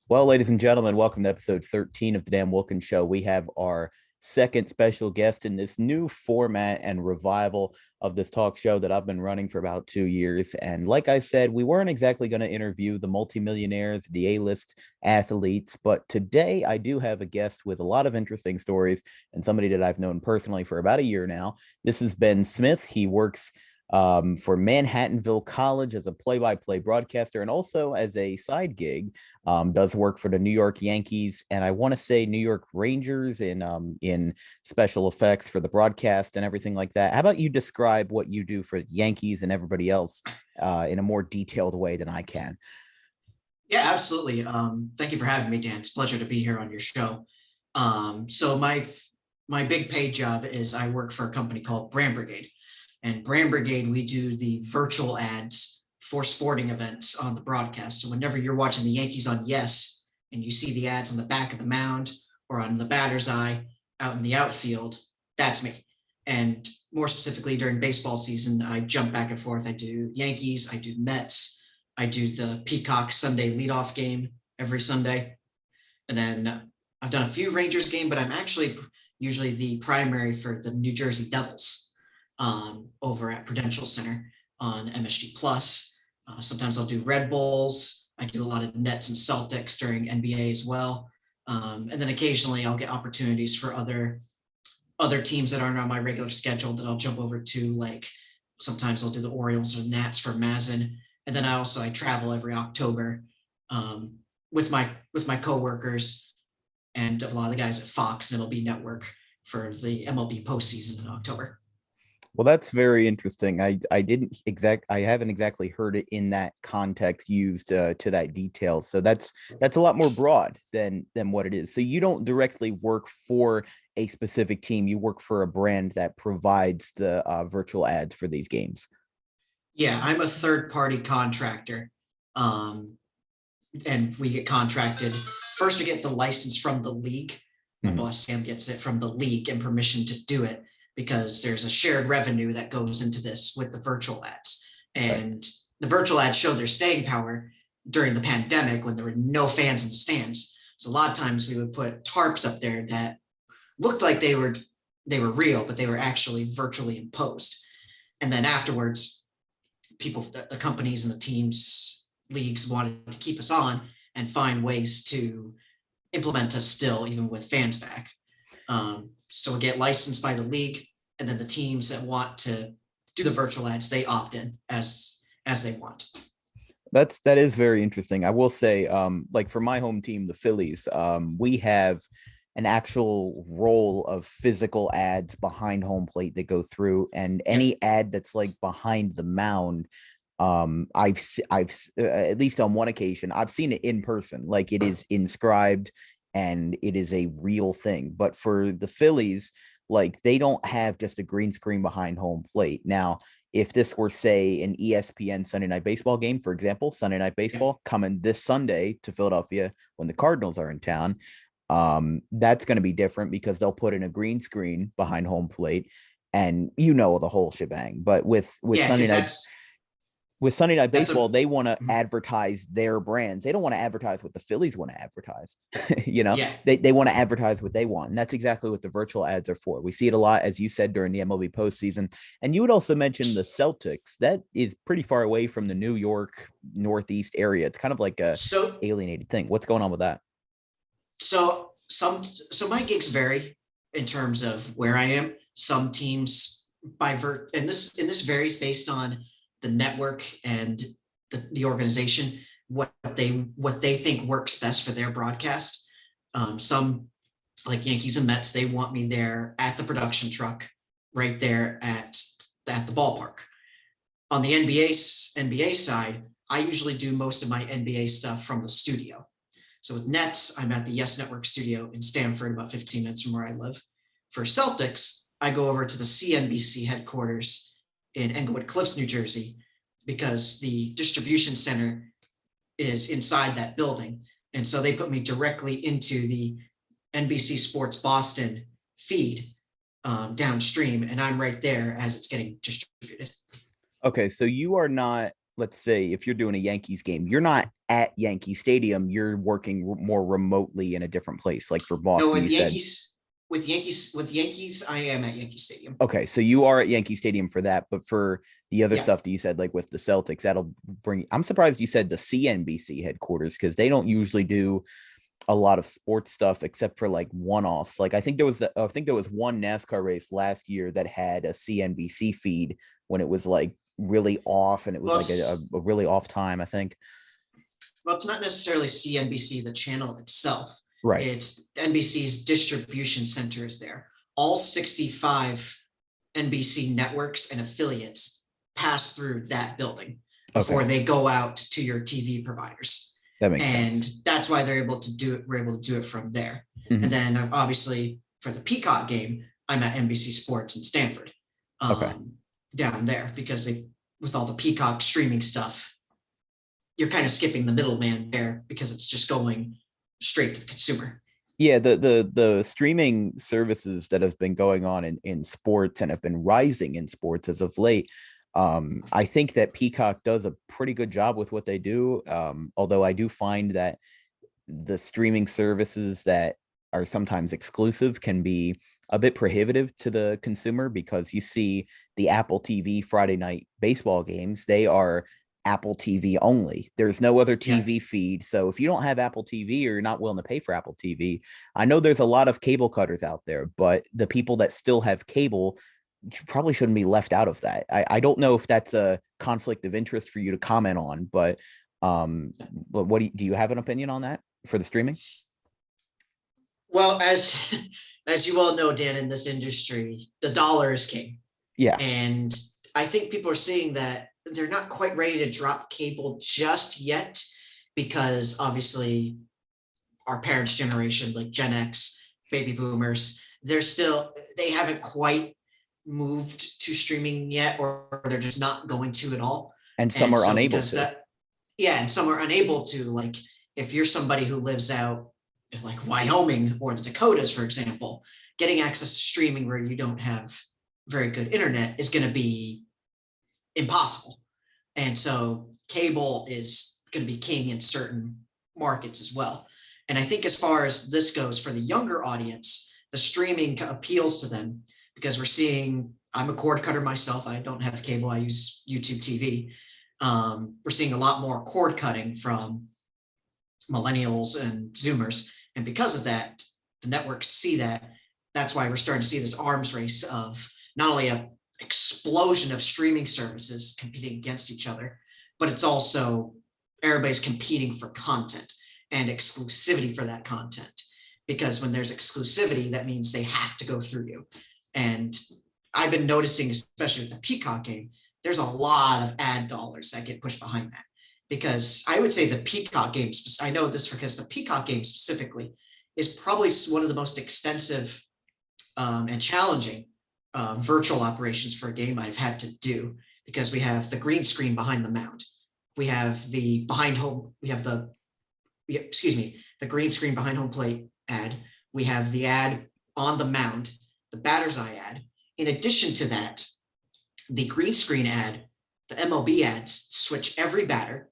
Well, ladies and gentlemen, welcome to episode 13 of the Dan Wilkins Show. We have our second special guest in this new format and revival of this talk show that I've been running for about 2 years. And like I said, we weren't exactly going to interview the multimillionaires, the A-list athletes, but today I do have a guest with a lot of interesting stories and somebody that I've known personally for about a year now. This is Ben Smith. He works for Manhattanville College as a play-by-play broadcaster and also as a side gig does work for the New York Yankees and I want to say New York Rangers in special effects for the broadcast and everything like that. How about you describe what you do for Yankees and everybody else in a more detailed way than I can? Yeah, absolutely. Thank you for having me, Dan. It's a pleasure to be here on your show. So my big paid job is I work for a company called Brand Brigade. And Brand Brigade, we do the virtual ads for sporting events on the broadcast. So whenever you're watching the Yankees on Yes, and you see the ads on the back of the mound or on the batter's eye out in the outfield, that's me. And more specifically, during baseball season, I jump back and forth. I do Yankees, I do Mets, I do the Peacock Sunday leadoff game every Sunday. And then I've done a few Rangers game, but I'm actually usually the primary for the New Jersey Devils over at Prudential Center on MSG Plus. Sometimes I'll do Red Bulls. I do a lot of Nets and Celtics during NBA as well. And then occasionally I'll get opportunities for other teams that aren't on my regular schedule that I'll jump over to. Like sometimes I'll do the Orioles or Nats for Mazin. And then I travel every October with my coworkers and a lot of the guys at Fox and MLB Network for the MLB postseason in October. Well, that's very interesting. I haven't exactly heard it in that context used to that detail. So that's a lot more broad than what it is. So you don't directly work for a specific team. You work for a brand that provides the virtual ads for these games. Yeah, I'm a third party contractor. Um, and we get contracted. First, we get the license from the league. My Mhm. boss Sam gets it from the league and permission to do it because there's a shared revenue that goes into this with the virtual ads. Right. And the virtual ads showed their staying power during the pandemic when there were no fans in the stands. So a lot of times we would put tarps up there that looked like they were real, but they were actually virtually imposed. And then afterwards, the companies and the teams, leagues wanted to keep us on and find ways to implement us still, even with fans back. So we get licensed by the league, and then the teams that want to do the virtual ads, they opt in as they want. That is very interesting. I will say, like for my home team, the Phillies, we have an actual roll of physical ads behind home plate that go through, and Yeah, any ad that's like behind the mound, at least on one occasion, I've seen it in person, like it is inscribed and it is a real thing. But for the Phillies, like they don't have just a green screen behind home plate. Now, if this were, say, an ESPN Sunday Night Baseball game, for example, Sunday Night yeah, Baseball coming this Sunday to Philadelphia when the Cardinals are in town, that's going to be different because they'll put in a green screen behind home plate, and the whole shebang. But with yeah, Sunday because night with Sunday Night that's Baseball, a they want to advertise their brands. They don't want to advertise what the Phillies want to advertise. you know, yeah, they want to advertise what they want. And that's exactly what the virtual ads are for. We see it a lot, as you said, during the MLB postseason. And you would also mention the Celtics. That is pretty far away from the New York Northeast area. It's kind of like a so alienated thing. What's going on with that? so my gigs vary in terms of where I am. Some teams and this varies based on the network and the organization, what they think works best for their broadcast. Some like Yankees and Mets, they want me there at the production truck, right there at the ballpark. On the NBA side, I usually do most of my NBA stuff from the studio. So with Nets, I'm at the Yes Network studio in Stamford, about 15 minutes from where I live. For Celtics, I go over to the CNBC headquarters in Englewood Cliffs, New Jersey, because the distribution center is inside that building. And so they put me directly into the NBC Sports Boston feed downstream, and I'm right there as it's getting distributed. Okay, so you are not let's say if you're doing a Yankees game, you're not at Yankee Stadium, you're working more remotely in a different place. Like for No, Boston, you said. With Yankees, I am at Yankee Stadium. Okay, so you are at Yankee Stadium for that, but for the other Yeah. stuff that you said, like with the Celtics, that'll bring. I'm surprised you said the CNBC headquarters because they don't usually do a lot of sports stuff except for like one-offs. Like I think there was one NASCAR race last year that had a CNBC feed when it was like really off, and it was Well, like a really off time, I think. it's not necessarily CNBC, the channel itself. Right. It's NBC's distribution center is there. All 65 NBC networks and affiliates pass through that building before Okay. they go out to your TV providers. That makes And sense. that's why they're able to do it. We're able to do it from there. Mhm. And then obviously for the Peacock game, I'm at NBC Sports in Stamford, Okay. down there, because with all the Peacock streaming stuff, you're kind of skipping the middleman there because it's just going straight to the consumer. Yeah, the streaming services that have been going on in sports and have been rising in sports as of late. I think that Peacock does a pretty good job with what they do. Although I do find that the streaming services that are sometimes exclusive can be a bit prohibitive to the consumer because you see the Apple TV Friday night baseball games, they are Apple TV only. There's no other Yeah. TV feed. So if you don't have Apple TV or you're not willing to pay for Apple TV, I know there's a lot of cable cutters out there, but the people that still have cable probably shouldn't be left out of that. I don't know if that's a conflict of interest for you to comment on, but what do you have an opinion on that for the streaming? Well, as you all know, Dan, in this industry, the dollar is king. Yeah. And I think people are seeing that they're not quite ready to drop cable just yet, because obviously our parents' generation, like Gen X, baby boomers, they haven't quite moved to streaming yet, or they're just not going to at all. And some are unable to. And some are unable to. Like if you're somebody who lives out in like Wyoming or the Dakotas, for example, getting access to streaming where you don't have very good internet is going to be impossible. And so cable is going to be king in certain markets as well. And I think as far as this goes for the younger audience, the streaming appeals to them because I'm a cord cutter myself. I don't have cable. I use YouTube TV. We're seeing a lot more cord cutting from millennials and Zoomers. And because of that, the networks see that. That's why we're starting to see this arms race of not only a explosion of streaming services competing against each other, but it's also everybody's competing for content and exclusivity for that content. Because when there's exclusivity, that means they have to go through you. And I've been noticing, especially with the Peacock game, there's a lot of ad dollars that get pushed behind that. Because I would say the Peacock game, I know this because the Peacock game specifically is probably one of the most extensive and challenging virtual operations for a game I've had to do, because we have the green screen behind the mound. We have the green screen behind home plate ad. We have the ad on the mound, the batter's eye ad. In addition to that, the green screen ad, the MLB ads switch every batter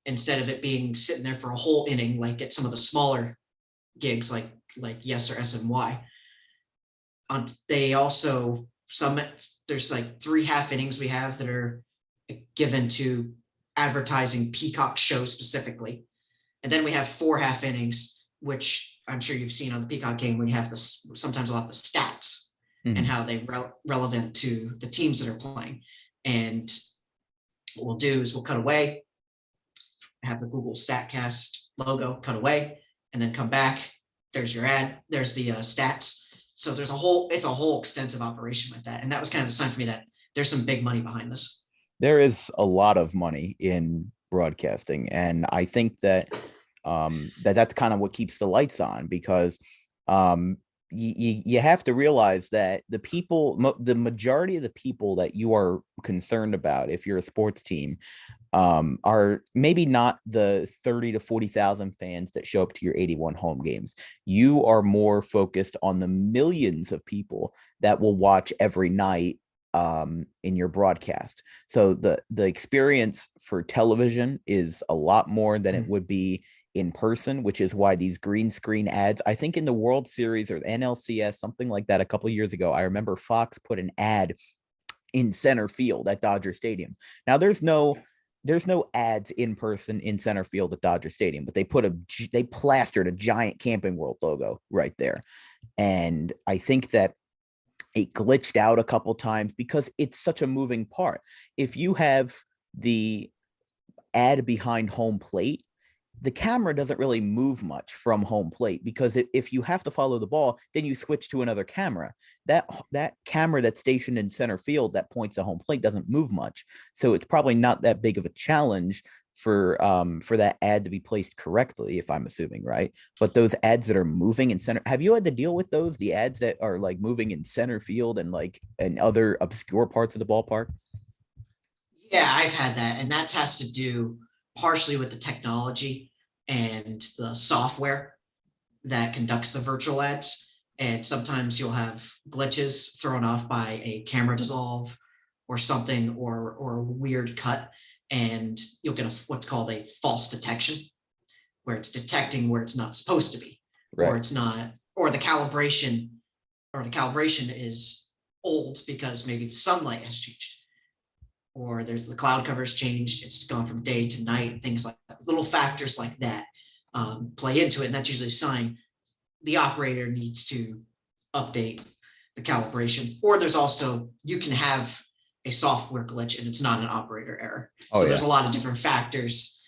instead of it being sitting there for a whole inning, like at some of the smaller gigs like Yes or SNY. They also, there's like 3 half innings we have that are given to advertising Peacock shows specifically. And then we have 4 half innings, which I'm sure you've seen on the Peacock game, when you have sometimes a lot of the stats and how they relevant to the teams that are playing. And what we'll do is we'll cut away, have the Google StatCast logo, cut away, and then come back. There's your ad, there's the stats. So it's a whole extensive operation with that. And that was kind of a sign for me that there's some big money behind this. There is a lot of money in broadcasting. And I think that that's kind of what keeps the lights on, because you have to realize that the majority of the people that you are concerned about, if you're a sports team, are maybe not the 30 to 40,000 fans that show up to your 81 home games. You are more focused on the millions of people that will watch every night in your broadcast. So the experience for television is a lot more than it would be in person, which is why these green screen ads, I think in the World Series or NLCS, something like that, a couple of years ago, I remember Fox put an ad in center field at Dodger Stadium. Now there's no ads in person in center field at Dodger Stadium, but they plastered a giant Camping World logo right there. And I think that it glitched out a couple times because it's such a moving part. If you have the ad behind home plate, the camera doesn't really move much from home plate, because if you have to follow the ball, then you switch to another camera. That camera that's stationed in center field that points to home plate doesn't move much. So it's probably not that big of a challenge for that ad to be placed correctly, if I'm assuming, right? But those ads that are moving in center, have you had to deal with those? The ads that are like moving in center field and like in other obscure parts of the ballpark? Yeah, I've had that, and that has to do partially with the technology and the software that conducts the virtual ads. And sometimes you'll have glitches thrown off by a camera dissolve or something, or a weird cut, and you'll get what's called a false detection, where it's detecting where it's not supposed to be, or Right. it's not, or the calibration is old because maybe the sunlight has changed, or there's the cloud cover has changed, it's gone from day to night, things like that. Little factors like that play into it, and that's usually a sign the operator needs to update the calibration. Or there's also, you can have a software glitch and it's not an operator error. Oh So there's yeah. a lot of different factors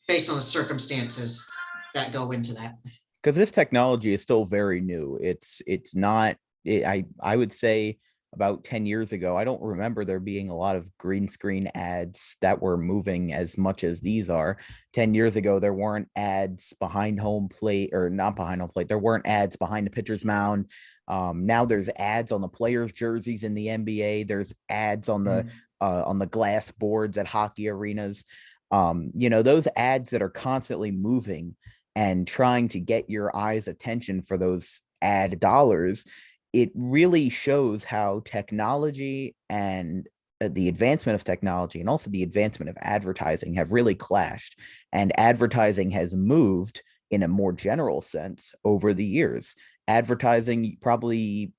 based on the circumstances that go into that. Because this technology is still very new. It's not. I would say about 10 years ago, I don't remember there being a lot of green screen ads that were moving as much as these are. 10 years ago, there weren't ads behind home plate, or not behind home plate. There weren't ads behind the pitcher's mound. Now there's ads on the players' jerseys in the NBA. There's ads on the glass boards at hockey arenas. Those ads that are constantly moving and trying to get your eyes attention for those ad dollars, it really shows how technology and the advancement of technology and also the advancement of advertising have really clashed. And advertising has moved in a more general sense over the years. Advertising probably,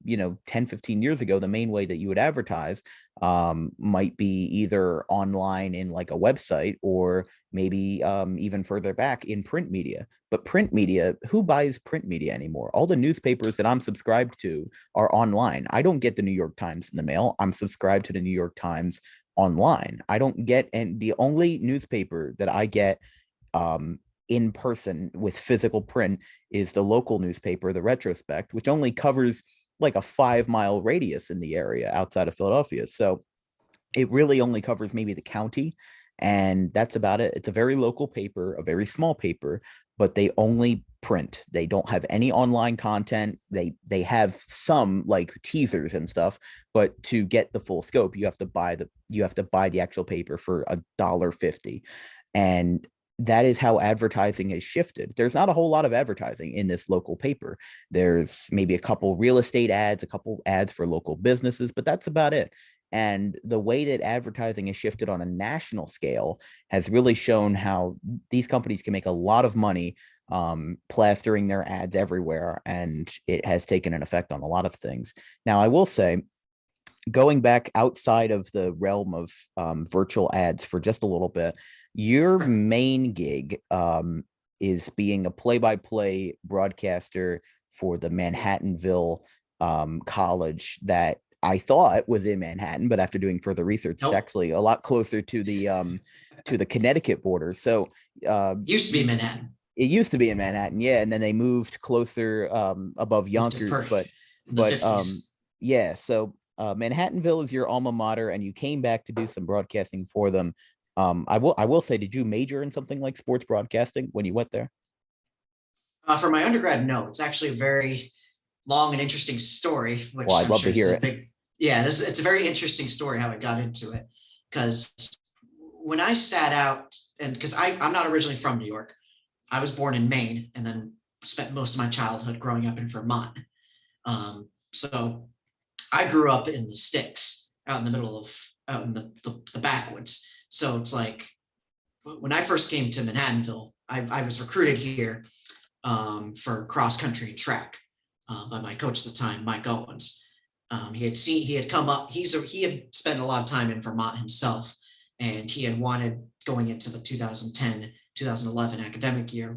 10, 15 years ago, the main way that you would advertise might be either online in like a website, or maybe even further back in print media. But print media, who buys print media anymore? All the newspapers that I'm subscribed to are online. I don't get the New York Times in the mail. I'm subscribed to the New York Times online. I don't get, and the only newspaper that I get in person with physical print is the local newspaper, the Retrospect, which only covers like a 5 mile radius in the area outside of Philadelphia. So it really only covers maybe the county, and that's about it. It's a very local paper, a very small paper, but they only print. They don't have any online content. They have some like teasers and stuff, but to get the full scope, you have to buy the actual paper for $1.50. And that is how advertising has shifted. There's not a whole lot of advertising in this local paper. There's maybe a couple real estate ads, a couple ads for local businesses, but that's about it. And the way that advertising has shifted on a national scale has really shown how these companies can make a lot of money plastering their ads everywhere. And it has taken an effect on a lot of things. Now, I will say, going back outside of the realm of virtual ads for just a little bit, your main gig is being a play-by-play broadcaster for the Manhattanville college that I thought was in Manhattan, but after doing further research, it's Nope. actually a lot closer to the Connecticut border. So Used to be Manhattan. it used to be in Manhattan, yeah, and then they moved closer above Moved to Yonkers, Perth but in the but 50s. yeah, so Manhattanville is your alma mater, and you came back to do some broadcasting for them. I will say, did you major in something like sports broadcasting when you went there? For my undergrad, no. It's actually a very long and interesting story, Well, which I'd I'm love sure to is hear a it. big, yeah, it's a very interesting story how I got into it. Because when I sat out, and because I'm not originally from New York, I was born in Maine and then spent most of my childhood growing up in Vermont. So I grew up in the sticks. out in the middle of out in the backwoods. So it's like when I first came to Manhattanville, I was recruited here for cross country and track by my coach at the time, Mike Owens. He had come up. He had spent a lot of time in Vermont himself, and he had wanted, going into the 2010-2011 academic year,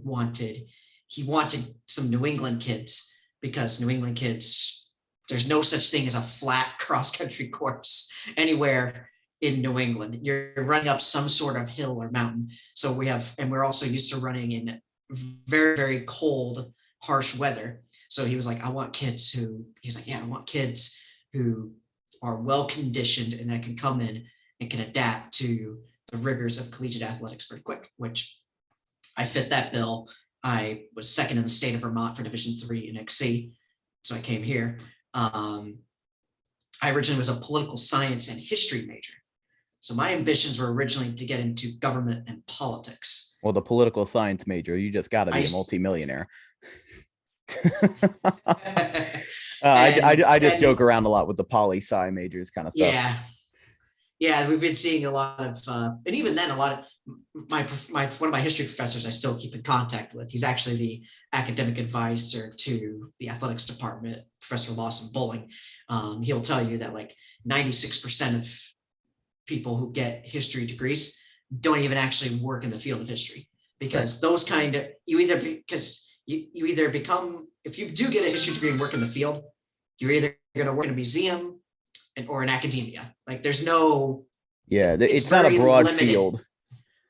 he wanted some New England kids, because New England kids, there's no such thing as a flat cross country course anywhere in New England. You're running up some sort of hill or mountain. So we're also used to running in very, very cold, harsh weather. So he was like, I want kids who are well conditioned and that can come in and can adapt to the rigors of collegiate athletics pretty quick, which I fit that bill. I was second in the state of Vermont for Division III in XC. So I came here. I originally was a political science and history major. So my ambitions were originally to get into government and politics. Well, the political science major, you just got to be a multimillionaire. I just joke around a lot with the poli-sci majors kind of stuff. Yeah, we've been seeing a lot of, and even then, a lot of one of my history professors I still keep in contact with. He's actually the academic advisor to the athletics department, Professor Lawson Bowling. He'll tell you that like 96% of people who get history degrees don't even actually work in the field of history, because those kind of, you either become, if you do get a history degree and work in the field, you're either going to work in a museum or in academia. Like there's no, it's not a broad limited field.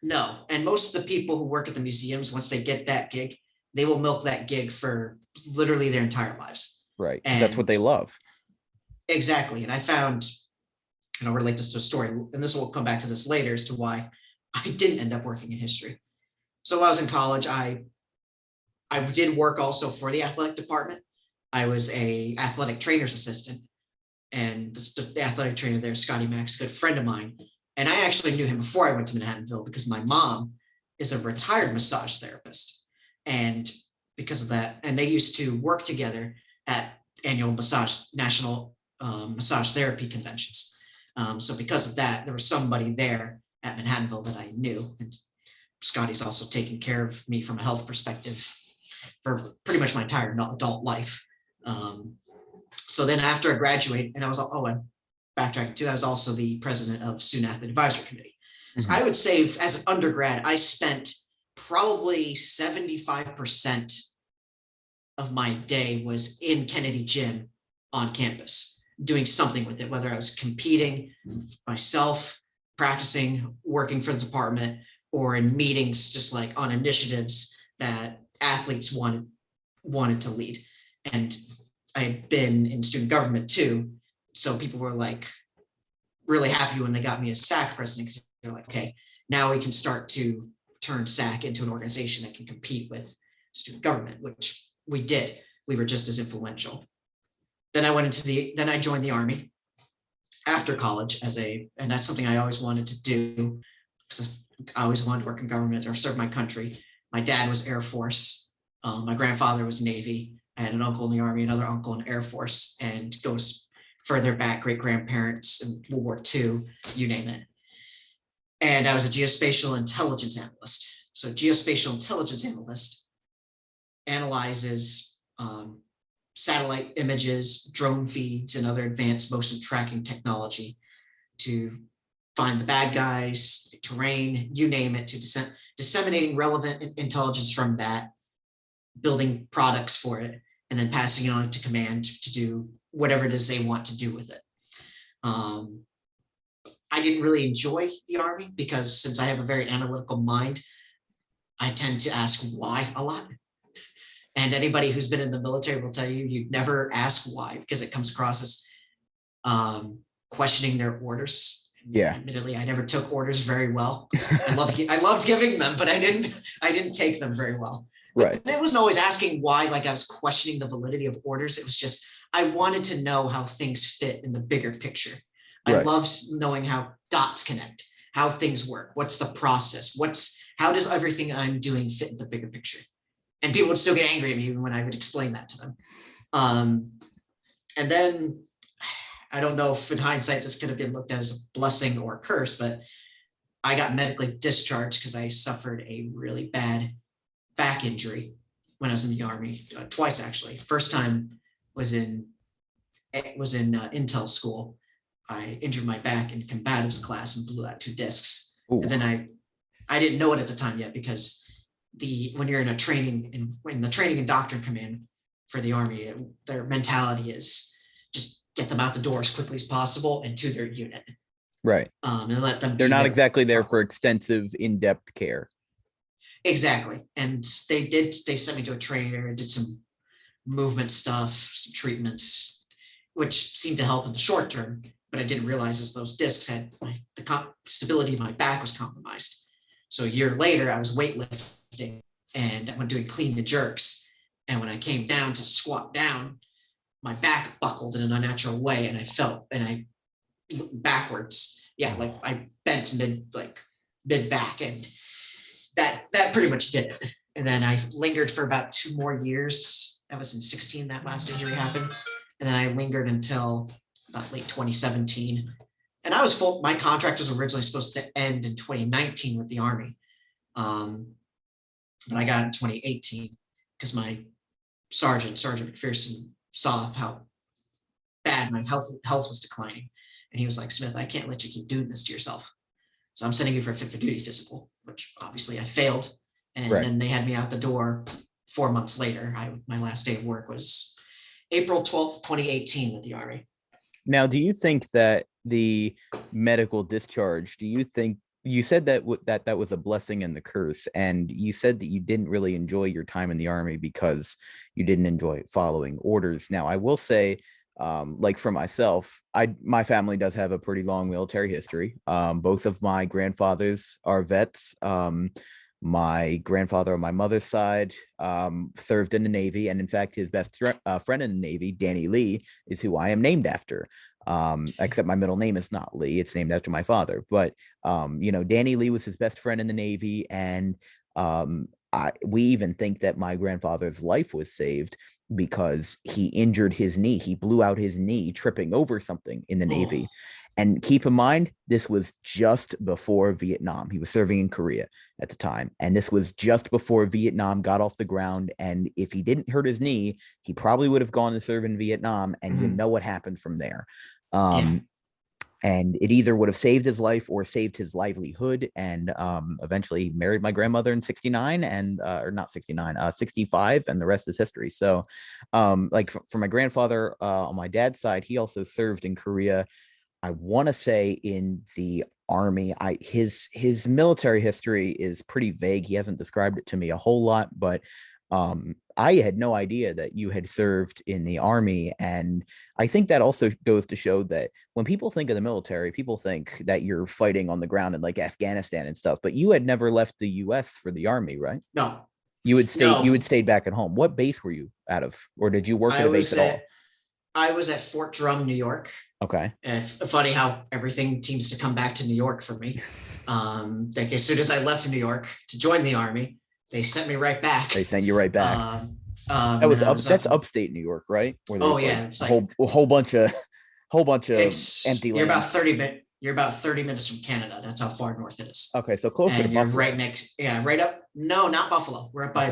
No, and most of the people who work at the museums, once they get that gig, they will milk that gig for literally their entire lives. Right, and that's what they love. Exactly, and I found, and I'll relate this to a story, and this will come back to this later as to why I didn't end up working in history. So while I was in college, I did work also for the athletic department. I was a athletic trainer's assistant, and the athletic trainer there, Scotty Max, a good friend of mine. And I actually knew him before I went to Manhattanville, because my mom is a retired massage therapist. And because of that, and they used to work together at annual national massage therapy conventions. So because of that, there was somebody there at Manhattanville that I knew. And Scotty's also taken care of me from a health perspective for pretty much my entire adult life. So then after I graduated, and I'm backtracking too, I was also the president of Student Athlete Advisory Committee. So I would say as an undergrad, I spent probably 75% of my day was in Kennedy Gym on campus, doing something with it, whether I was competing myself, practicing, working for the department, or in meetings, just like on initiatives that athletes wanted to lead. And I had been in student government too. So people were like really happy when they got me as SAC president, because they're like, okay, now we can start to turn SAC into an organization that can compete with student government, which we did. We were just as influential. Then I joined the Army after college and that's something I always wanted to do, because I always wanted to work in government or serve my country. My dad was Air Force. My grandfather was Navy. I had an uncle in the Army, another uncle in the Air Force, and goes further back, great grandparents in World War II, you name it. And I was a geospatial intelligence analyst. So geospatial intelligence analyst analyzes satellite images, drone feeds, and other advanced motion tracking technology to find the bad guys, terrain, you name it, to disseminating relevant intelligence from that, building products for it, and then passing it on to command to do whatever it is they want to do with it. I didn't really enjoy the Army, because since I have a very analytical mind, I tend to ask why a lot. And anybody who's been in the military will tell you, you'd never ask why, because it comes across as questioning their orders. Yeah. Admittedly, I never took orders very well. I loved giving them, but I didn't take them very well. Right. But it wasn't always asking why, like I was questioning the validity of orders. It was just, I wanted to know how things fit in the bigger picture. I love knowing how dots connect, how things work. What's the process? How does everything I'm doing fit in the bigger picture? And people would still get angry at me even when I would explain that to them. And then I don't know if in hindsight this could have been looked at as a blessing or a curse, but I got medically discharged because I suffered a really bad back injury when I was in the Army, twice actually. First time was in Intel school. I injured my back in combatives class and blew out 2 discs. Ooh. And then I didn't know it at the time yet, because when you're in a training and when the training and doctrine command for the Army, their mentality is just get them out the door as quickly as possible and to their unit. Right. And let them. They're not exactly there for extensive, in-depth care. Exactly. And they sent me to a trainer, did some movement stuff, some treatments, which seemed to help in the short term. But I didn't realize is those discs had the stability of my back was compromised. So a year later, I was weightlifting and I went doing clean and jerks. And when I came down to squat down, my back buckled in an unnatural way, and I fell and I backwards. Yeah, like I bent mid back, and that pretty much did it. And then I lingered for about 2 more years. That was in 2016 that last injury happened. And then I lingered until about late 2017. And I was full. My contract was originally supposed to end in 2019 with the Army. But I got it in 2018 because my Sergeant McPherson, saw how bad my health was declining. And he was like, Smith, I can't let you keep doing this to yourself. So I'm sending you for a fit for duty physical, which obviously I failed. And then they had me out the door 4 months later. My last day of work was April 12th, 2018 with the Army. Now, do you think that the medical discharge, you said that that was a blessing and the curse, and you said that you didn't really enjoy your time in the Army because you didn't enjoy following orders. Now, I will say, like for myself, my family does have a pretty long military history. Both of my grandfathers are vets. My grandfather on my mother's side served in the Navy, and in fact, his best friend in the Navy, Danny Lee, is who I am named after. Except my middle name is not Lee; it's named after my father. But Danny Lee was his best friend in the Navy, and we even think that my grandfather's life was saved because he injured his knee. He blew out his knee tripping over something in the Navy. And keep in mind, this was just before Vietnam. He was serving in Korea at the time. And this was just before Vietnam got off the ground. And if he didn't hurt his knee, he probably would have gone to serve in Vietnam. And you know what happened from there. And it either would have saved his life or saved his livelihood. And eventually married my grandmother in 69 or not 69, 65. And the rest is history. So for my grandfather on my dad's side, he also served in Korea. I want to say in the Army. His military history is pretty vague. He hasn't described it to me a whole lot, but I had no idea that you had served in the Army. And I think that also goes to show that when people think of the military, people think that you're fighting on the ground in like Afghanistan and stuff, but you had never left the US for the Army, right? No. You had stayed back at home. What base were you out of? Or did you work at a base at all? I was at Fort Drum, New York. Okay. And funny how everything seems to come back to New York for me. Like as soon as I left New York to join the Army, they sent me right back. They sent you right back. That's upstate New York, right? It's like a whole bunch of empty land. You're about 30 minutes from Canada. That's how far north it is. Okay, so closer to Buffalo. Right up. No, not Buffalo. We're up by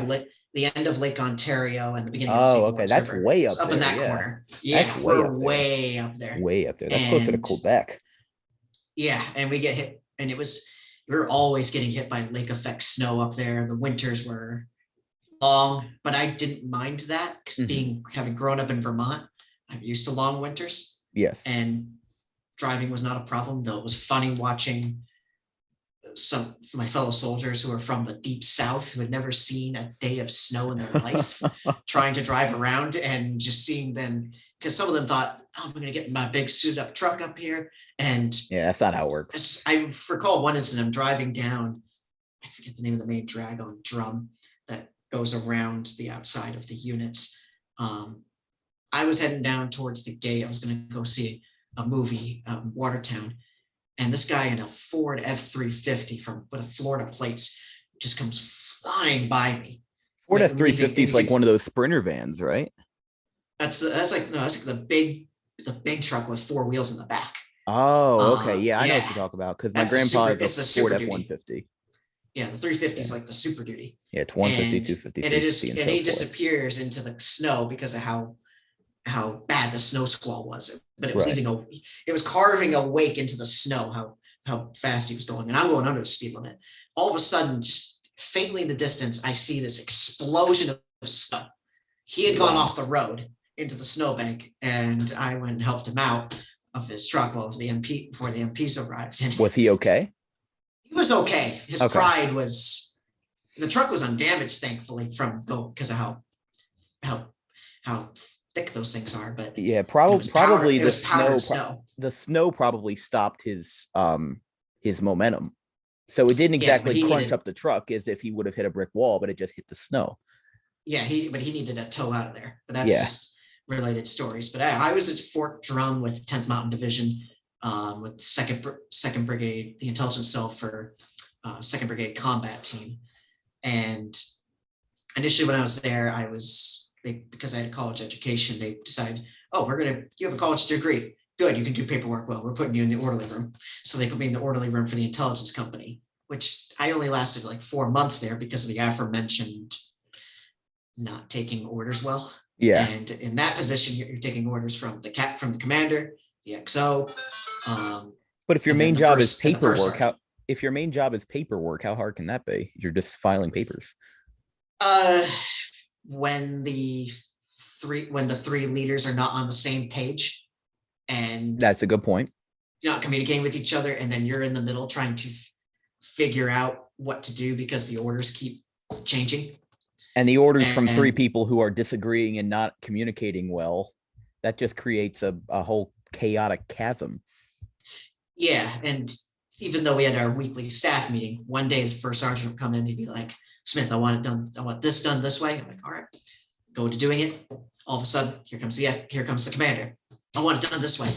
the end of Lake Ontario and the beginning of St. Lawrence River. That's way up there. Up in that corner. Yeah, we're way up there. Way up there. That's closer to Quebec. Yeah, and we get hit, and we were always getting hit by lake effect snow up there. The winters were long, but I didn't mind that because having grown up in Vermont, I'm used to long winters. Yes. And driving was not a problem, though it was funny watching some of my fellow soldiers who are from the deep south who had never seen a day of snow in their life trying to drive around and just seeing them, because some of them thought, oh, I'm going to get my big suited up truck up here. And yeah, that's not how it works. I recall one incident, I'm driving down, I forget the name of the main drag-on drum that goes around the outside of the units. I was heading down towards the gate. I was going to go see a movie out in Watertown. And this guy in a Ford F-350 with Florida plates just comes flying by me. Ford F-350 is like one of those Sprinter vans, right? That's like the big the big truck with 4 wheels in the back. Oh, okay. Yeah, I know what Yeah, you're talking about because my that's the grandpa super. is a It's the Ford Super Duty. F-150. Yeah, the 350 is Yeah. like the Super Duty, Yeah, it's 150, and 250, and it 350, is and and so he forth. disappears into the snow because of how bad the snow squall was. But it was Right. it was carving a wake into the snow. How fast he was going, and I'm going under the speed limit. All of a sudden, just faintly in the distance, I see this explosion of snow. He had gone Wow. off the road into the snowbank, and I went and helped him out of his truck before the MPs arrived. And Was he okay? he was okay. His Okay. pride was the truck was undamaged, thankfully, from because of how how thick those things are. But Yeah, it was probably it was powdered snow. the snow probably stopped his momentum. So it didn't Yeah, but exactly crunch up the truck as if he would have hit a brick wall, but it just hit the snow. he needed a tow out of there. But that's Yeah. just related stories. But I was at Fort Drum with 10th Mountain Division, with second Brigade, the intelligence cell for Second Brigade Combat Team. And initially, when I was there, because I had a college education, they decided, oh, you have a college degree. Good, you can do paperwork well. We're putting you in the orderly room. So they put me in the orderly room for the intelligence company, which I only lasted like 4 months there because of the aforementioned not taking orders well. Yeah. And in that position, you're taking orders from the commander, the XO. But if your And then main the job is first and the first paperwork, sergeant. how hard can that be? You're just filing papers. Uh, when the three leaders are not on the same page, and That's a good point. you're not communicating with each other, and then you're in the middle trying to figure out what to do because the orders keep changing. And the orders from 3 And people who are disagreeing and not communicating well, that just creates a whole chaotic chasm. yeah, and even though we had our weekly staff meeting, one day the first sergeant would come in, he'd be like, Smith, I want this done this way. I'm like, all right, go to doing it. All of a sudden, here comes the commander. I want it done this way.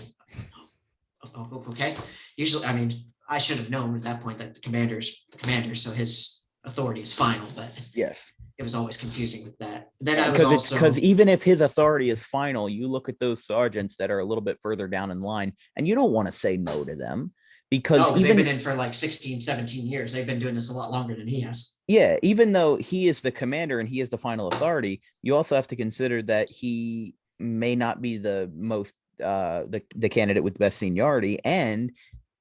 Oh, okay. Usually, I mean, I should have known at that point that the commander's the commander, so his authority is final, but Yes. it was always confusing with that. Then I was also because even if his authority is final, you look at those sergeants that are a little bit further down in line, and you don't want to say no to them because they've been in for like 16, 17 years. They've been doing this a lot longer than he has. Yeah, even though he is the commander and he is the final authority, you also have to consider that he may not be the most the candidate with the best seniority, and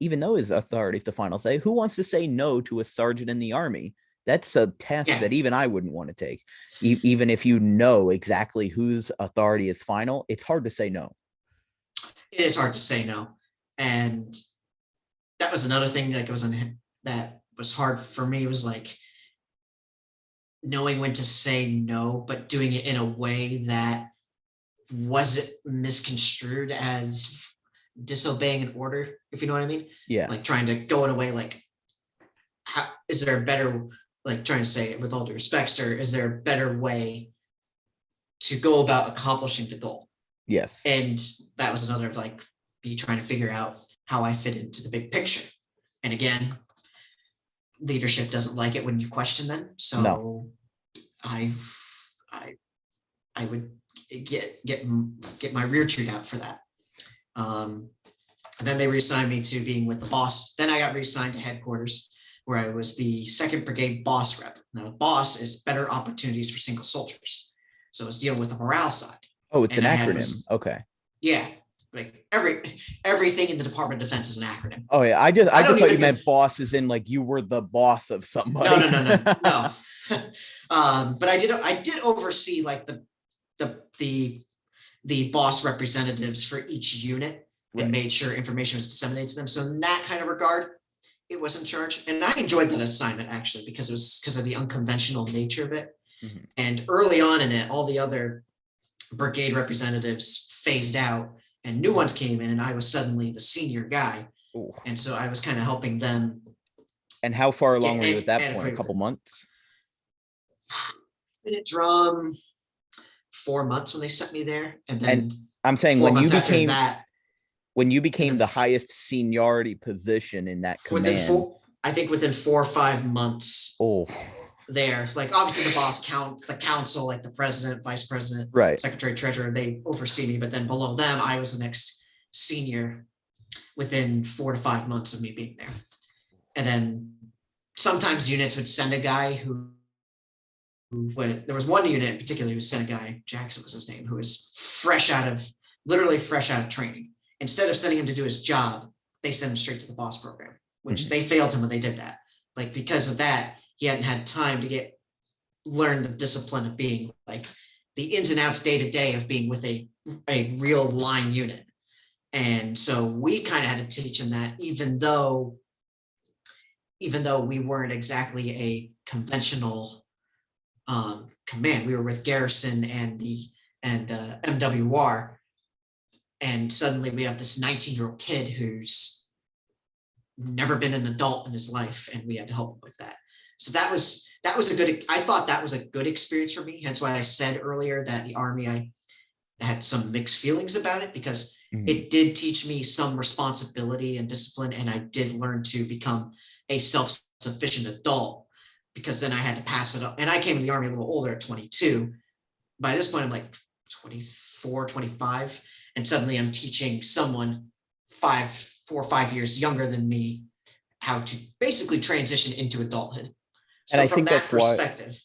even though his authority is the final say, who wants to say no to a sergeant in the army? That's a task that even I wouldn't want to take. Even if you know exactly whose authority is final, it's hard to say no. It is hard to say no. And that was another thing that was hard for me, was like knowing when to say no, but doing it in a way that wasn't misconstrued as disobeying an order, if you know what I mean. Yeah. Like trying to go in a way like, is there a better, like trying to say it with all due respect, sir, is there a better way to go about accomplishing the goal? Yes. And that was another of like me trying to figure out how I fit into the big picture. And again, leadership doesn't like it when you question them. So no. I would get my rear chewed out for that. And then they reassigned me to being with the boss. Then I got reassigned to headquarters, where I was the 2nd Brigade boss rep. Now, boss is better opportunities for single soldiers. So it's dealing with the morale side. Oh, it's an acronym. Okay. Yeah. Like everything in the Department of Defense is an acronym. Oh yeah, I just thought you meant boss as in like you were the boss of somebody. No. But I did oversee like the boss representatives for each unit, and made sure information was disseminated to them. So in that kind of regard, it was in charge. And I enjoyed that assignment actually, because it was because of the unconventional nature of it. Mm-hmm. And early on in it, all the other brigade representatives phased out and new ones came in, and I was suddenly the senior guy. Ooh. And so I was kind of helping them. And how far along were you at that point? A couple months? Been at Drum 4 months when they sent me there. And then I'm saying when you became the highest seniority position in that command. I think within 4 or 5 months. Oh. there. Like obviously the boss the council, like the president, vice president, Right. secretary, treasurer, they oversee me. But then below them, I was the next senior within 4 to 5 months of me being there. And then sometimes units would send a guy there was one unit in particular who sent a guy, Jackson was his name, who was literally fresh out of training. Instead of sending him to do his job, they sent him straight to the boss program, which they failed him when they did that. Like because of that, he hadn't had time to learn the discipline of being like the ins and outs day to day of being with a real line unit. And so we kind of had to teach him that, even though we weren't exactly a conventional command. We were with Garrison and MWR, and suddenly we have this 19-year-old kid who's never been an adult in his life, and we had to help him with that. So that was I thought that was a good experience for me. Hence why I said earlier that the Army, I had some mixed feelings about it, because it did teach me some responsibility and discipline, and I did learn to become a self-sufficient adult, because then I had to pass it up. And I came to the Army a little older at 22. By this point, I'm like 24, 25, and suddenly I'm teaching someone 4 or 5 years younger than me how to basically transition into adulthood. So and from that perspective,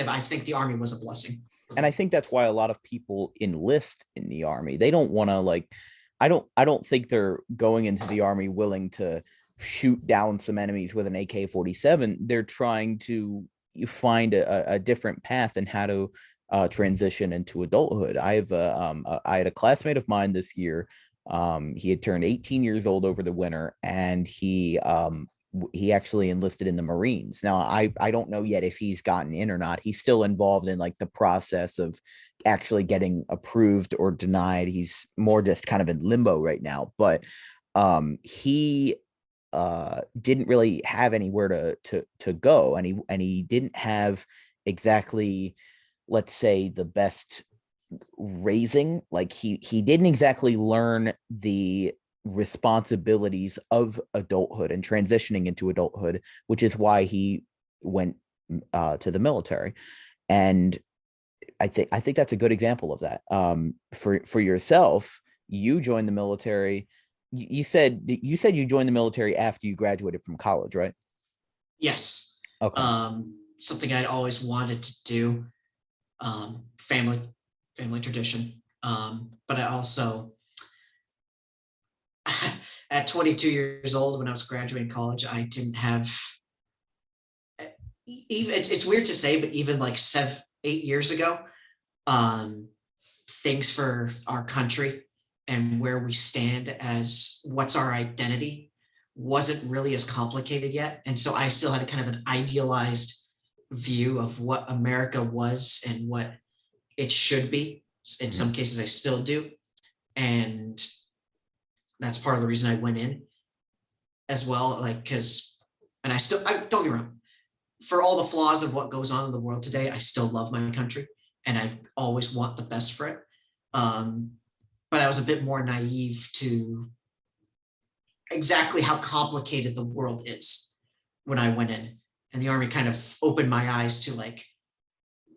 I think the Army was a blessing. And I think that's why a lot of people enlist in the Army. They don't want to I don't think they're going into the Army willing to shoot down some enemies with an AK-47. They're trying to find a different path and how to transition into adulthood. I had a classmate of mine this year. He had turned 18 years old over the winter, and he actually enlisted in the Marines. Now, I don't know yet if he's gotten in or not. He's still involved in like the process of actually getting approved or denied. He's more just kind of in limbo right now, but he didn't really have anywhere to go, and he didn't have exactly, let's say, the best raising. Like he didn't exactly learn the responsibilities of adulthood and transitioning into adulthood, which is why he went to the military. And I think that's a good example of that. For yourself, you joined the military. You said you joined the military after you graduated from college, right? Yes. Okay. Something I'd always wanted to do. Family tradition. But I also, at 22 years old, when I was graduating college, I didn't have, even it's weird to say, but even like 8 years ago, things for our country and where we stand as what's our identity wasn't really as complicated yet. And so I still had a kind of an idealized view of what America was and what it should be. In some cases, I still do. And that's part of the reason I went in as well. Like, I don't get me wrong, for all the flaws of what goes on in the world today, I still love my country and I always want the best for it. But I was a bit more naive to exactly how complicated the world is when I went in. And the Army kind of opened my eyes to, like,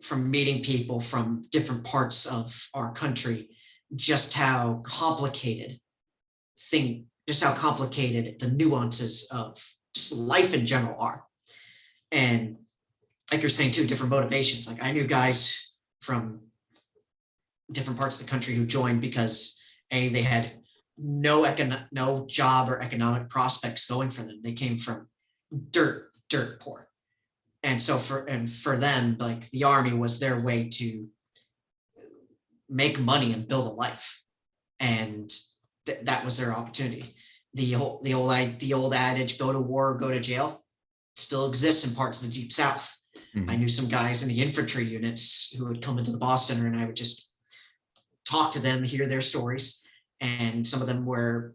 from meeting people from different parts of our country, just how complicated the nuances of just life in general are. And like you're saying too, different motivations. Like I knew guys from different parts of the country who joined because they had no job or economic prospects going for them. They came from dirt poor. And so for them, like the Army was their way to make money and build a life. And that was their opportunity. The old adage, go to war, go to jail, still exists in parts of the Deep South. I knew some guys in the infantry units who would come into the Boss Center, and I would just talk to them, hear their stories. And some of them were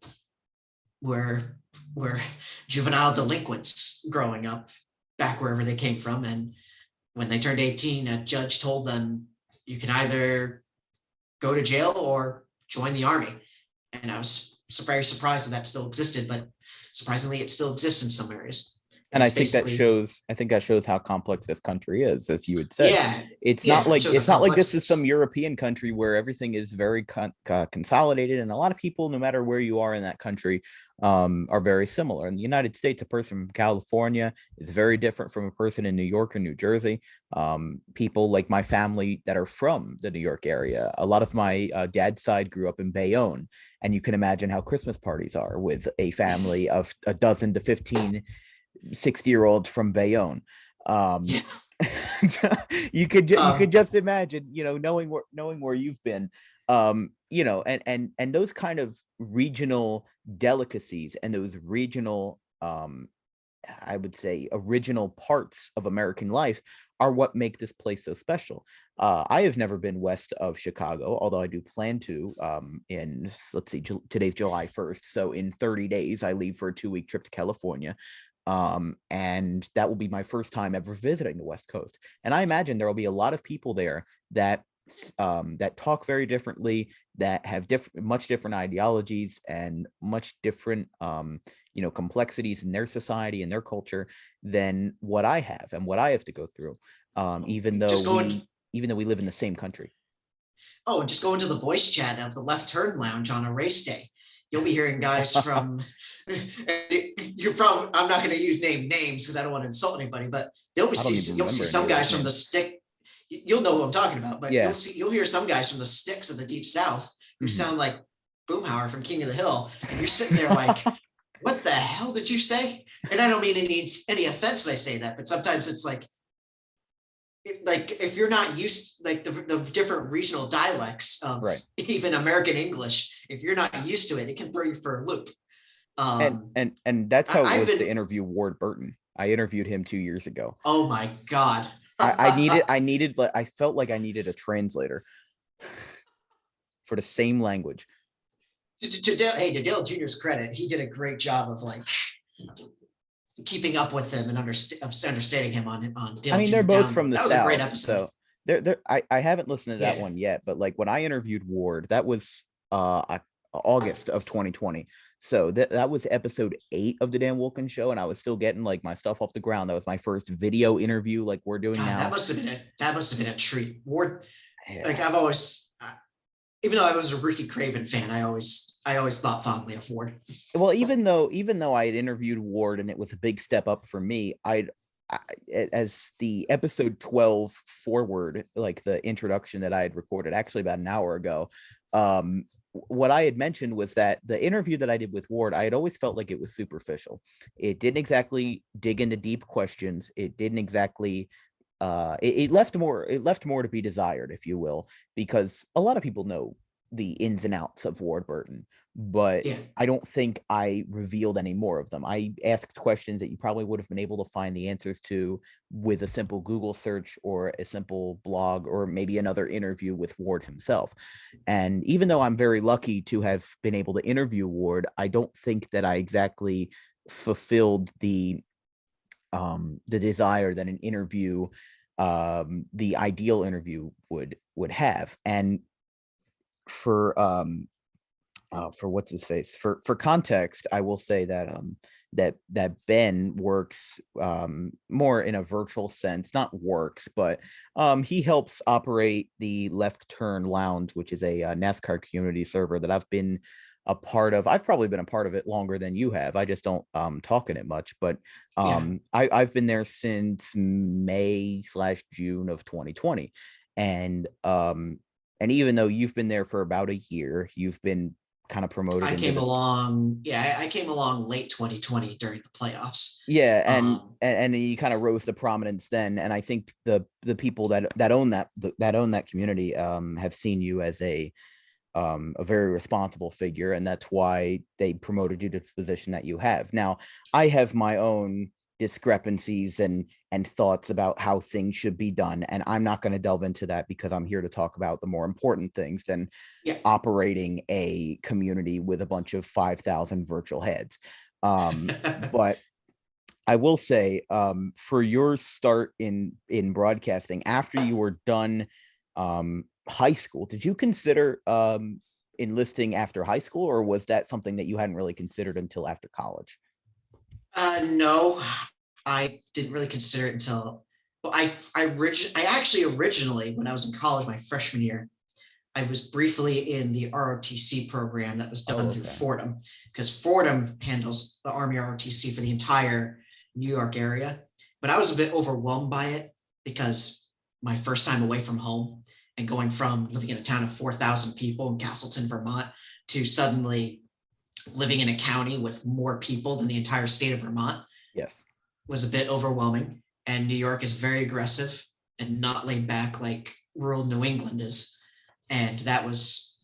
juvenile delinquents growing up back wherever they came from. And when they turned 18, a judge told them, you can either go to jail or join the Army. And I was very surprised that still existed, but surprisingly, it still exists in some areas. And And I it's think that basically, shows how complex this country is, as you had said. yeah, It's not yeah, it like shows how this complex it is some is. European country where everything is very consolidated, and a lot of people, no matter where you are in that country, are very similar. In the United States, a person from California is very different from a person in New York or New Jersey. People like my family that are from the New York area, a lot of my dad's side grew up in Bayonne, and you can imagine how Christmas parties are with a family of a dozen to 15 60-year-olds from Bayonne. Um, Yeah. you could Um, just imagine, knowing where you've been, and those kind of regional delicacies and those regional, I would say, original parts of American life are what make this place so special. I have never been west of Chicago, although I do plan to. In let's see, today's July 1st, so in 30 days I leave for a 2-week trip to California, and that will be my first time ever visiting the West Coast. And I imagine there will be a lot of people there that that talk very differently, that have much different ideologies and much different complexities in their society and their culture than what I have and what I have to go through. Even though just go in, we live in the same country. oh, just go into the voice chat of the Left Turn Lounge on a race day. You'll be hearing guys from, you're probably, I'm not going to use names because I don't want to insult anybody, but I don't even you'll see remember any some of those guys from the names. stick. You'll know who I'm talking about, but Yeah. you'll hear some guys from the sticks of the Deep South who Mhm. sound like Boomhauer from King of the Hill, and you're sitting there like, what the hell did you say? And I don't mean any offense when I say that, but sometimes it's like if you're not used, like the different regional dialects of Right. even American English, if you're not used to it, it can throw you for a loop. And um and that's how it I've was to been, interview Ward Burton. I interviewed him 2 years ago. oh my god. I felt like I needed a translator for the same language. To Dale Jr.'s credit, he did a great job of like keeping up with him and understanding him on I Dale mean, they're Jr. both Downward. from the That was a great South, episode. so I haven't listened to that Yeah. one yet, but like when I interviewed Ward, that was August of 2020. So that was episode 8 of the Dan Wilkins Show, and I was still getting like my stuff off the ground. That was my first video interview, like we're doing God, now. that must have been a treat. Ward, like Yeah. I've always, even though I was a Ricky Craven fan, I always thought fondly of Ward. Well, even though I had interviewed Ward and it was a big step up for me, as the episode 12 forward, like the introduction that I had recorded actually about an hour ago, what I had mentioned was that the interview that I did with Ward, I had always felt like it was superficial. It didn't exactly dig into deep questions. It didn't exactly it left more to be desired, if you will, because a lot of people know the ins and outs of Ward Burton, but Yeah. I don't think I revealed any more of them. I asked questions that you probably would have been able to find the answers to with a simple Google search or a simple blog or maybe another interview with Ward himself. And even though I'm very lucky to have been able to interview Ward, I don't think that I exactly fulfilled the desire that an interview, the ideal interview would have. And for what's his face, for context, I will say that that Ben works more in a virtual sense, not works, but he helps operate the Left Turn Lounge, which is a NASCAR community server that I've been a part of. I've probably been a part of it longer than you have. I just don't talk in it much, but Yeah. I've been there since May/June of 2020. And even though you've been there for about a year, you've been kind of promoted I into came the along, yeah, I came along late 2020 during the playoffs. yeah, Um, and you kind of rose to prominence then. And I think the people that own that community have seen you as a very responsible figure, and that's why they promoted you to the position that you have now. I have my own discrepancies and thoughts about how things should be done, and I'm not going to delve into that because I'm here to talk about the more important things than yeah. operating a community with a bunch of 5,000 virtual heads. But I will say, for your start in broadcasting after you were done high school, did you consider enlisting after high school, or was that something that you hadn't really considered until after college? No, I didn't really consider it until, well, I actually originally, when I was in college, my freshman year, I was briefly in the ROTC program that was done Oh, through okay. Fordham, because Fordham handles the Army ROTC for the entire New York area. But I was a bit overwhelmed by it because my first time away from home and going from living in a town of 4,000 people in Castleton, Vermont, to suddenly living in a county with more people than the entire state of Vermont Yes. was a bit overwhelming. And New York is very aggressive and not laid back like rural New England is. And that was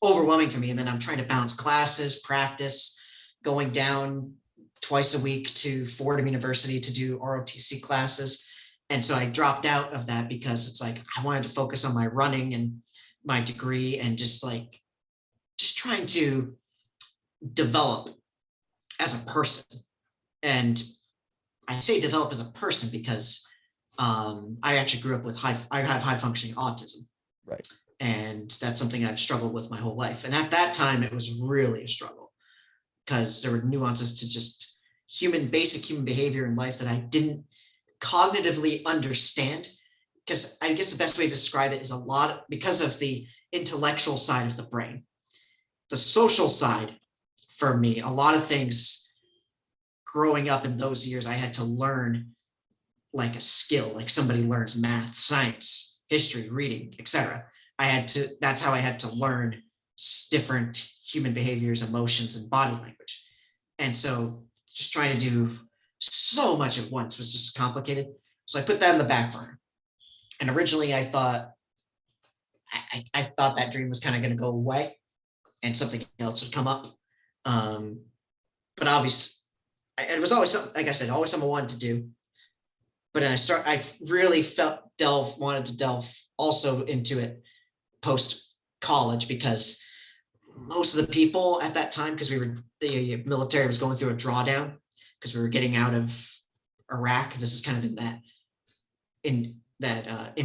overwhelming for me. And then I'm trying to balance classes, practice, going down twice a week to Fordham University to do ROTC classes. And so I dropped out of that because it's like I wanted to focus on my running and my degree and just trying to develop as a person. And I say develop as a person because I actually grew up with I have high functioning autism. Right. And that's something I've struggled with my whole life. And at that time, it was really a struggle because there were nuances to just basic human behavior in life that I didn't cognitively understand. Because I guess the best way to describe it is because of the intellectual side of the brain. The social side, for me, a lot of things growing up in those years, I had to learn like a skill, like somebody learns math, science, history, reading, etc. That's how I had to learn different human behaviors, emotions, and body language. And so just trying to do so much at once was just complicated. So I put that in the back burner. And originally I thought that dream was kind of going to go away and something else would come up. But obviously it was always something, like I said, always something I wanted to do. But then I really wanted to delve also into it post college because most of the people at that time, because the military was going through a drawdown because we were getting out of Iraq. This is kind of in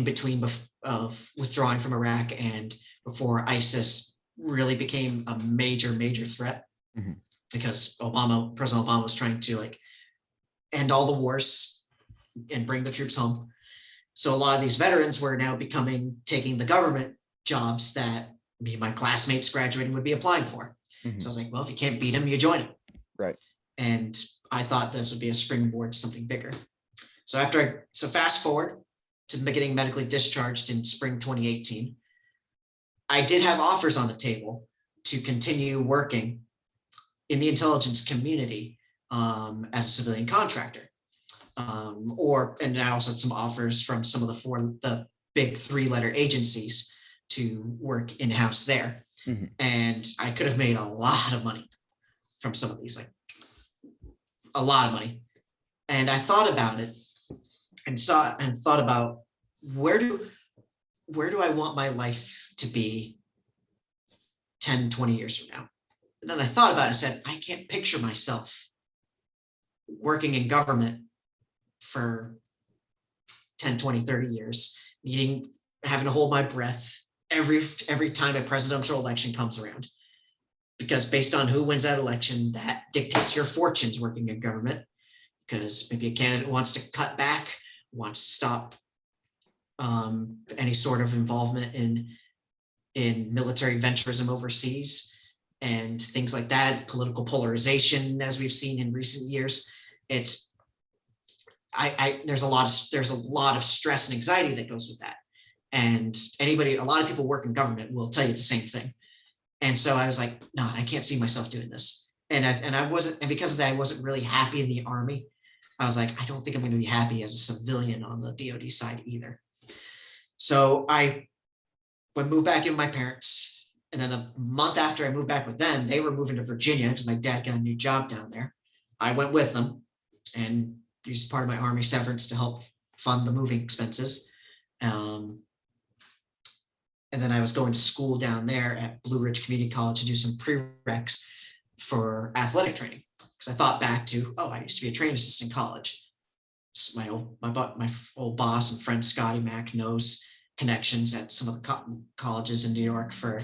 between of withdrawing from Iraq and before ISIS really became a major threat. Mm-hmm. Because President Obama was trying to end all the wars and bring the troops home. So a lot of these veterans were now taking the government jobs that me and my classmates graduating would be applying for. Mm-hmm. So I was like, well, if you can't beat them, you join them. Right. And I thought this would be a springboard to something bigger. So fast forward to getting medically discharged in spring 2018, I did have offers on the table to continue working in the intelligence community as a civilian contractor. And I also had some offers from some of the big 3-letter agencies to work in-house there. Mm-hmm. And I could have made a lot of money from some of these, a lot of money. And I thought about it and thought about where do I want my life to be 10, 20 years from now? And then I thought about it and said, I can't picture myself working in government for 10, 20, 30 years, having to hold my breath every time a presidential election comes around. Because based on who wins that election, that dictates your fortunes working in government. Because maybe a candidate wants to cut back, wants to stop any sort of involvement in military venturism overseas and things like that, political polarization, as we've seen in recent years. There's a lot of stress and anxiety that goes with that. And a lot of people work in government will tell you the same thing. And so I was like, no, I can't see myself doing this. And because of that, I wasn't really happy in the Army. I was like, I don't think I'm going to be happy as a civilian on the DoD side either. So I would move back in with my parents. And then a month after I moved back with them, they were moving to Virginia because my dad got a new job down there. I went with them and used part of my Army severance to help fund the moving expenses. And then I was going to school down there at Blue Ridge Community College to do some prereqs for athletic training. Because I thought back to, I used to be a training assistant in college. So my old boss and friend Scotty Mack knows connections at some of the colleges in New York for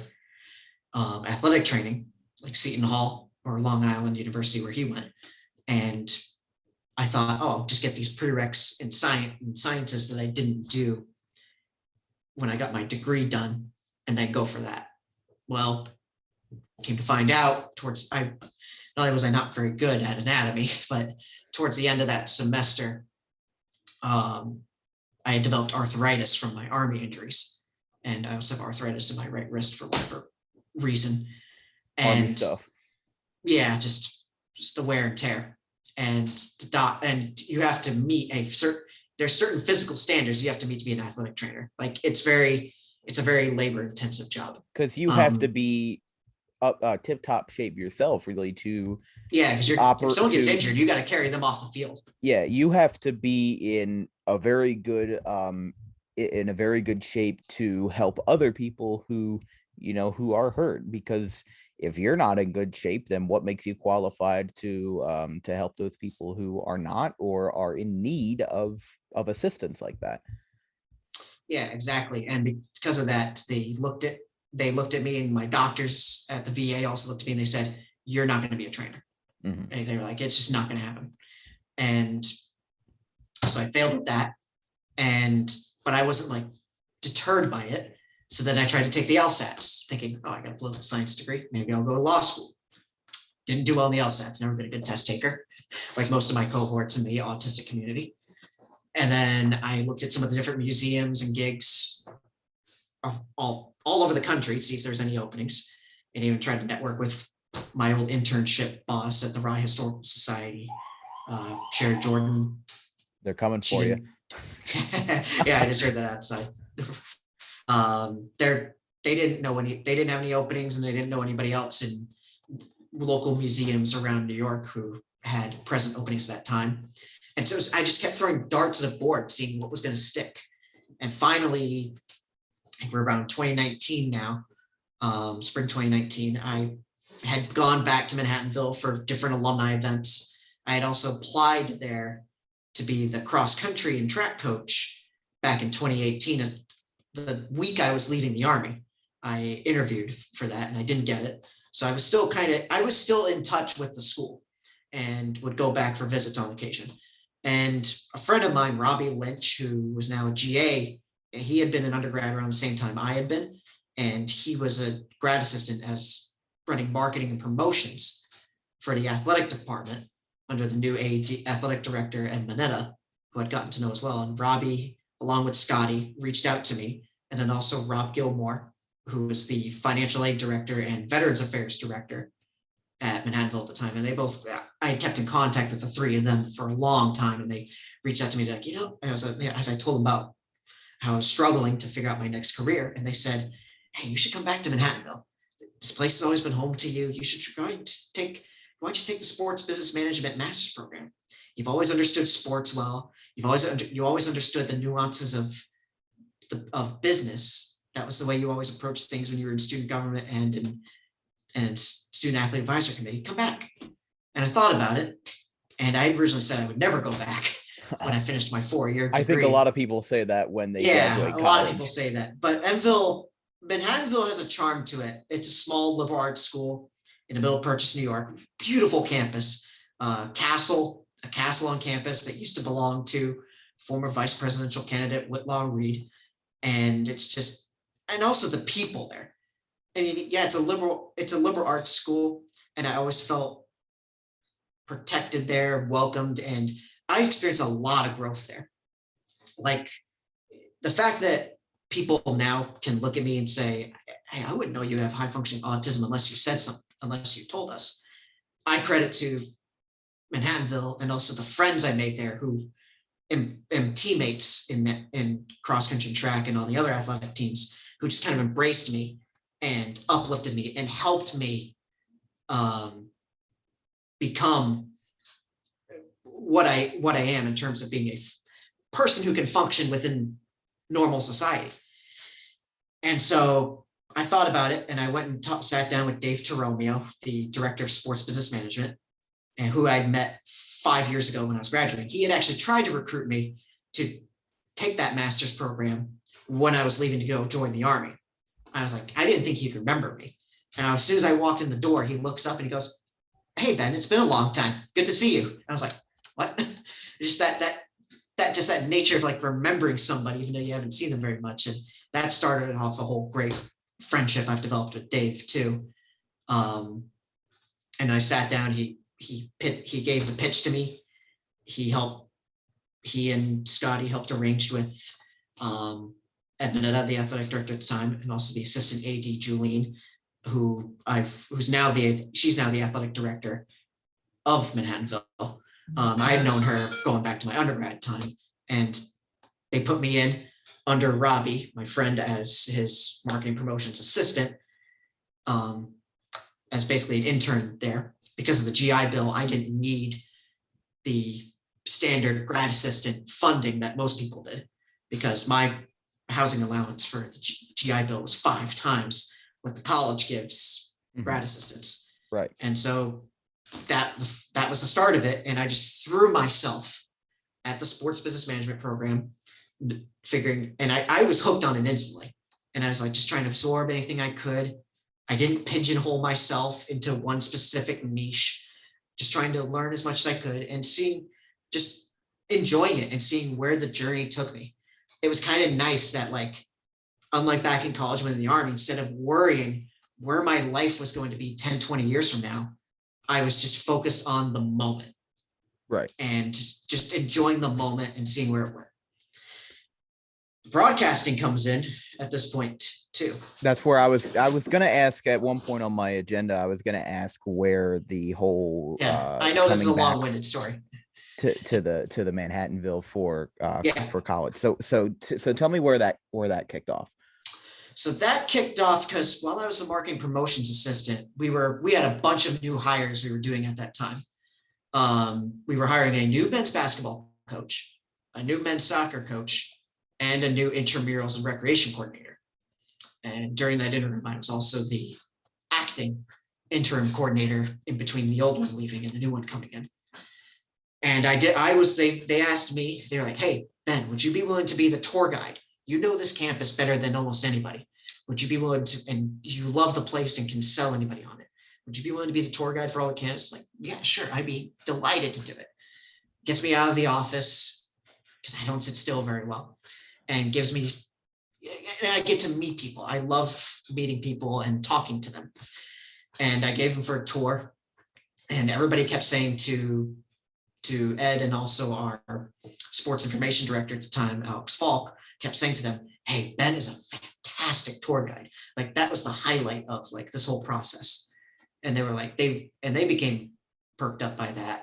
athletic training, like Seton Hall or Long Island University, where he went. And I thought, oh, I'll just get these prereqs in sciences that I didn't do when I got my degree done, and then go for that. Well, I came to find out not only was I not very good at anatomy, but towards the end of that semester, I had developed arthritis from my Army injuries. And I also have arthritis in my right wrist for whatever reason. Army And stuff. yeah, just the wear and tear. And you have to meet there's certain physical standards you have to meet to be an athletic trainer. Like it's a very labor intensive job. Because you have to be tip top shape yourself, really, to because if someone gets injured, you got to carry them off the field. Yeah, you have to be in a very good shape to help other people who are hurt, because if you're not in good shape, then what makes you qualified to help those people who are not or are in need of assistance like that? Yeah, exactly. And because of that, they looked at me, and my doctors at the VA also looked at me, and they said, "You're not going to be a trainer." Mm-hmm. And they were like, "It's just not going to happen." And so I failed at that, but I wasn't like deterred by it. So then I tried to take the LSATs, thinking, oh, I got a political science degree, maybe I'll go to law school. Didn't do well in the LSATs, never been a good test taker, like most of my cohorts in the autistic community. And then I looked at some of the different museums and gigs all over the country to see if there's any openings, and even tried to network with my old internship boss at the Rye Historical Society, Sherry Jordan. They're coming for you. Yeah, I just heard that outside. They didn't have any openings, and they didn't know anybody else in local museums around New York who had present openings at that time. And so I just kept throwing darts at a board, seeing what was going to stick. And finally, I think we're around 2019 now, spring 2019, I had gone back to Manhattanville for different alumni events. I had also applied there to be the cross country and track coach back in 2018. As the week I was leaving the Army, I interviewed for that and I didn't get it. So I was still in touch with the school and would go back for visits on occasion. And a friend of mine, Robbie Lynch, who was now a GA, he had been an undergrad around the same time I had been. And he was a grad assistant as running marketing and promotions for the athletic department under the new athletic director, Ed Manetta, who I'd gotten to know as well. And Robbie, along with Scotty, reached out to me. And then also Rob Gilmore, who was the financial aid director and veterans affairs director at Manhattanville at the time. And I had kept in contact with the three of them for a long time. And they reached out to me like, as I told them about how I was struggling to figure out my next career. And they said, hey, you should come back to Manhattanville. This place has always been home to you. You should why don't you take the sports business management master's program? You've always understood sports well. You always understood the nuances of business. That was the way you always approached things when you were in student government and in student athlete advisory committee. Come back. And I thought about it. And I originally said I would never go back when I finished my 4-year degree. I think a lot of people say that when they graduate college. A lot of people say that. But Manhattanville has a charm to it. It's a small liberal arts school in the middle of Purchase, New York. Beautiful campus. A castle on campus that used to belong to former vice presidential candidate Whitlaw Reid. And and also the people there. I mean, yeah, it's a liberal arts school, and I always felt protected there, welcomed, and I experienced a lot of growth there. Like the fact that people now can look at me and say, hey, I wouldn't know you have high functioning autism unless you said something, unless you told us. I credit to Manhattanville and also the friends I made there who am teammates in cross country and track and all the other athletic teams who just kind of embraced me and uplifted me and helped me become what I am in terms of being a person who can function within normal society. And so I thought about it, and I went and sat down with Dave Toromio, the director of sports business management, and who I'd met 5 years ago when I was graduating. He had actually tried to recruit me to take that master's program when I was leaving to go join the Army. I was like, I didn't think he'd remember me. And as soon as I walked in the door, he looks up and he goes, hey, Ben, it's been a long time. Good to see you. I was like, what? just that nature of like remembering somebody, even though you haven't seen them very much. And that started off a whole great friendship I've developed with Dave too. And I sat down, he gave the pitch to me. He and Scotty helped arranged with Edmonetta, the athletic director at the time, and also the assistant AD, Julene, she's now the athletic director of Manhattanville. I had known her going back to my undergrad time, and they put me in under Robbie, my friend, as his marketing promotions assistant, as basically an intern there. Because of the GI Bill, I didn't need the standard grad assistant funding that most people did, because my housing allowance for the GI Bill was 5 times what the college gives grad assistants. Right. And so that was the start of it. And I just threw myself at the sports business management program, figuring, and I was hooked on it instantly. And I was like, just trying to absorb anything I could. I didn't pigeonhole myself into one specific niche, just trying to learn as much as I could and just enjoying it and seeing where the journey took me. It was kind of nice that, like, unlike back in college when in the Army, instead of worrying where my life was going to be 10, 20 years from now, I was just focused on the moment. Right. And just enjoying the moment and seeing where it went. Broadcasting comes in at this point too. That's where I was going to ask at one point on my agenda. I was going to ask where the whole I know this is a long-winded story to the Manhattanville for college. So tell me where that kicked off. So that kicked off because while I was a marketing promotions assistant, we had a bunch of new hires we were doing at that time. We were hiring a new men's basketball coach, a new men's soccer coach, and a new intramurals and recreation coordinator. And during that interim, I was also the acting interim coordinator in between the old one leaving and the new one coming in. And they asked me, they were like, hey, Ben, would you be willing to be the tour guide? You know this campus better than almost anybody. Would you be willing to, and you love the place and can sell anybody on it. Would you be willing to be the tour guide for all the candidates? Like, yeah, sure. I'd be delighted to do it. Gets me out of the office because I don't sit still very well, and gives me, and I get to meet people. I love meeting people and talking to them. And I gave them for a tour, and everybody kept saying to Ed, and also our sports information director at the time, Alex Falk, kept saying to them, hey, Ben is a fantastic tour guide. Like, that was the highlight of like this whole process. And they were like, they became perked up by that,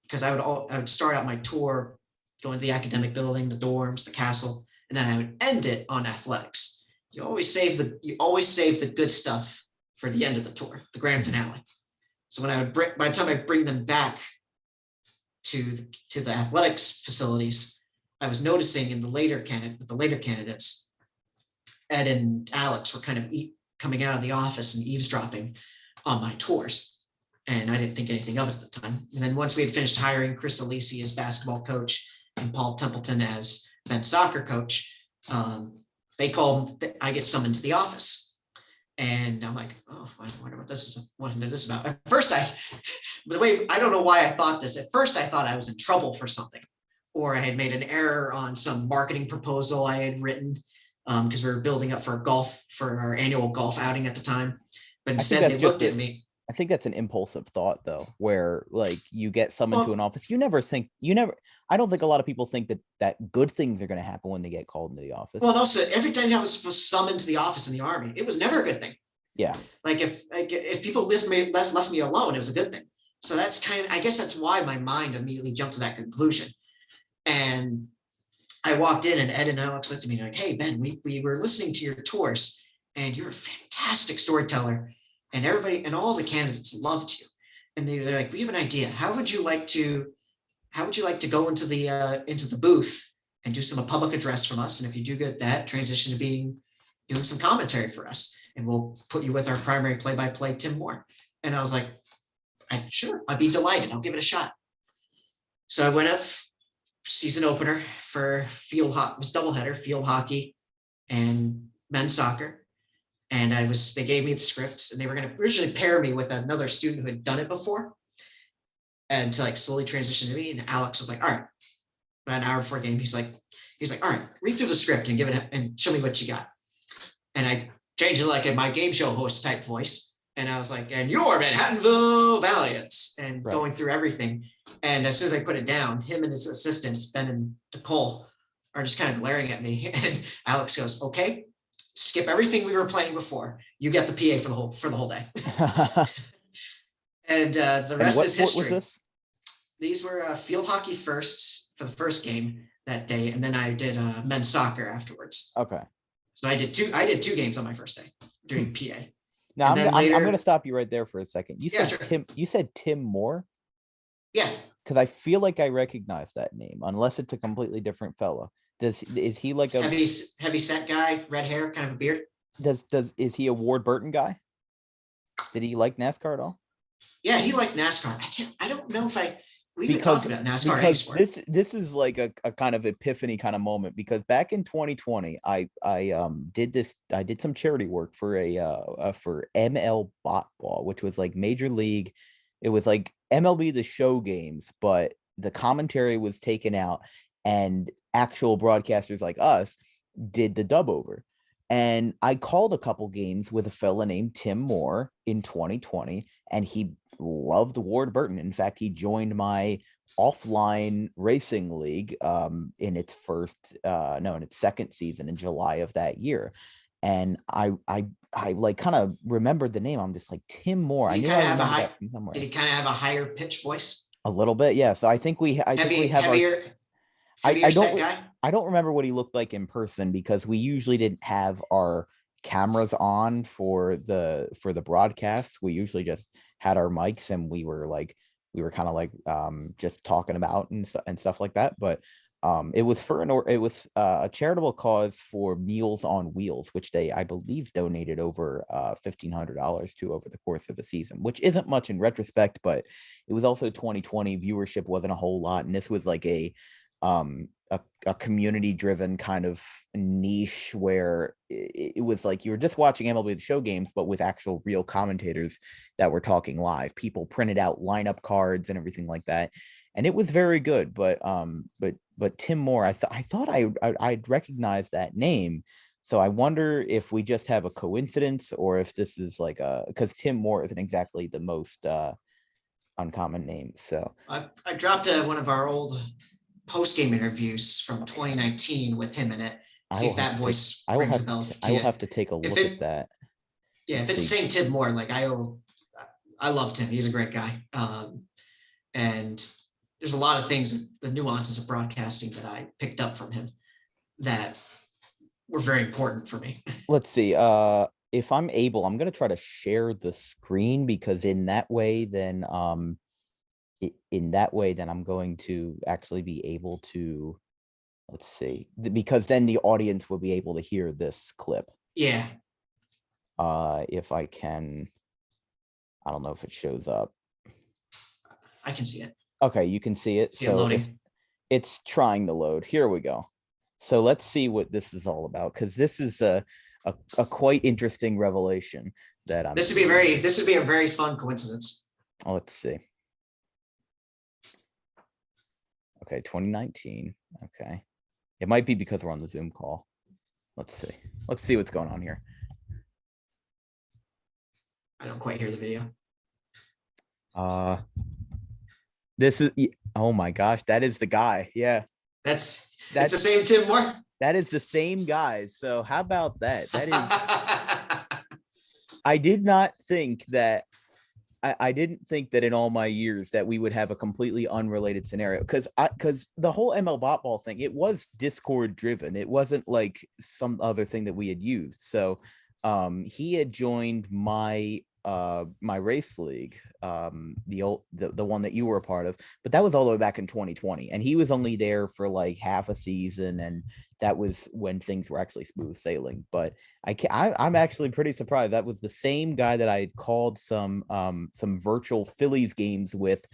because I would start out my tour going to the academic building, the dorms, the castle, and then I would end it on athletics. You always save the good stuff for the end of the tour, the grand finale. So by the time I bring them back to the athletics facilities, I was noticing with the later candidates, Ed and Alex were kind of coming out of the office and eavesdropping on my tours. And I didn't think anything of it at the time. And then once we had finished hiring Chris Alisi as basketball coach and Paul Templeton as men's soccer coach, they called, I get summoned to the office. And I'm like, oh, I wonder what this is about. At first, I don't know why I thought this. At first, I thought I was in trouble for something, or I had made an error on some marketing proposal I had written, because we were building up for our annual golf outing at the time. But instead, they looked at me. I think that's an impulsive thought, though, where like you get summoned to an office. I don't think a lot of people think that good things are going to happen when they get called into the office. Well, and also every time I was summoned to the office in the Army, it was never a good thing. Yeah. Like if people left me alone, it was a good thing. So I guess that's why my mind immediately jumped to that conclusion. And I walked in, and Ed and Alex looked at me like, hey, Ben, we were listening to your tours, and you're a fantastic storyteller. And everybody and all the candidates loved you. And they're like, we have an idea. How would you like to go into the booth and do a public address from us? And if you do good at that, transition to doing some commentary for us. And we'll put you with our primary play-by-play, Tim Moore. And I was like, sure, I'd be delighted. I'll give it a shot. So I went up, season opener for field hockey, was doubleheader, field hockey and men's soccer. And they gave me the scripts, and they were going to originally pair me with another student who had done it before, and to like slowly transition to me. And Alex was like, all right, about an hour before game, he's like, all right, read through the script and give it and show me what you got. And I changed it like in my game show host type voice. And I was like, and your Manhattanville Valiants, and going through everything. And as soon as I put it down, him and his assistants, Ben and Nicole, are just kind of glaring at me. And Alex goes, okay, skip everything we were playing before. You get the PA for the whole day. And the rest is history. What was this? These were field hockey firsts for the first game that day, and then I did men's soccer afterwards. Okay. So I did two games on my first day doing PA. Now I'm going to stop you right there for a second. You said sure. You said Tim Moore? Yeah. Because I feel like I recognize that name, unless it's a completely different fellow. Is he like a heavy set guy, red hair, kind of a beard? Is he a Ward Burton guy? Did he like NASCAR at all? Yeah, he liked NASCAR. I don't know if we even talked about NASCAR. Because this is like a kind of epiphany kind of moment, because back in 2020, I did some charity work for for ML Botball, which was like Major League. It was like MLB The Show games, but the commentary was taken out and actual broadcasters like us did the dub over. And I called a couple games with a fella named Tim Moore in 2020, and he loved Ward Burton. In fact, he joined my offline racing league in its second season in July of that year. And I like kind of remembered the name. I'm just like, Tim Moore. I knew I remembered that from somewhere. Did he kind of have a higher pitch voice? A little bit, yeah. So I think we have heavier I don't remember what he looked like in person, because we usually didn't have our cameras on for the broadcasts. We usually just had our mics, and we were kind of like just talking about and stuff like that. But it was a charitable cause for Meals on Wheels, which they, I believe, donated over $1,500 to over the course of the season, which isn't much in retrospect, but it was also 2020. Viewership wasn't a whole lot, and this was like a community driven kind of niche where it was like you were just watching MLB The Show games, but with actual real commentators that were talking live. People printed out lineup cards and everything like that, and it was very good. But Tim Moore, I thought I'd recognize that name. So I wonder if we just have a coincidence, or if this is like because Tim Moore isn't exactly the most uncommon name. So I dropped one of our old post-game interviews from 2019 with him in it. See if that voice rings a bell. I will have to take a look at that. Yeah, if it's the same Tim Moore, like I loved him. He's a great guy. And there's a lot of things, the nuances of broadcasting that I picked up from him that were very important for me. Let's see. If I'm able, I'm going to try to share the screen, because in that way, then I'm going to actually be able to, let's see, because then the audience will be able to hear this clip. Yeah. If I can, I don't know if it shows up. I can see it. Okay, you can see it. So it's trying to load. Here we go. So let's see what this is all about, because this is a quite interesting revelation that I'm. This would be a very fun coincidence. Let's see. Okay, 2019. Okay. It might be because we're on the Zoom call. Let's see. Let's see what's going on here. I don't quite hear the video. This is, oh my gosh, that is the guy. Yeah. That's the same Tim Moore. That is the same guy. So how about that? That is, I did not think that I didn't think that in all my years that we would have a completely unrelated scenario, because the whole ML Botball thing, it was Discord driven. It wasn't like some other thing that we had used. So he had joined my race league, the one that you were a part of, but that was all the way back in 2020, and he was only there for like half a season, and that was when things were actually smooth sailing. But I'm actually pretty surprised that was the same guy that I had called some virtual Phillies games with,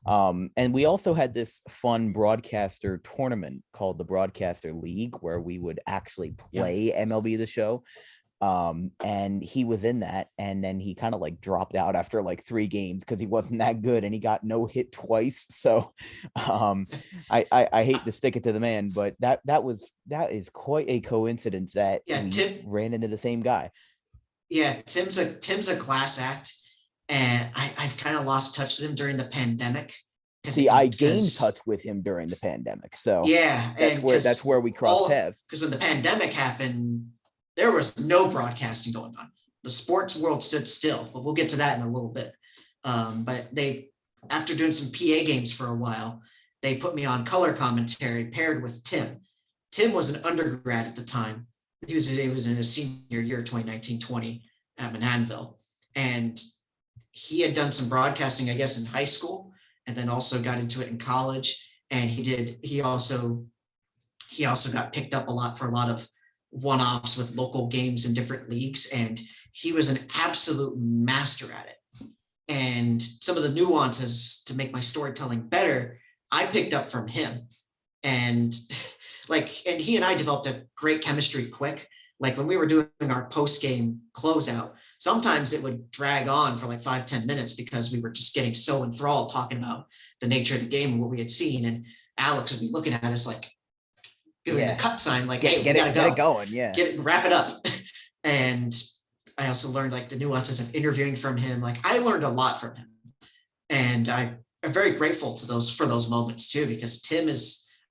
and we also had this fun broadcaster tournament called the Broadcaster League, where we would actually play MLB The Show. And he was in that, and then he kind of like dropped out after like 3 games because he wasn't that good, and he got no hit twice. So I hate to stick it to the man, but that is quite a coincidence that Yeah, we ran into the same guy. yeah, Tim's a class act, and I've kind of lost touch with him during the pandemic. See, I gained touch with him during the pandemic, so yeah, and that's where we crossed paths. Because when the pandemic happened, there was no broadcasting going on. The sports world stood still, but we'll get to that in a little bit. But after doing some PA games for a while, they put me on color commentary paired with Tim. Tim was an undergrad at the time. He was in his senior year, 2019-20 at Manhattanville. And he had done some broadcasting, I guess, in high school, and then also got into it in college. And he also got picked up a lot for a lot of one-offs with local games in different leagues. And he was an absolute master at it. And some of the nuances to make my storytelling better, I picked up from him. And he and I developed a great chemistry quick. Like when we were doing our post-game closeout, sometimes it would drag on for like 5-10 minutes because we were just getting so enthralled talking about the nature of the game and what we had seen. And Alex would be looking at us like doing the cut sign, like, hey, we gotta go. Get it going, yeah. Wrap it up. And I also learned like the nuances of interviewing from him. Like I learned a lot from him. And I'm very grateful for those moments too, because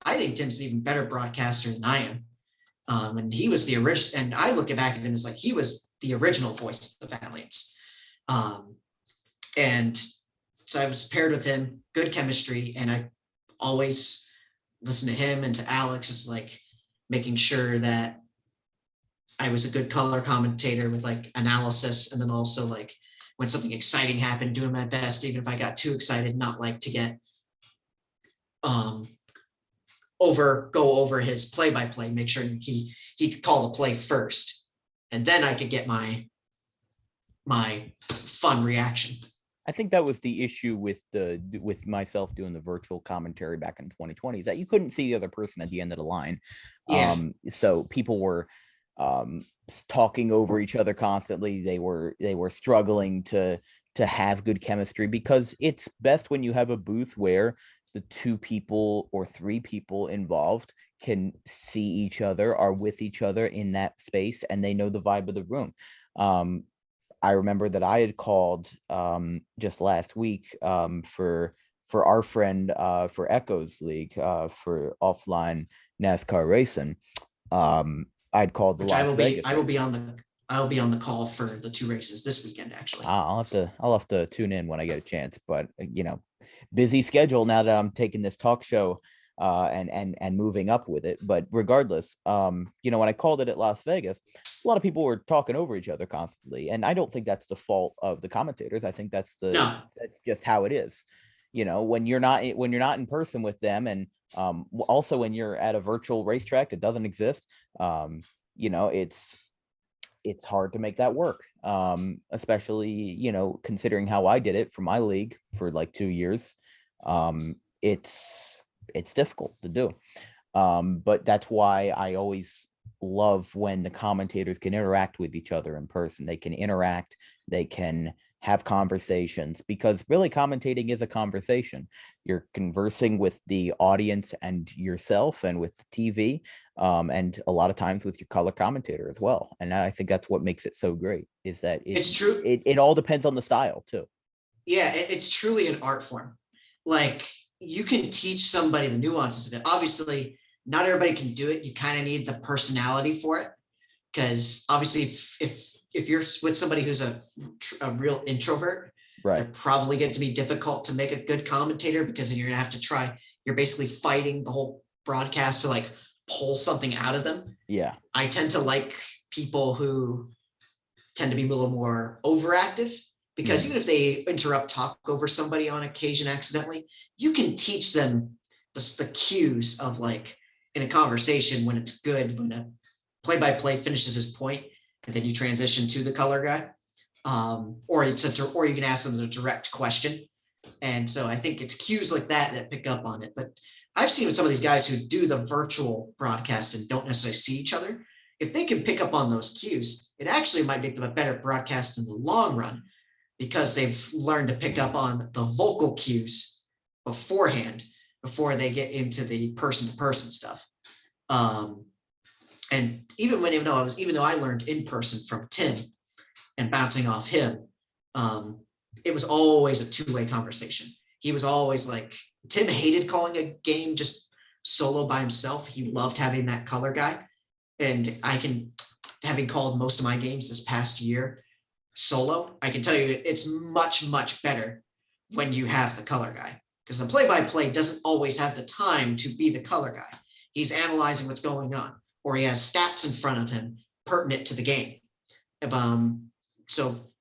I think Tim's an even better broadcaster than I am. And he was the original, and I look back at him as like, he was the original voice of the Valiants. And so I was paired with him, good chemistry. And I always listen to him and to Alex as like making sure that I was a good color commentator with like analysis. And then also like when something exciting happened, doing my best, even if I got too excited, not like to get, go over his play-by-play, make sure he could call the play first, and then I could get my fun reaction. I think that was the issue with myself doing the virtual commentary back in 2020, is that you couldn't see the other person at the end of the line. Yeah. So people were talking over each other constantly. They were struggling to have good chemistry, because it's best when you have a booth where the 2 people or 3 people involved can see each other, are with each other in that space, and they know the vibe of the room. I remember that I had called just last week for our friend for Echoes League for offline NASCAR racing. I'd called the Las Vegas. I will be on the call for the 2 races this weekend. Actually, I'll have to tune in when I get a chance. But busy schedule now that I'm taking this talk show and moving up with it. But regardless, when I called it at Las Vegas, a lot of people were talking over each other constantly, and I don't think that's the fault of the commentators. I think that's just how it is. When you're not in person with them, and also when you're at a virtual racetrack that doesn't exist, it's hard to make that work, especially considering how I did it for my league for like 2 years. It's difficult to do, but that's why I always love when the commentators can interact with each other in person. They can interact, they can have conversations, because really commentating is a conversation. You're conversing with the audience and yourself, and with the TV, and a lot of times with your color commentator as well. And I think that's what makes it so great, is that it's true. It all depends on the style too. Yeah, it's truly an art form. Like you can teach somebody the nuances of it. Obviously, not everybody can do it. You kind of need the personality for it, because obviously if you're with somebody who's a real introvert, right, they're probably going to be difficult to make a good commentator, because then you're going to have to try, you're basically fighting the whole broadcast to like pull something out of them. Yeah. I tend to like people who tend to be a little more overactive, because even if they talk over somebody on occasion accidentally, you can teach them the cues of like in a conversation when it's good, when a play-by-play finishes his point, and then you transition to the color guy, or you can ask them a direct question. And so I think it's cues like that pick up on it. But I've seen with some of these guys who do the virtual broadcast and don't necessarily see each other, if they can pick up on those cues, it actually might make them a better broadcast in the long run, because they've learned to pick up on the vocal cues beforehand before they get into the person-to-person stuff. And even though I learned in person from Tim and bouncing off him, it was always a two-way conversation. He was always like, Tim hated calling a game just solo by himself. He loved having that color guy. And having called most of my games this past year solo, I can tell you it's much, much better when you have the color guy, because the play-by-play doesn't always have the time to be the color guy. He's analyzing what's going on, or he has stats in front of him pertinent to the game. So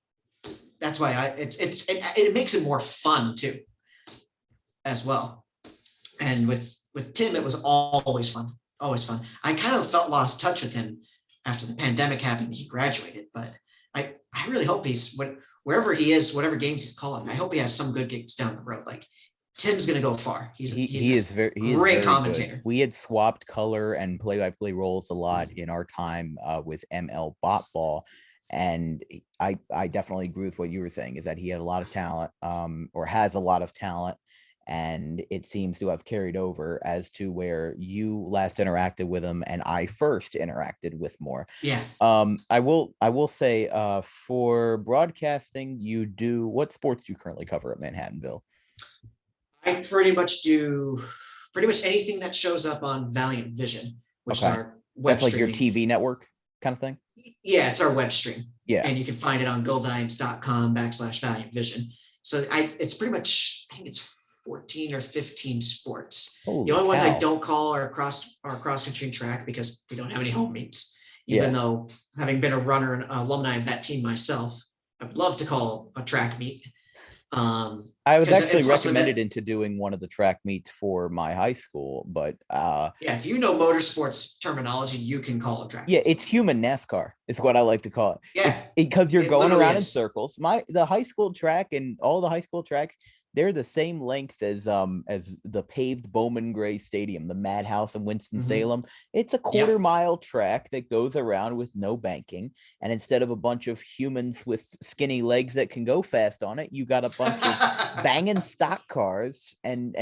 that's why it makes it more fun too, as well. And with Tim, it was always fun. Always fun. I kind of felt lost touch with him after the pandemic happened. He graduated, but I really hope wherever he is, whatever games he's calling, I hope he has some good gigs down the road. Like, Tim's going to go far. He is a great commentator. Good. We had swapped color and play-by-play roles a lot in our time with ML Bot Ball. And I definitely agree with what you were saying, is that he had a lot of talent, or has a lot of talent. And it seems to have carried over as to where you last interacted with him and I first interacted with more. Yeah. I will say, for broadcasting, what sports do you currently cover at Manhattanville? I pretty much do anything that shows up on Valiant Vision, which is our web That's like streaming. your TV network kind of thing? Yeah, it's our web stream. Yeah. And you can find it on govaliants.com/Valiant Vision. So it's pretty much, I think it's 14 or 15 sports. Holy the only ones cow. I don't call are cross country and track, because we don't have any home meets. Even though, having been a runner and alumni of that team myself, I would love to call a track meet. I was actually recommended into doing one of the track meets for my high school, but if you know motorsports terminology, you can call a track. Yeah, it's human NASCAR is what I like to call it. Yeah, because you're going around in circles. The high school track and all the high school tracks, they're the same length as the paved Bowman Gray Stadium, the Madhouse in Winston-Salem. It's a quarter-mile track that goes around with no banking, and instead of a bunch of humans with skinny legs that can go fast on it, you got a bunch of banging stock cars and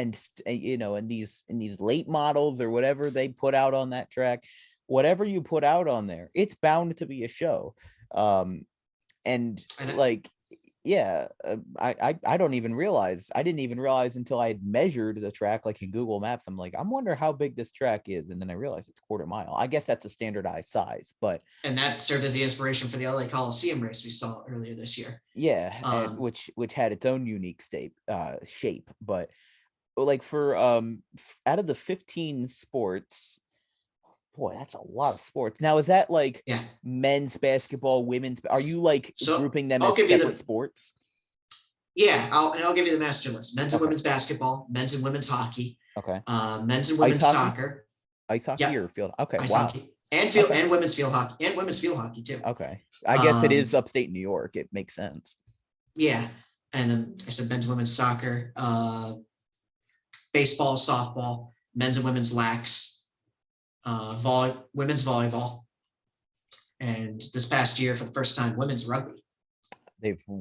these late models or whatever they put out on that track. Whatever you put out on there, it's bound to be a show. I didn't even realize until I had measured the track, like in Google Maps. I'm like, I wonder how big this track is, and then I realized it's quarter mile. I guess that's a standardized size, and that served as the inspiration for the LA Coliseum race we saw earlier this year. Yeah, which had its own unique shape. But like for out of the 15 sports. Boy, that's a lot of sports. Now, is that like men's basketball, women's? Are you like grouping them as separate sports? Yeah, I'll give you the master list: men's and women's basketball, men's and women's hockey. Okay. Men's and women's soccer. Ice hockey or field? Okay. Ice hockey and field and women's field hockey and women's field hockey too. Okay. I guess it is upstate New York. It makes sense. Yeah, and then I said men's and women's soccer, baseball, softball, men's and women's lax. Women's volleyball, and this past year for the first time, women's rugby.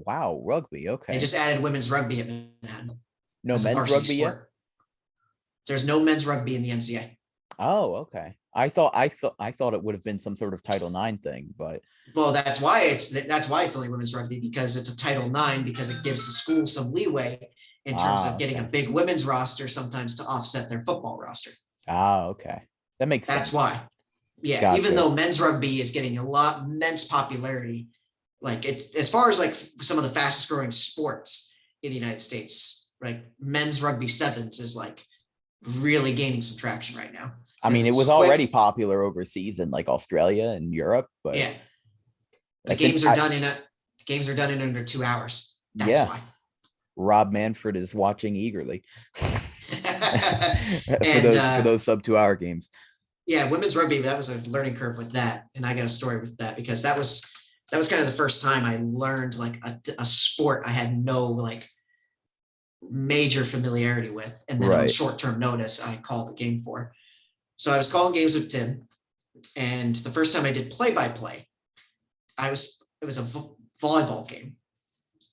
Rugby. Okay. They just added women's rugby at Manhattan. No men's rugby yet? There's no men's rugby in the NCAA. Oh, okay. I thought it would have been some sort of Title IX thing, but that's why it's only women's rugby, because it's a Title IX, because it gives the school some leeway in terms of getting a big women's roster sometimes to offset their football roster. Okay. That makes sense. That's why. Yeah. Gotcha. Even though men's rugby is getting immense popularity, like it's as far as like some of the fastest growing sports in the United States, like men's rugby sevens is like really gaining some traction right now. I mean, it was already popular overseas in like Australia and Europe, but the games are done in under 2 hours. That's why. Rob Manfred is watching eagerly for those sub 2 hour games. Yeah, women's rugby, that was a learning curve with that. And I got a story with that, because that was kind of the first time I learned like a sport I had no like major familiarity with. And then on short-term notice, I called the game for. So I was calling games with Tim. And the first time I did play-by-play, it was a volleyball game.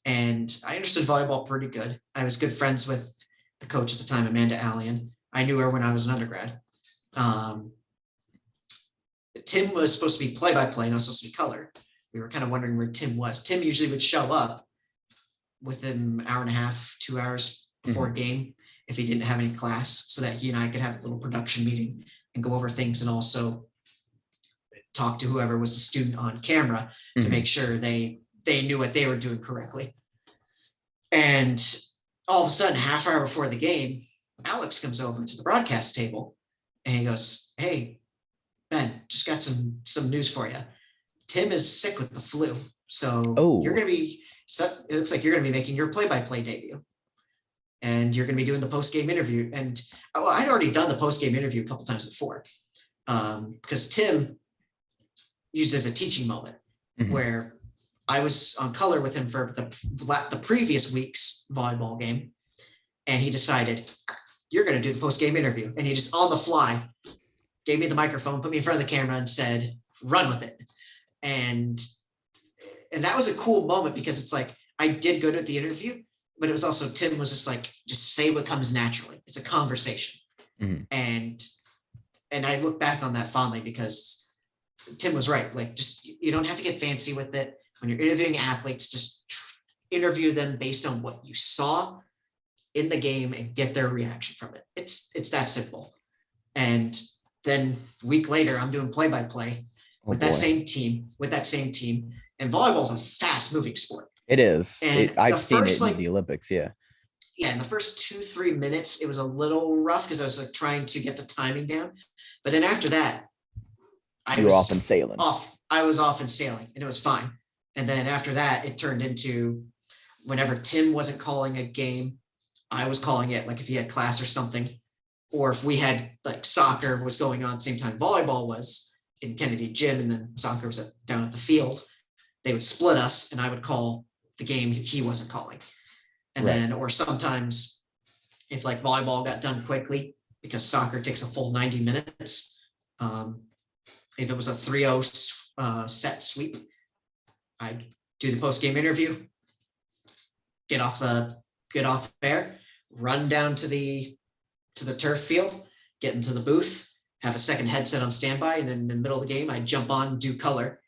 And I understood volleyball pretty good. I was good friends with the coach at the time, Amanda Allian. I knew her when I was an undergrad. Tim was supposed to be play-by-play, and I was supposed to be color. We were kind of wondering where Tim was. Tim usually would show up within an hour and a half, 2 hours before a game if he didn't have any class, so that he and I could have a little production meeting and go over things, and also talk to whoever was the student on camera to make sure they knew what they were doing correctly. And all of a sudden, half hour before the game, Alex comes over to the broadcast table and he goes, "Hey, Ben, just got some news for you. Tim is sick with the flu. So it looks like you're going to be making your play-by-play debut. And you're going to be doing the post-game interview." And I'd already done the post-game interview a couple times before, because Tim uses a teaching moment where I was on color with him for the previous week's volleyball game. And he decided, "You're going to do the post-game interview." And he just on the fly gave me the microphone, put me in front of the camera and said, "Run with it." And that was a cool moment, because it's like, I did good at the interview, but it was also, Tim was just like, just say what comes naturally. It's a conversation. And I look back on that fondly, because Tim was right. Like, just, you don't have to get fancy with it. When you're interviewing athletes, just interview them based on what you saw in the game and get their reaction from it. It's that simple. And then a week later, I'm doing play-by-play with that same team, and volleyball is a fast moving sport. It is. I've seen it in the Olympics. Yeah. Yeah. In the first 2-3 minutes, it was a little rough, because I was like trying to get the timing down. But then after that, I was off and sailing, and it was fine. And then after that, it turned into, whenever Tim wasn't calling a game, I was calling it, like if he had class or something, or if we had like soccer was going on at the same time volleyball was in Kennedy Gym, and then soccer was down at the field, they would split us, and I would call the game he wasn't calling. And then, or sometimes if like volleyball got done quickly, because soccer takes a full 90 minutes, if it was a 3-0 set sweep, I'd do the post-game interview, get off there, run down to the turf field, get into the booth, have a second headset on standby, and then in the middle of the game, I'd jump on, do color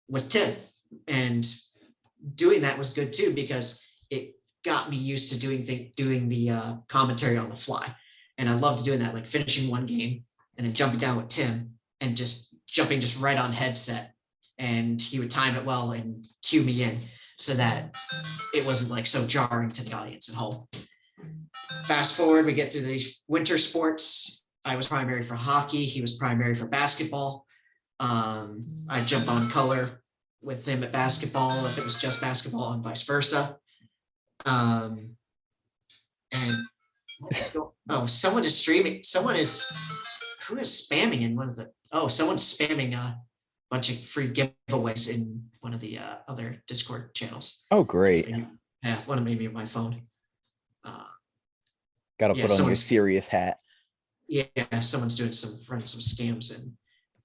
with Tim. And doing that was good too, because it got me used to doing the commentary on the fly. And I loved doing that, like finishing one game and then jumping down with Tim and just jumping right on headset. And he would time it well and cue me in, so that it wasn't like so jarring to the audience at home. Fast forward, we get through the winter sports. I was primary for hockey. He was primary for basketball. I jump on color with him at basketball if it was just basketball, and vice versa. And someone is streaming. Who is spamming in one of the? Someone's spamming a bunch of free giveaways in one of the other Discord channels. Oh, great. Yeah, one of maybe my phone. Got to put on your serious hat. Yeah, someone's running some scams and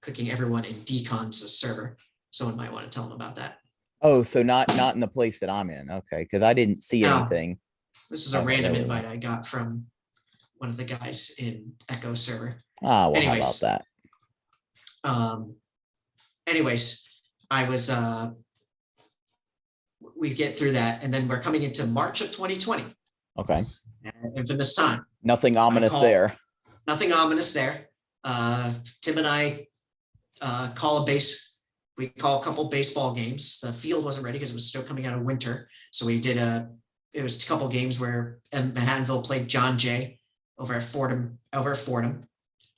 clicking everyone in Decon's server. Someone might want to tell them about that. Oh, so not in the place that I'm in. Okay, because I didn't see anything. This is a random invite I got from one of the guys in Echo server. Well, anyways, how about that? Anyways, I was we get through that, and then we're coming into March of 2020. Okay. Infamous time. Nothing ominous there. Nothing ominous there. Tim and I we call a couple baseball games. The field wasn't ready because it was still coming out of winter. So we did it was a couple games where Manhattanville played John Jay over at Fordham.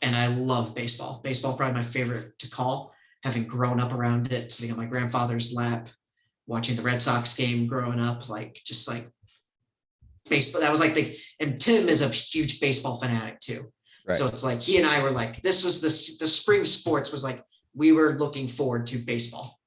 And I love baseball. Baseball, probably my favorite to call, having grown up around it, sitting on my grandfather's lap, watching the Red Sox game growing up, just like baseball. That was like and Tim is a huge baseball fanatic too. Right. So it's like he and I were like, this was the spring sports was like, we were looking forward to baseball.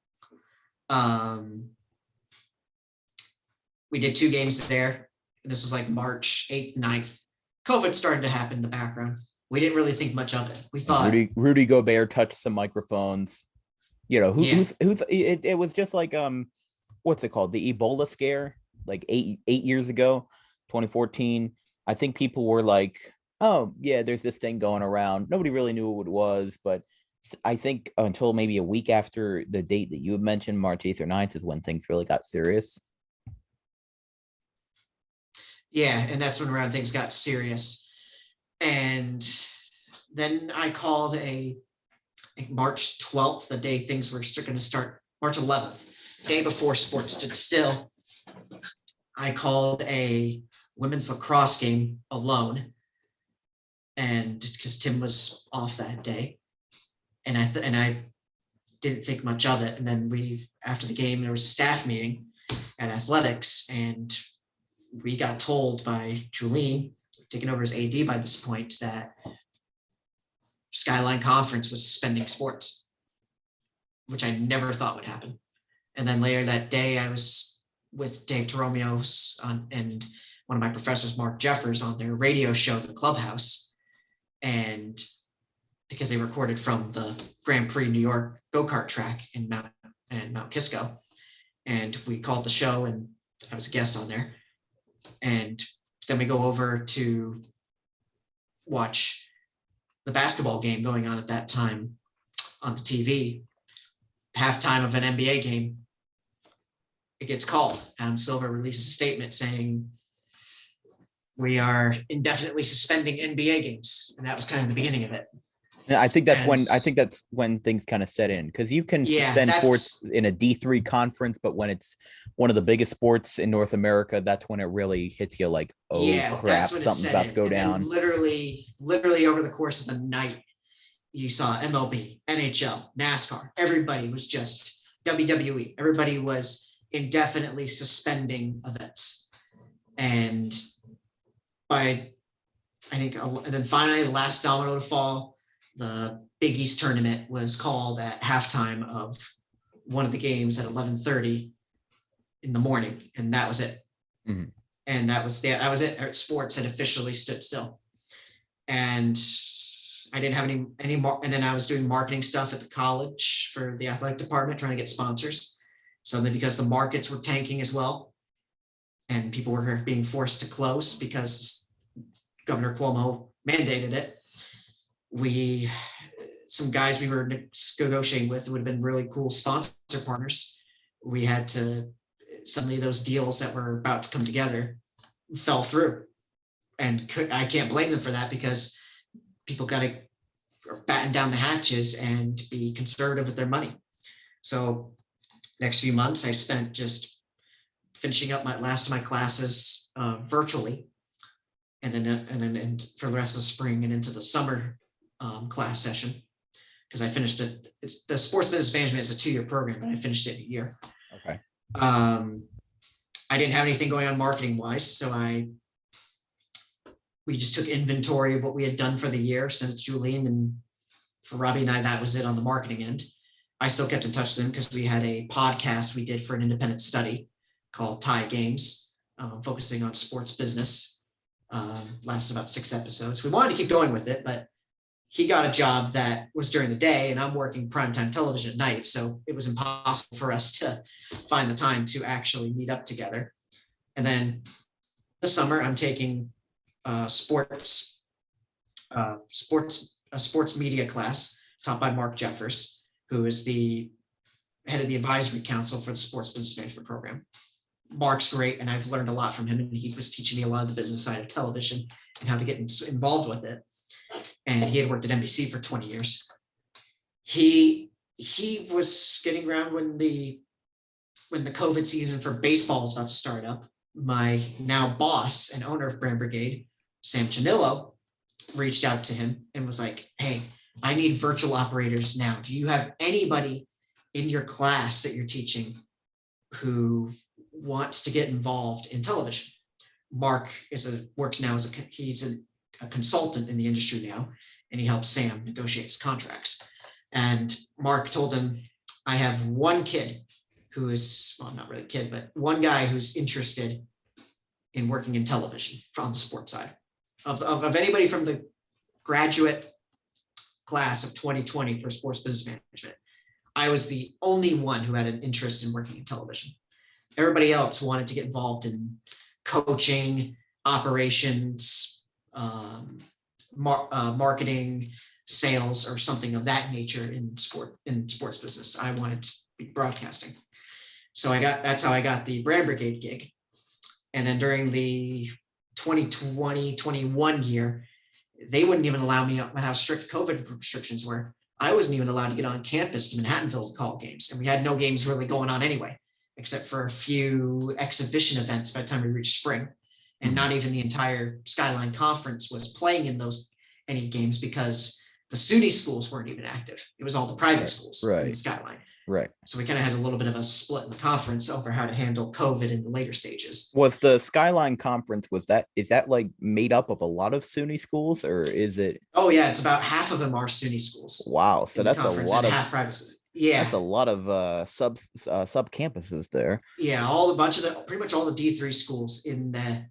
We did 2 games there. This was like March 8th, 9th. COVID started to happen in the background. we didn't really think much of it. We thought, Rudy Gobert touched some microphones. You know, yeah, it was just like what's it called? The Ebola scare, like eight years ago, 2014. I think people were like, oh yeah, there's this thing going around. Nobody really knew what it was, but I think until maybe a week after the date that you had mentioned, March 8th or 9th, is when things really got serious. yeah, and that's when around things got serious. And then I called March 12th, the day things were going to start, March 11th, day before sports stood still. I called a women's lacrosse game alone, and because Tim was off that day, and I didn't think much of it. And then after the game, there was a staff meeting at athletics, and we got told by Julene, taking over as AD by this point, that Skyline Conference was suspending sports, which I never thought would happen. And then later that day, I was with Dave Toromio and one of my professors, Mark Jeffers, on their radio show, The Clubhouse. And because they recorded from the Grand Prix New York go-kart track in Mount Kisco. And we called the show, and I was a guest on there. And then we go over to watch the basketball game going on at that time on the TV. Halftime of an NBA game, it gets called. Adam Silver releases a statement saying, we are indefinitely suspending NBA games. And that was kind of the beginning of it. Yeah, I think that's when things kind of set in, because you can suspend sports in a D3 conference, but when it's one of the biggest sports in North America, that's when it really hits you like, oh crap, something's about to go down. Literally over the course of the night, you saw MLB, NHL, NASCAR. Everybody was just WWE. Everybody was indefinitely suspending events. And and then finally the last domino to fall, the Big East tournament was called at halftime of one of the games at 11:30 in the morning, and that was it. Mm-hmm. And that was it. Sports had officially stood still, and I didn't have any more. And then I was doing marketing stuff at the college for the athletic department, trying to get sponsors. Suddenly, because the markets were tanking as well, and people were being forced to close because Governor Cuomo mandated it. Some guys we were negotiating with would have been really cool sponsor partners. We had to, suddenly those deals that were about to come together fell through. And I can't blame them for that, because people got to batten down the hatches and be conservative with their money. So next few months, I spent just finishing up my last of my classes virtually. And then for the rest of the spring and into the summer class session, because I finished it. It's the sports business management is a 2-year program, but I finished it in a year. Okay. I didn't have anything going on marketing wise, so we just took inventory of what we had done for the year, sent it to Julene, and for Robbie and I, that was it on the marketing end. I still kept in touch with them because we had a podcast we did for an independent study called Tie Games, focusing on sports business. Lasted about 6 episodes. We wanted to keep going with it, but he got a job that was during the day, and I'm working primetime television at night. So it was impossible for us to find the time to actually meet up together. And then this summer, I'm taking a sports media class taught by Mark Jeffers, who is the head of the advisory council for the sports business management program. Mark's great, and I've learned a lot from him, and he was teaching me a lot of the business side of television and how to get involved with it. And he had worked at NBC for 20 years. He was getting around when the COVID season for baseball was about to start up. My now boss and owner of Brand Brigade, Sam Chanillo, reached out to him and was like, hey, I need virtual operators now. Do you have anybody in your class that you're teaching who wants to get involved in television? Mark works now he's a consultant in the industry now, and he helps Sam negotiate his contracts. And Mark told him, I have one kid who is, well, not really a kid, but one guy who's interested in working in television on the sports side. Of anybody from the graduate class of 2020 for sports business management, I was the only one who had an interest in working in television. Everybody else wanted to get involved in coaching, operations, marketing, sales, or something of that nature in sports business. I wanted to be broadcasting. So that's how I got the Brand Brigade gig. And then during the 2020-21 year, they wouldn't even allow me up with how strict COVID restrictions were. I wasn't even allowed to get on campus to Manhattanville to call games. And we had no games really going on anyway, except for a few exhibition events by the time we reached spring. And not even the entire Skyline Conference was playing in any games because the SUNY schools weren't even active. It was all the private schools in the Skyline. Right. So we kind of had a little bit of a split in the conference over how to handle COVID in the later stages. Was the Skyline Conference, is that like made up of a lot of SUNY schools, or is it? Oh yeah, it's about half of them are SUNY schools. Wow. So that's a lot of half private schools. Yeah. That's a lot of sub campuses there. Yeah, pretty much all the D3 schools in the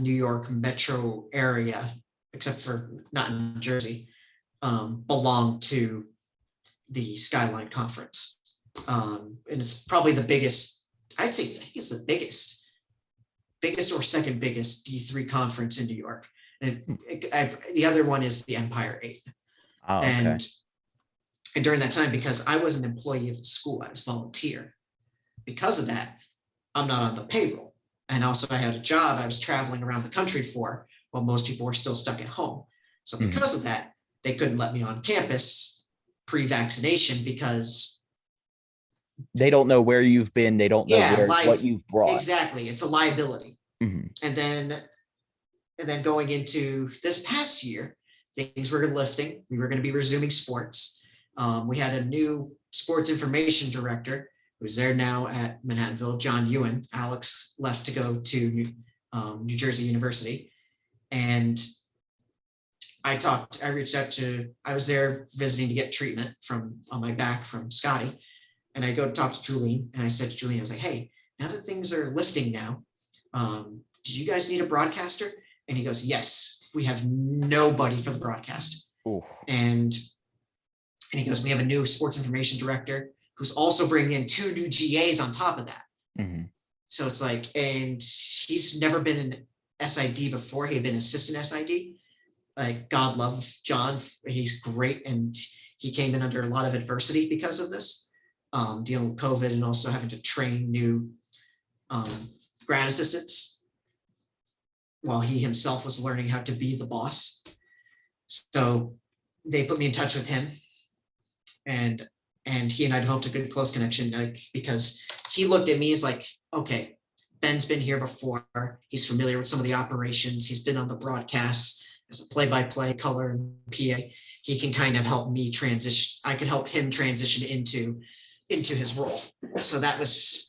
New York metro area, except for not in Jersey, belong to the Skyline Conference. And it's probably the biggest, I think it's the biggest or second biggest D3 conference in New York. And the other one is the Empire 8. Oh, okay. And during that time, because I was an employee of the school, I was volunteer. Because of that, I'm not on the payroll. And also I had a job I was traveling around the country for while most people were still stuck at home. So because of that, they couldn't let me on campus pre-vaccination because they don't know where you've been. They don't know what you've brought. Exactly. It's a liability. And then going into this past year, things were lifting. We were going to be resuming sports. We had a new sports information director who's there now at Manhattanville, John Ewan. Alex left to go to New Jersey University. And I was there visiting to get treatment on my back from Scotty. And I go talk to Julian, and I said to Julian, I was like, hey, now that things are lifting now, do you guys need a broadcaster? And he goes, yes, we have nobody for the broadcast. Ooh. And he goes, we have a new sports information director who's also bringing in 2 new GAs on top of that. So it's like, and he's never been an SID before. He had been assistant SID. Like, God love John. He's great. And he came in under a lot of adversity because of this, dealing with COVID and also having to train new grad assistants while he himself was learning how to be the boss. So they put me in touch with him, and he and I developed a good close connection, because he looked at me as like, okay, Ben's been here before. He's familiar with some of the operations. He's been on the broadcasts as a play-by-play, color, and PA. He can kind of help me transition. I could help him transition into his role. So that was,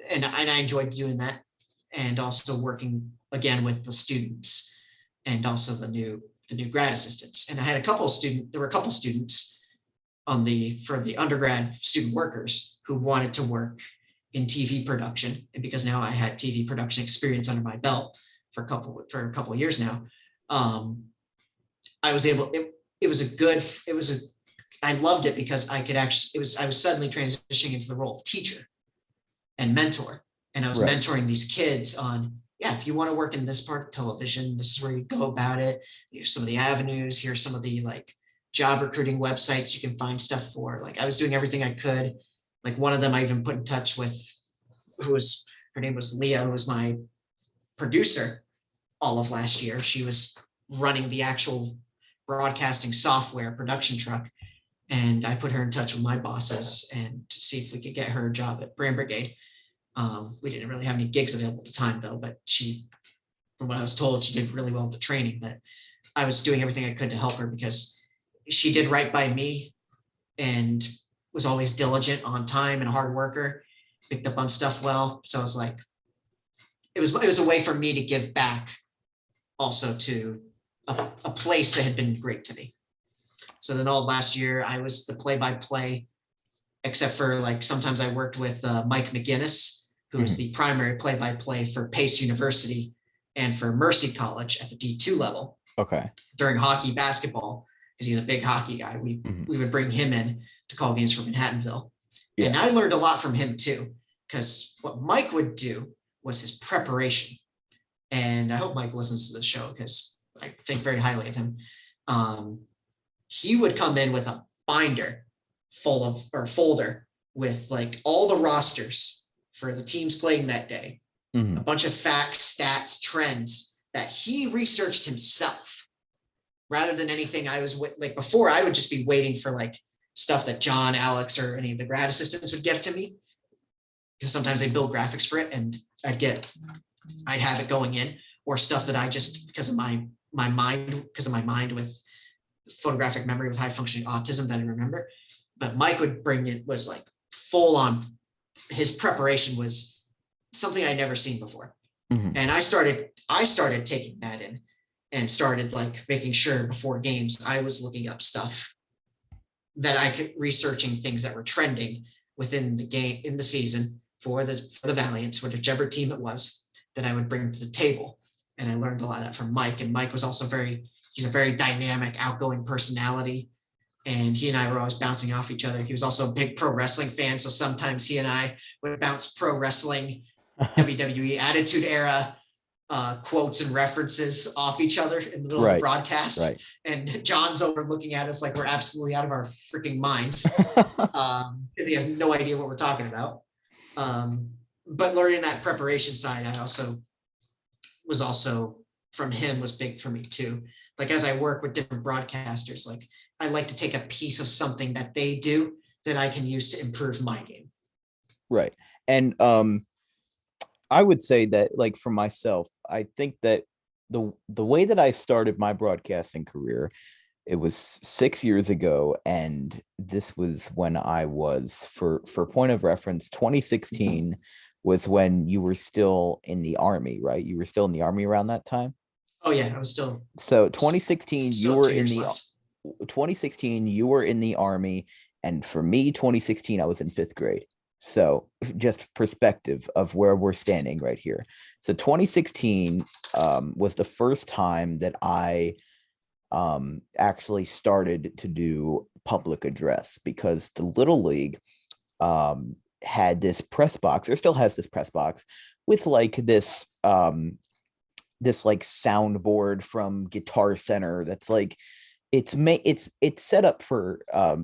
and I enjoyed doing that, and also working again with the students and also the new grad assistants. And I had there were a couple students for the undergrad student workers who wanted to work in TV production. And because now I had TV production experience under my belt for a couple of years now, I was able, I loved it because I was suddenly transitioning into the role of teacher and mentor. And I was mentoring these kids on, if you want to work in this part of television, this is where you go about it. Here's some of the avenues. Here's some of the job recruiting websites you can find stuff for. I was doing everything I could. One of them I even put in touch with, her name was Leah, who was my producer all of last year. She was running the actual broadcasting software production truck. And I put her in touch with my bosses and to see if we could get her a job at Brand Brigade. We didn't really have any gigs available at the time though, but from what I was told, she did really well with the training. But I was doing everything I could to help her because she did right by me and was always diligent, on time, and a hard worker, picked up on stuff well. So I was like, it was a way for me to give back also to a place that had been great to me. So then all of last year, I was the play-by-play, except for sometimes I worked with Mike McGinnis, who is the primary play-by-play for Pace University and for Mercy College at the D2 level. Okay. during hockey, basketball, because he's a big hockey guy. We would bring him in to call games from Manhattanville. Yeah. And I learned a lot from him too, because what Mike would do was his preparation. And I hope Mike listens to the show because I think very highly of him. He would come in with a binder full of, or folder with like all the rosters for the teams playing that day, a bunch of facts, stats, trends that he researched himself rather than anything I was like before. I would just be waiting for like stuff that John, Alex, or any of the grad assistants would give to me, because sometimes they build graphics for it and I'd have it going in, or stuff that I just, because of my mind with photographic memory with high functioning autism, that I remember. But Mike would bring it, was like full on. His preparation was something I'd never seen before. And I started taking that in and started like making sure before games I was looking up stuff that I could, researching things that were trending within the game, in the season, for the Valiants, whichever team it was, that I would bring to the table. And I learned a lot of that from Mike. And Mike was also he's a very dynamic, outgoing personality. And he and I were always bouncing off each other. He was also a big pro wrestling fan. So sometimes he and I would bounce pro wrestling, WWE Attitude Era quotes and references off each other in the middle of the broadcast. Right. And John's over looking at us like we're absolutely out of our freaking minds, because he has no idea what we're talking about. But learning that preparation side, I also from him was big for me too. Like as I work with different broadcasters, like I like to take a piece of something that they do that I can use to improve my game. Right. And I would say that, like, for myself, I think that the way that I started my broadcasting career, it was 6 years ago, and this was when I was, for point of reference, 2016 was when you were still in the Army, right? You were still in the Army around that time? Oh yeah, I was still. So 2016, you were in the left. 2016, you were in the Army, and for me, 2016, I was in 5th grade. So just perspective of where we're standing right here. So 2016 was the first time that I actually started to do public address, because the Little League had this press box, or still has this press box, with like this like soundboard from Guitar Center that's like, it's set up for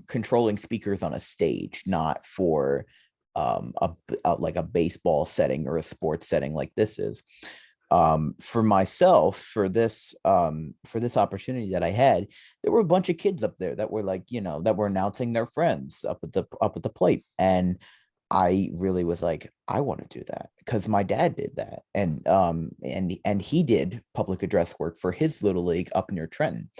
controlling speakers on a stage, not for like a baseball setting or a sports setting like this is. For myself, for this opportunity that I had, there were a bunch of kids up there that were like, that were announcing their friends up at the plate, and I really was like, I want to do that because my dad did that, and he did public address work for his Little League up near Trenton,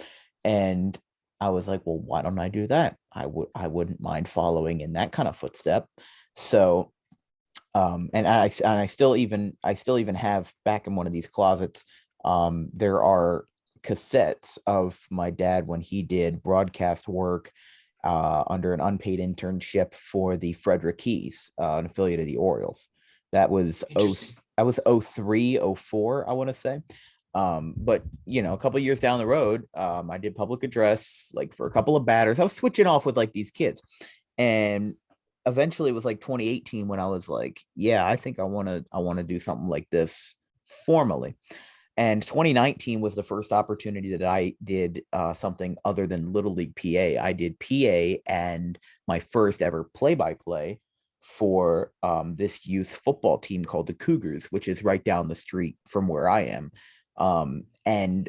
and I was like, well, why don't I do that? I wouldn't mind following in that kind of footstep. So and I still even have, back in one of these closets, there are cassettes of my dad when he did broadcast work under an unpaid internship for the Frederick Keys, an affiliate of the Orioles. That was 03, 04, I want to say. But a couple of years down the road, I did public address, like, for a couple of batters. I was switching off with like these kids, and eventually it was like 2018 when I was like, yeah, I think I want to do something like this formally. And 2019 was the first opportunity that I did something other than Little League PA. I did PA and my first ever play-by-play for this youth football team called the Cougars, which is right down the street from where I am. And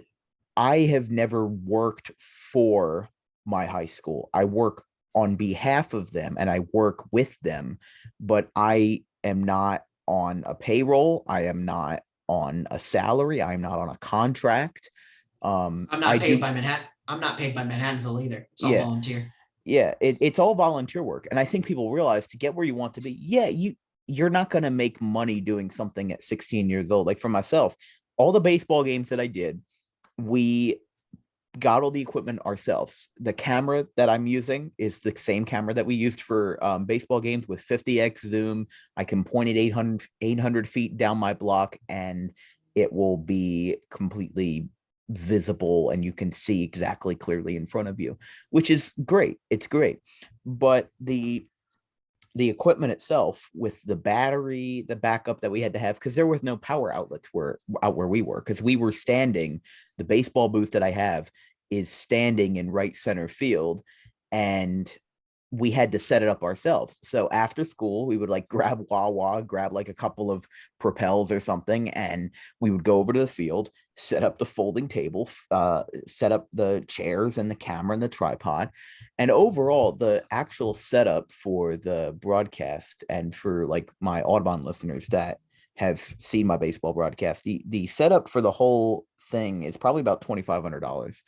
I have never worked for my high school. I work on behalf of them and I work with them, but I am not on a payroll. I am not on a salary. I'm not on a contract. I'm not paid by Manhattan. I'm not paid by Manhattanville either. It's all volunteer. Yeah, it's all volunteer work. And I think people realize, to get where you want to be, you're not going to make money doing something at 16 years old. Like for myself, all the baseball games that I did, we got all the equipment ourselves. The camera that I'm using is the same camera that we used for baseball games, with 50x zoom. I can point it 800 feet down my block and it will be completely visible and you can see exactly clearly in front of you, which is great. It's great. But the equipment itself with the battery, the backup that we had to have, because there was no power outlets out where we were, because we were standing, the baseball booth that I have is standing in right center field, and we had to set it up ourselves. So after school, we would like grab Wawa, grab like a couple of propels or something, and we would go over to the field, set up the folding table, set up the chairs and the camera and the tripod. And overall, the actual setup for the broadcast, and for like my Audubon listeners that have seen my baseball broadcast, the setup for the whole thing is probably about $2,500.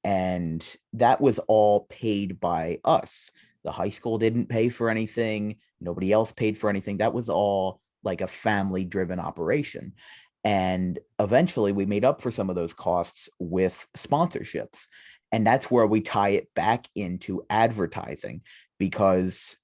And that was all paid by us. The high school didn't pay for anything. Nobody else paid for anything. That was all like a family driven operation. And eventually we made up for some of those costs with sponsorships. And that's where we tie it back into advertising, because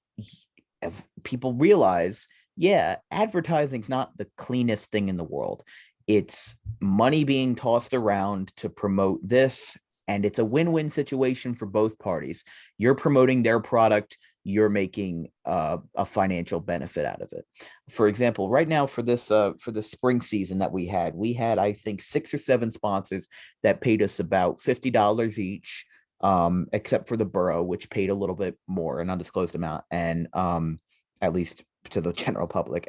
people realize, yeah, advertising's not the cleanest thing in the world. It's money being tossed around to promote this, and it's a win-win situation for both parties. You're promoting their product, you're making a financial benefit out of it. For example, right now for the spring season that we had I think 6 or 7 sponsors that paid us about $50 each, except for the borough, which paid a little bit more, an undisclosed amount, and at least to the general public.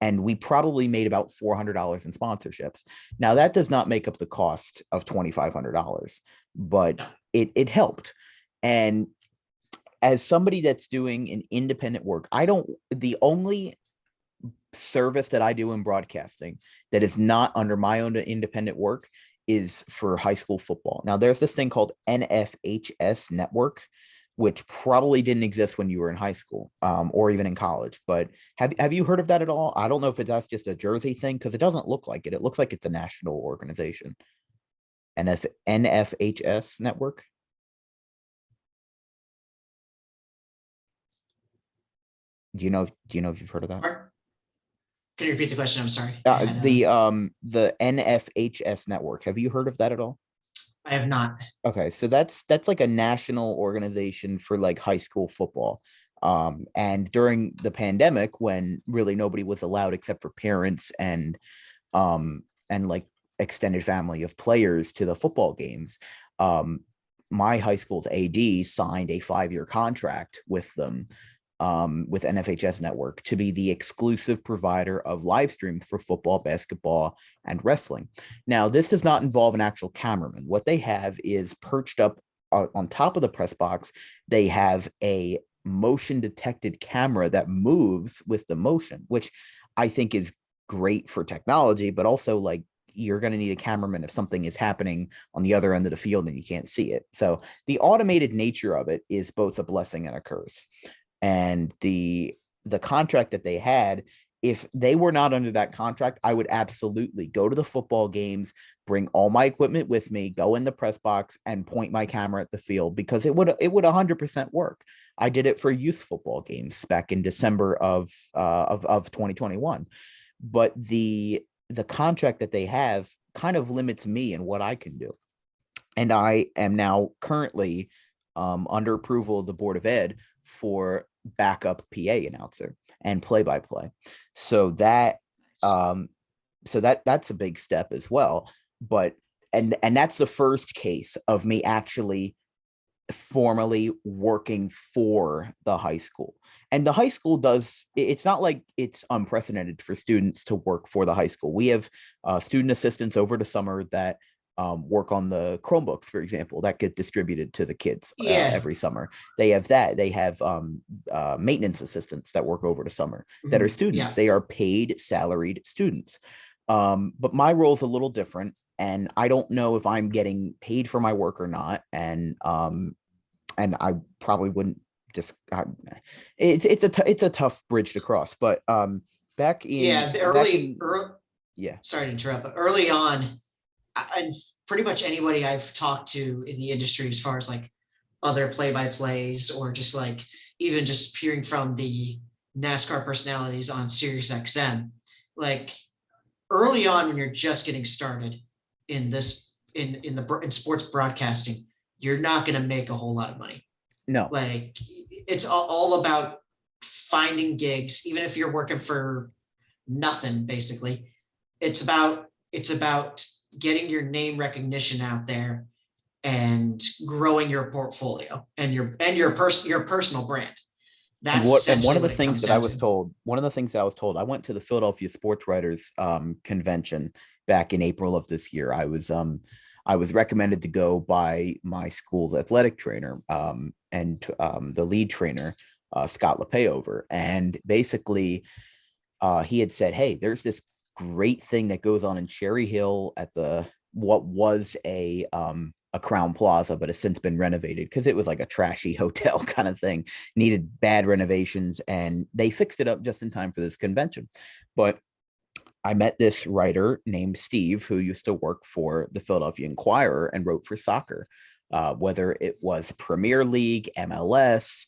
And we probably made about $400 in sponsorships. Now that does not make up the cost of $2,500, but it helped. And as somebody that's doing an independent work, the only service that I do in broadcasting that is not under my own independent work is for high school football. Now there's this thing called NFHS network, which probably didn't exist when you were in high school, or even in college. But have you heard of that at all? I don't know if that's just a Jersey thing, because it doesn't look like it. It looks like it's a national organization. NFHS network. Do you know if you've heard of that? Can you repeat the question? I'm sorry. The NFHS network. Have you heard of that at all? I have not. Okay, so that's like a national organization for like high school football. And during the pandemic, when really nobody was allowed except for parents and like extended family of players to the football games, my high school's AD signed a 5-year contract with them, with NFHS Network, to be the exclusive provider of live streams for football, basketball, and wrestling. Now, this does not involve an actual cameraman. What they have is perched up on top of the press box. They have a motion detected camera that moves with the motion, which I think is great for technology, but also like you're going to need a cameraman if something is happening on the other end of the field and you can't see it. So the automated nature of it is both a blessing and a curse. And the contract that they had, if they were not under that contract, I would absolutely go to the football games, bring all my equipment with me, go in the press box and point my camera at the field, because it would 100% work. I did it for youth football games back in December of 2021. But the contract that they have kind of limits me in what I can do. And I am now currently under approval of the Board of Ed for backup PA announcer and play-by-play. So that's a big step as well. But and that's the first case of me actually formally working for the high school. And the high school it's not like it's unprecedented for students to work for the high school. We have student assistants over the summer that work on the Chromebooks, for example, that get distributed to the kids every summer. They have that. They have maintenance assistants that work over the summer that are students. They are paid salaried students. But my role is a little different, and I don't know if I'm getting paid for my work or not. And I probably wouldn't just. It's a tough bridge to cross. But back in sorry to interrupt, but early on, and pretty much anybody I've talked to in the industry, as far as like other play-by-plays, or just like even just hearing from the NASCAR personalities on Sirius XM, like early on when you're just getting started, in this in sports broadcasting, you're not going to make a whole lot of money. No. Like it's all about finding gigs, even if you're working for nothing, basically. It's about getting your name recognition out there and growing your portfolio and your personal brand. And That's what and one essentially of the what it things comes that I down was to. told, I went to the Philadelphia Sports Writers convention back in April of this year. I was recommended to go by my school's athletic trainer and the lead trainer, Scott LePayover. And basically he had said, hey, there's this great thing that goes on in Cherry Hill at the what was a Crown Plaza, but has since been renovated because it was like a trashy hotel kind of thing, needed bad renovations, and they fixed it up just in time for this convention. But I met this writer named Steve who used to work for the Philadelphia Inquirer and wrote for soccer, whether it was Premier League, MLS,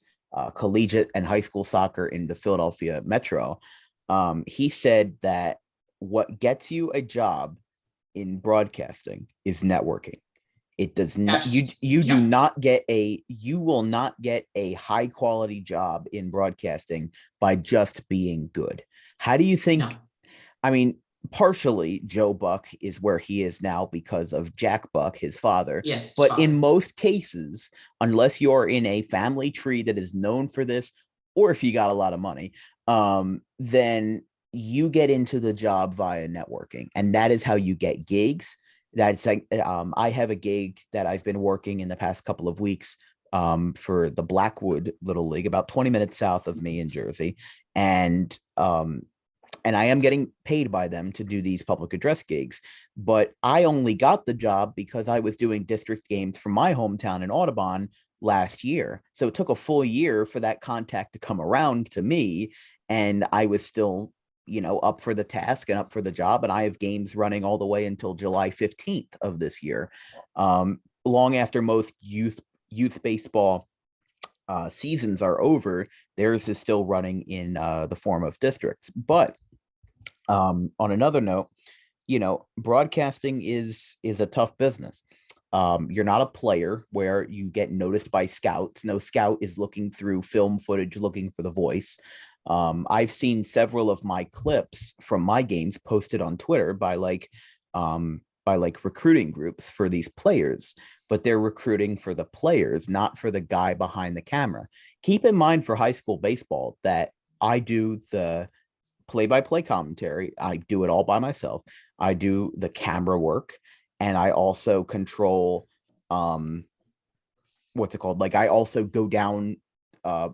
collegiate and high school soccer in the Philadelphia Metro. He said that what gets you a job in broadcasting is networking. It does not, Yeah, you will not get a high quality job in broadcasting by just being good. How do you think? no, I mean, partially Joe Buck is where he is now because of Jack Buck, his father. yeah, his But in father. most cases, unless you're in a family tree that is known for this, or if you got a lot of money, then you get into the job via networking. And that is how you get gigs. That's like, I have a gig that I've been working in the past couple of weeks for the Blackwood Little League, about 20 minutes south of me in Jersey. And and I am getting paid by them to do these public address gigs. But I only got the job because I was doing district games from my hometown in Audubon last year. So it took a full year for that contact to come around to me. And I was still, up for the task and up for the job. And I have games running all the way until July 15th of this year. Long after most youth baseball seasons are over, theirs is still running in the form of districts. But on another note, broadcasting is a tough business. You're not a player where you get noticed by scouts. No scout is looking through film footage looking for the voice. I've seen several of my clips from my games posted on Twitter by like recruiting groups for these players, but they're recruiting for the players, not for the guy behind the camera. Keep in mind for high school baseball that I do the play-by-play commentary. I do it all by myself. I do the camera work, and I also control what's it called? Like I also go down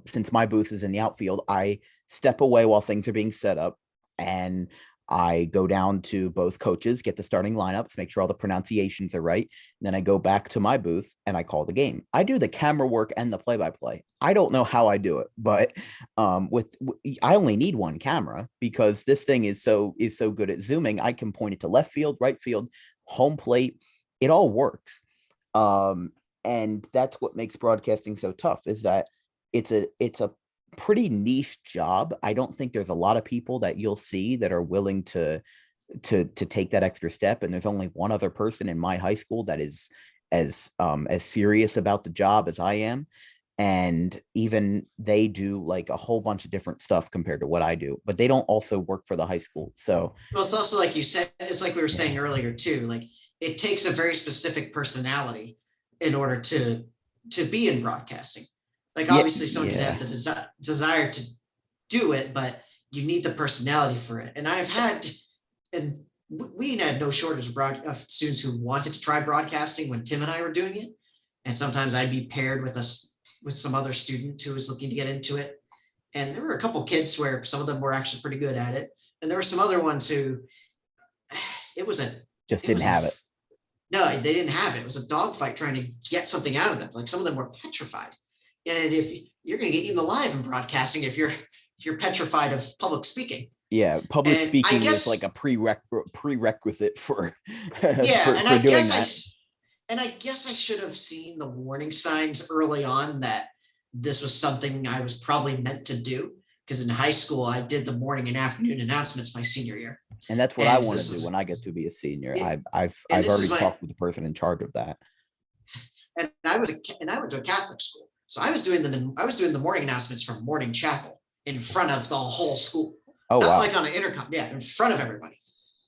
since my booth is in the outfield, I step away while things are being set up and I go down to both coaches, get the starting lineups, make sure all the pronunciations are right. And then I go back to my booth and I call the game. I do the camera work and the play-by-play. I don't know how I do it, but I only need one camera because this thing is so good at zooming. I can point it to left field, right field, home plate. It all works. And that's what makes broadcasting so tough is that it's a pretty niche job. I don't think there's a lot of people that you'll see that are willing to take that extra step. And there's only one other person in my high school that is as serious about the job as I am. And even they do like a whole bunch of different stuff compared to what I do, but they don't also work for the high school. So Well, it's also like you said, it's like we were saying earlier too. Like it takes a very specific personality in order to be in broadcasting. Like yeah, obviously someone can yeah, have the desire to do it, but you need the personality for it. And and we had no shortage of students who wanted to try broadcasting when Tim and I were doing it. And sometimes I'd be paired with some other student who was looking to get into it. And there were a couple kids where some of them were actually pretty good at it. And there were some other ones who it was a just it didn't was a have it. no, they didn't have it. It was a dogfight trying to get something out of them. Like some of them were petrified. And if you're going to get eaten alive in broadcasting, if you're petrified of public speaking. Yeah, public And I speaking is like guess, a prerequisite for yeah, for doing that. and I guess I should have seen the warning signs early on that this was something I was probably meant to do. because in high school I did the morning and afternoon announcements my senior year. And that's what I want to do when I get to be a senior. I've already talked with the person in charge of that. And I went to a Catholic school, so I was doing the morning announcements from morning chapel in front of the whole school. Oh, not wow. like on an intercom, in front of everybody.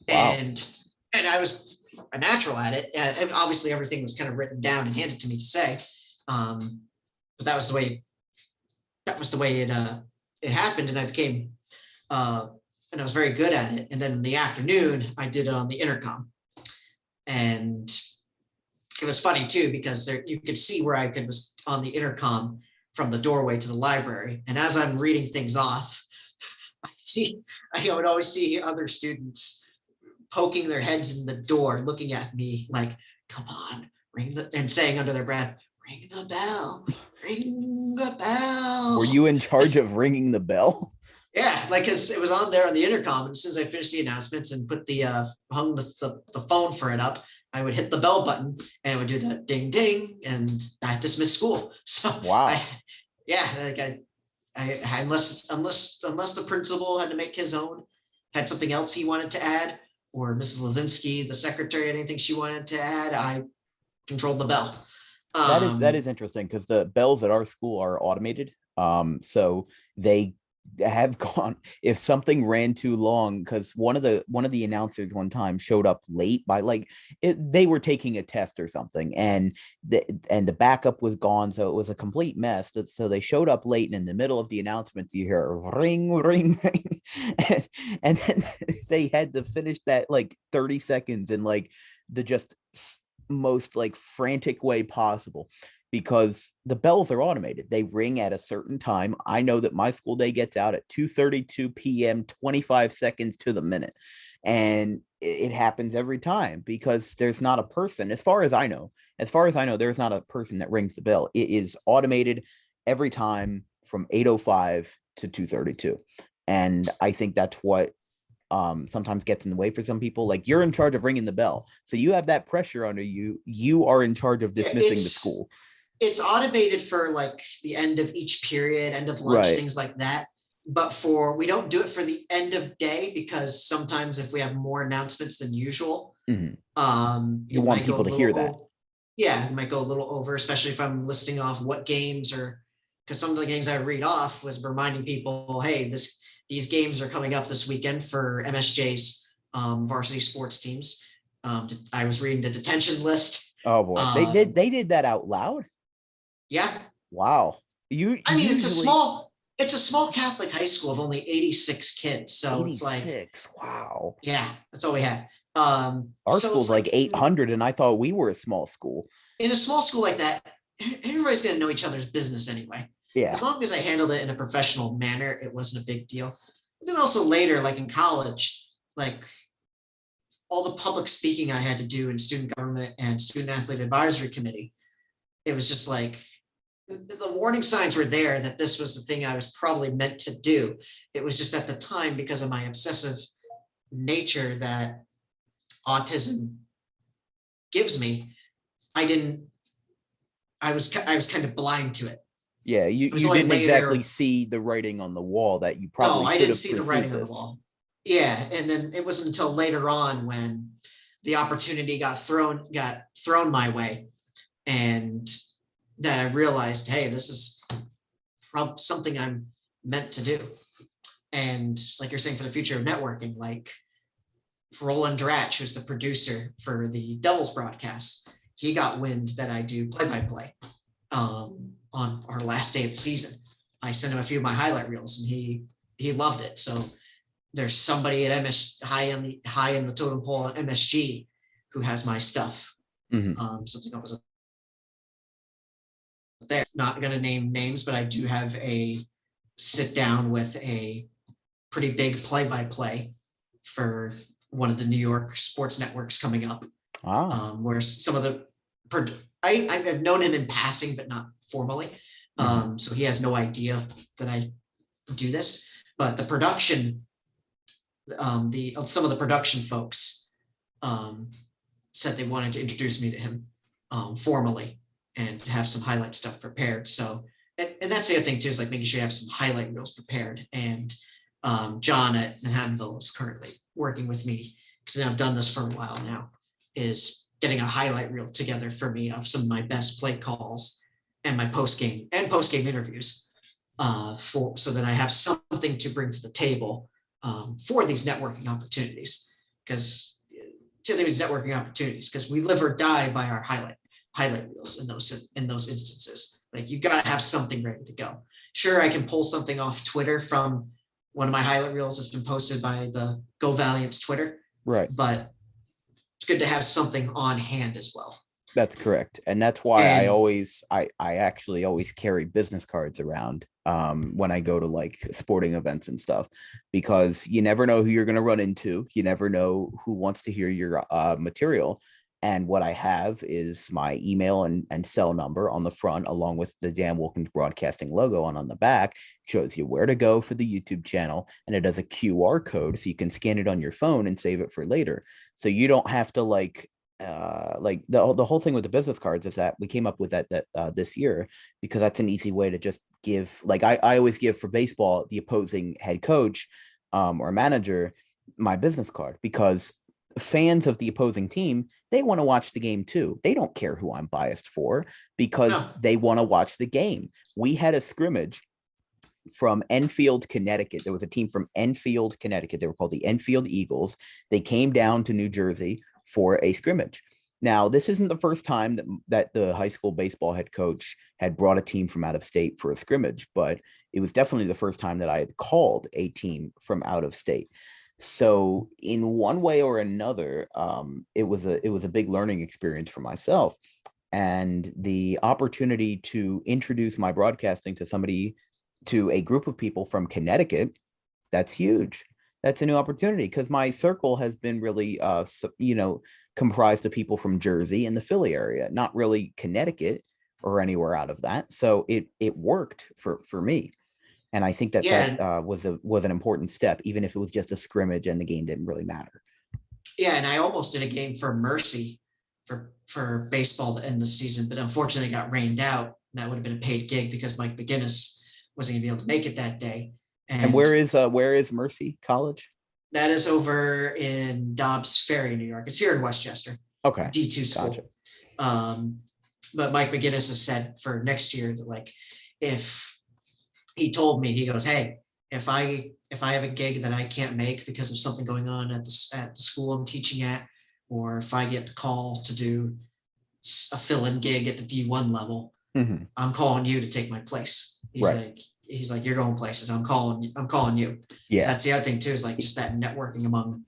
Wow. And I was a natural at it. And obviously everything was kind of written down and handed to me to say. But that was the way it happened. And I became, and I was very good at it. And then in the afternoon, I did it on the intercom. And it was funny too, because you could see where I was on the intercom from the doorway to the library. And as I'm reading things off, I would always see other students poking their heads in the door, looking at me like, come on, and saying under their breath, ring the bell, ring the bell. Were you in charge of ringing the bell? Yeah, like, because it was on there on the intercom. And as soon as I finished the announcements and put hung the phone for it up, I would hit the bell button and it would do the ding ding, and that dismissed school. So wow. Unless the principal had to make his own, had something else he wanted to add, or Mrs. Lazinski, the secretary, anything she wanted to add, I controlled the bell. That is interesting, because the bells at our school are automated. So they have gone, if something ran too long, because one of the announcers one time showed up late by they were taking a test or something, and the backup was gone, so it was a complete mess. So they showed up late, and in the middle of the announcements you hear ring ring ring, and then they had to finish that 30 seconds in the just most frantic way possible, because the bells are automated. They ring at a certain time. I know that my school day gets out at 2:32 p.m., 25 seconds to the minute. And it happens every time, because there's not a person, as far as I know, there's not a person that rings the bell. It is automated every time from 8:05 to 2:32. And I think that's what sometimes gets in the way for some people. You're in charge of ringing the bell, so you have that pressure under you. You are in charge of dismissing the school. It's automated for the end of each period, end of lunch, right, things like that. But we don't do it for the end of day, because sometimes if we have more announcements than usual, you want people to hear that. Yeah, it might go a little over, especially if I'm listing off what games, or because some of the games I read off was reminding people, hey, these games are coming up this weekend for MSJ's varsity sports teams. I was reading the detention list. Oh boy, they did that out loud. Yeah. Wow. It's a small Catholic high school of only 86 kids. So 86. It's Wow. Yeah, that's all we had. Our school's 800, and I thought we were a small school. In a small school like that, everybody's going to know each other's business anyway. Yeah. As long as I handled it in a professional manner, it wasn't a big deal. And then also later, in college, all the public speaking I had to do in student government and student athlete advisory committee, it was just the warning signs were there that this was the thing I was probably meant to do. It was just at the time, because of my obsessive nature that autism gives me, I was kind of blind to it. Yeah, you didn't exactly see the writing on the wall that you probably should have. I didn't see the writing on the wall. Yeah, and then it wasn't until later on when the opportunity got thrown my way, and that I realized, hey, this is something I'm meant to do. And like you're saying, for the future of networking, Roland Dratch, who's the producer for the Devils broadcast, he got wind that I do play-by-play on our last day of the season. I sent him a few of my highlight reels, and he loved it. So there's somebody at high in the totem pole at MSG who has my stuff. Mm-hmm. Something I was there. Not going to name names, but I do have a sit down with a pretty big play-by-play for one of the New York sports networks coming up. Wow. Where some of the I've known him in passing, but not formally. So he has no idea that I do this. But the production, some of the production folks said they wanted to introduce me to him formally and to have some highlight stuff prepared. So and that's the other thing too, is like making sure you have some highlight reels prepared. And John at Manhattanville is currently working with me, because I've done this for a while now, is getting a highlight reel together for me of some of my best play calls and my post game interviews, so that I have something to bring to the table for these networking opportunities. Because we live or die by our highlight reels in those instances. Like, you got to have something ready to go. Sure, I can pull something off Twitter from one of my highlight reels that's been posted by the Go Valiant's Twitter, Right. but it's good to have something on hand as well. That's correct. And that's why I actually always carry business cards around when I go to like sporting events and stuff, because you never know who you're going to run into. You never know who wants to hear your material. And what I have is my email and cell number on the front, along with the Dan Wilkins Broadcasting logo on the back. Shows you where to go for the YouTube channel, and it has a QR code so you can scan it on your phone and save it for later. So you don't have to like the whole thing with the business cards is that we came up with that this year, because that's an easy way to just give, like I always give for baseball, the opposing head coach or manager my business card, because fans of the opposing team, they want to watch the game too. They don't care who I'm biased for, because they want to watch the game. We had a scrimmage from Enfield, Connecticut. There was a team from Enfield, Connecticut. They were called the Enfield Eagles. They came down to New Jersey for a scrimmage. Now, this isn't the first time that the high school baseball head coach had brought a team from out of state for a scrimmage, but it was definitely the first time that I had called a team from out of state. So in one way or another, it was a big learning experience for myself, and the opportunity to introduce my broadcasting to a group of people from Connecticut, that's huge. That's a new opportunity, because my circle has been really, comprised of people from Jersey and the Philly area, not really Connecticut or anywhere out of that. So it worked for me. And I think that was an important step, even if it was just a scrimmage and the game didn't really matter. Yeah, and I almost did a game for Mercy for baseball to end the season, but unfortunately got rained out. That would have been a paid gig, because Mike McGinnis wasn't going to be able to make it that day. And where is Mercy College? That is over in Dobbs Ferry, New York. It's here in Westchester. Okay. D2 school. Gotcha. But Mike McGinnis has said for next year that, like, if he told me, he goes, hey, if I have a gig that I can't make because of something going on at the school I'm teaching at, or if I get the call to do a fill-in gig at the D1 level, I'm calling you to take my place. He's like, you're going places. I'm calling you. Yeah. So that's the other thing too, is like just that networking among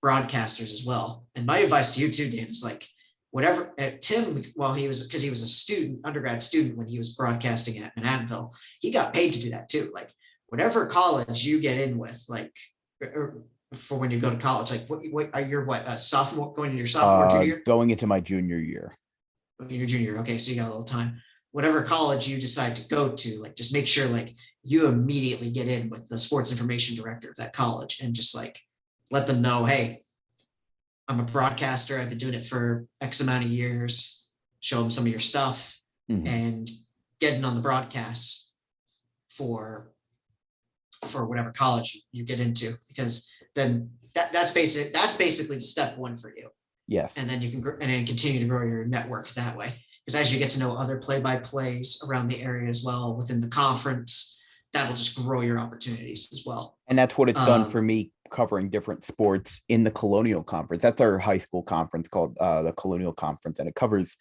broadcasters as well. And my advice to you too, Dan, is like, whatever Tim, because he was a student, undergrad student when he was broadcasting at Manhattanville, he got paid to do that too. Like, whatever college you get in with, like, for when you go to college, like you're a sophomore, going into your sophomore, junior year? Going into my junior year. Your junior. Okay. So you got a little time. Whatever college you decide to go to, like, just make sure like you immediately get in with the sports information director of that college, and just like let them know, hey, I'm a broadcaster. I've been doing it for X amount of years. Show them some of your stuff, and getting on the broadcasts for whatever college you get into, because then that's basically the step one for you. Yes. And then you can continue to grow your network that way. Because as you get to know other play-by-plays around the area as well within the conference, that'll just grow your opportunities as well. And that's what it's done for me, covering different sports in the Colonial Conference. That's our high school conference called the Colonial Conference, and it covers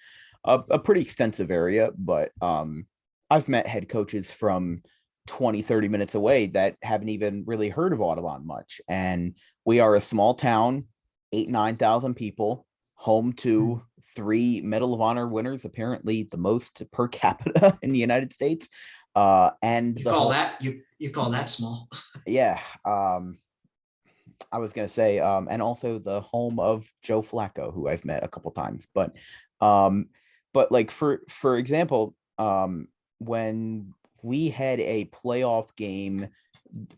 a pretty extensive area. But I've met head coaches from 20, 30 minutes away that haven't even really heard of Audubon much. And we are a small town, 9,000 people, home to 3 Medal of Honor winners, apparently the most per capita in the United States. And you call that small? Yeah. I was going to say, and also the home of Joe Flacco, who I've met a couple times, but like for example, when we had a playoff game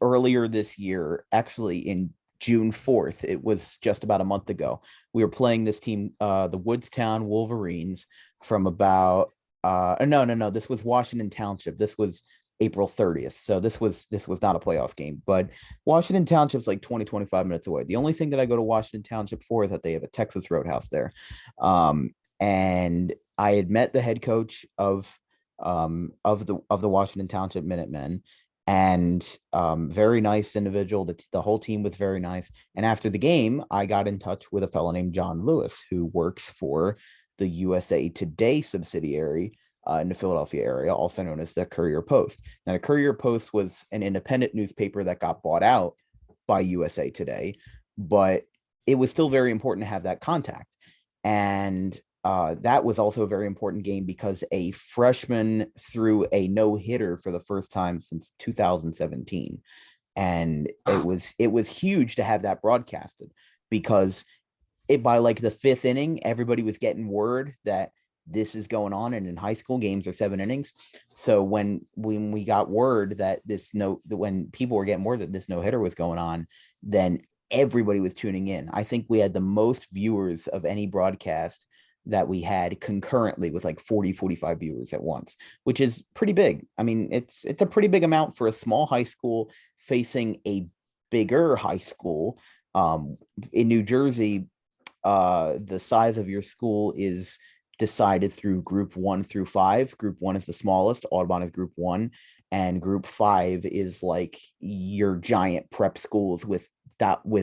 earlier this year, actually in June 4th, it was just about a month ago, we were playing this team, the Woodstown Wolverines, from about No. This was Washington Township. This was April 30th. So this was not a playoff game, but Washington Township's like 25 minutes away. The only thing that I go to Washington Township for is that they have a Texas Roadhouse there. And I had met the head coach of the Washington Township Minutemen, and very nice individual. The whole team was very nice. And after the game, I got in touch with a fellow named John Lewis, who works for the USA Today subsidiary in the Philadelphia area, also known as the Courier Post. Now, the Courier Post was an independent newspaper that got bought out by USA Today, but it was still very important to have that contact. And that was also a very important game because a freshman threw a no-hitter for the first time since 2017. And it was huge to have that broadcasted, because by like the fifth inning, everybody was getting word that this is going on, and in high school games are 7 innings. So when we got word that when people were getting word that this no hitter was going on, then everybody was tuning in. I think we had the most viewers of any broadcast that we had concurrently, with like 45 viewers at once, which is pretty big. I mean, it's a pretty big amount for a small high school facing a bigger high school. In New Jersey, the size of your school is decided through group 1 through 5. Group 1 is the smallest. Audubon is group 1, and group 5 is like your giant prep schools with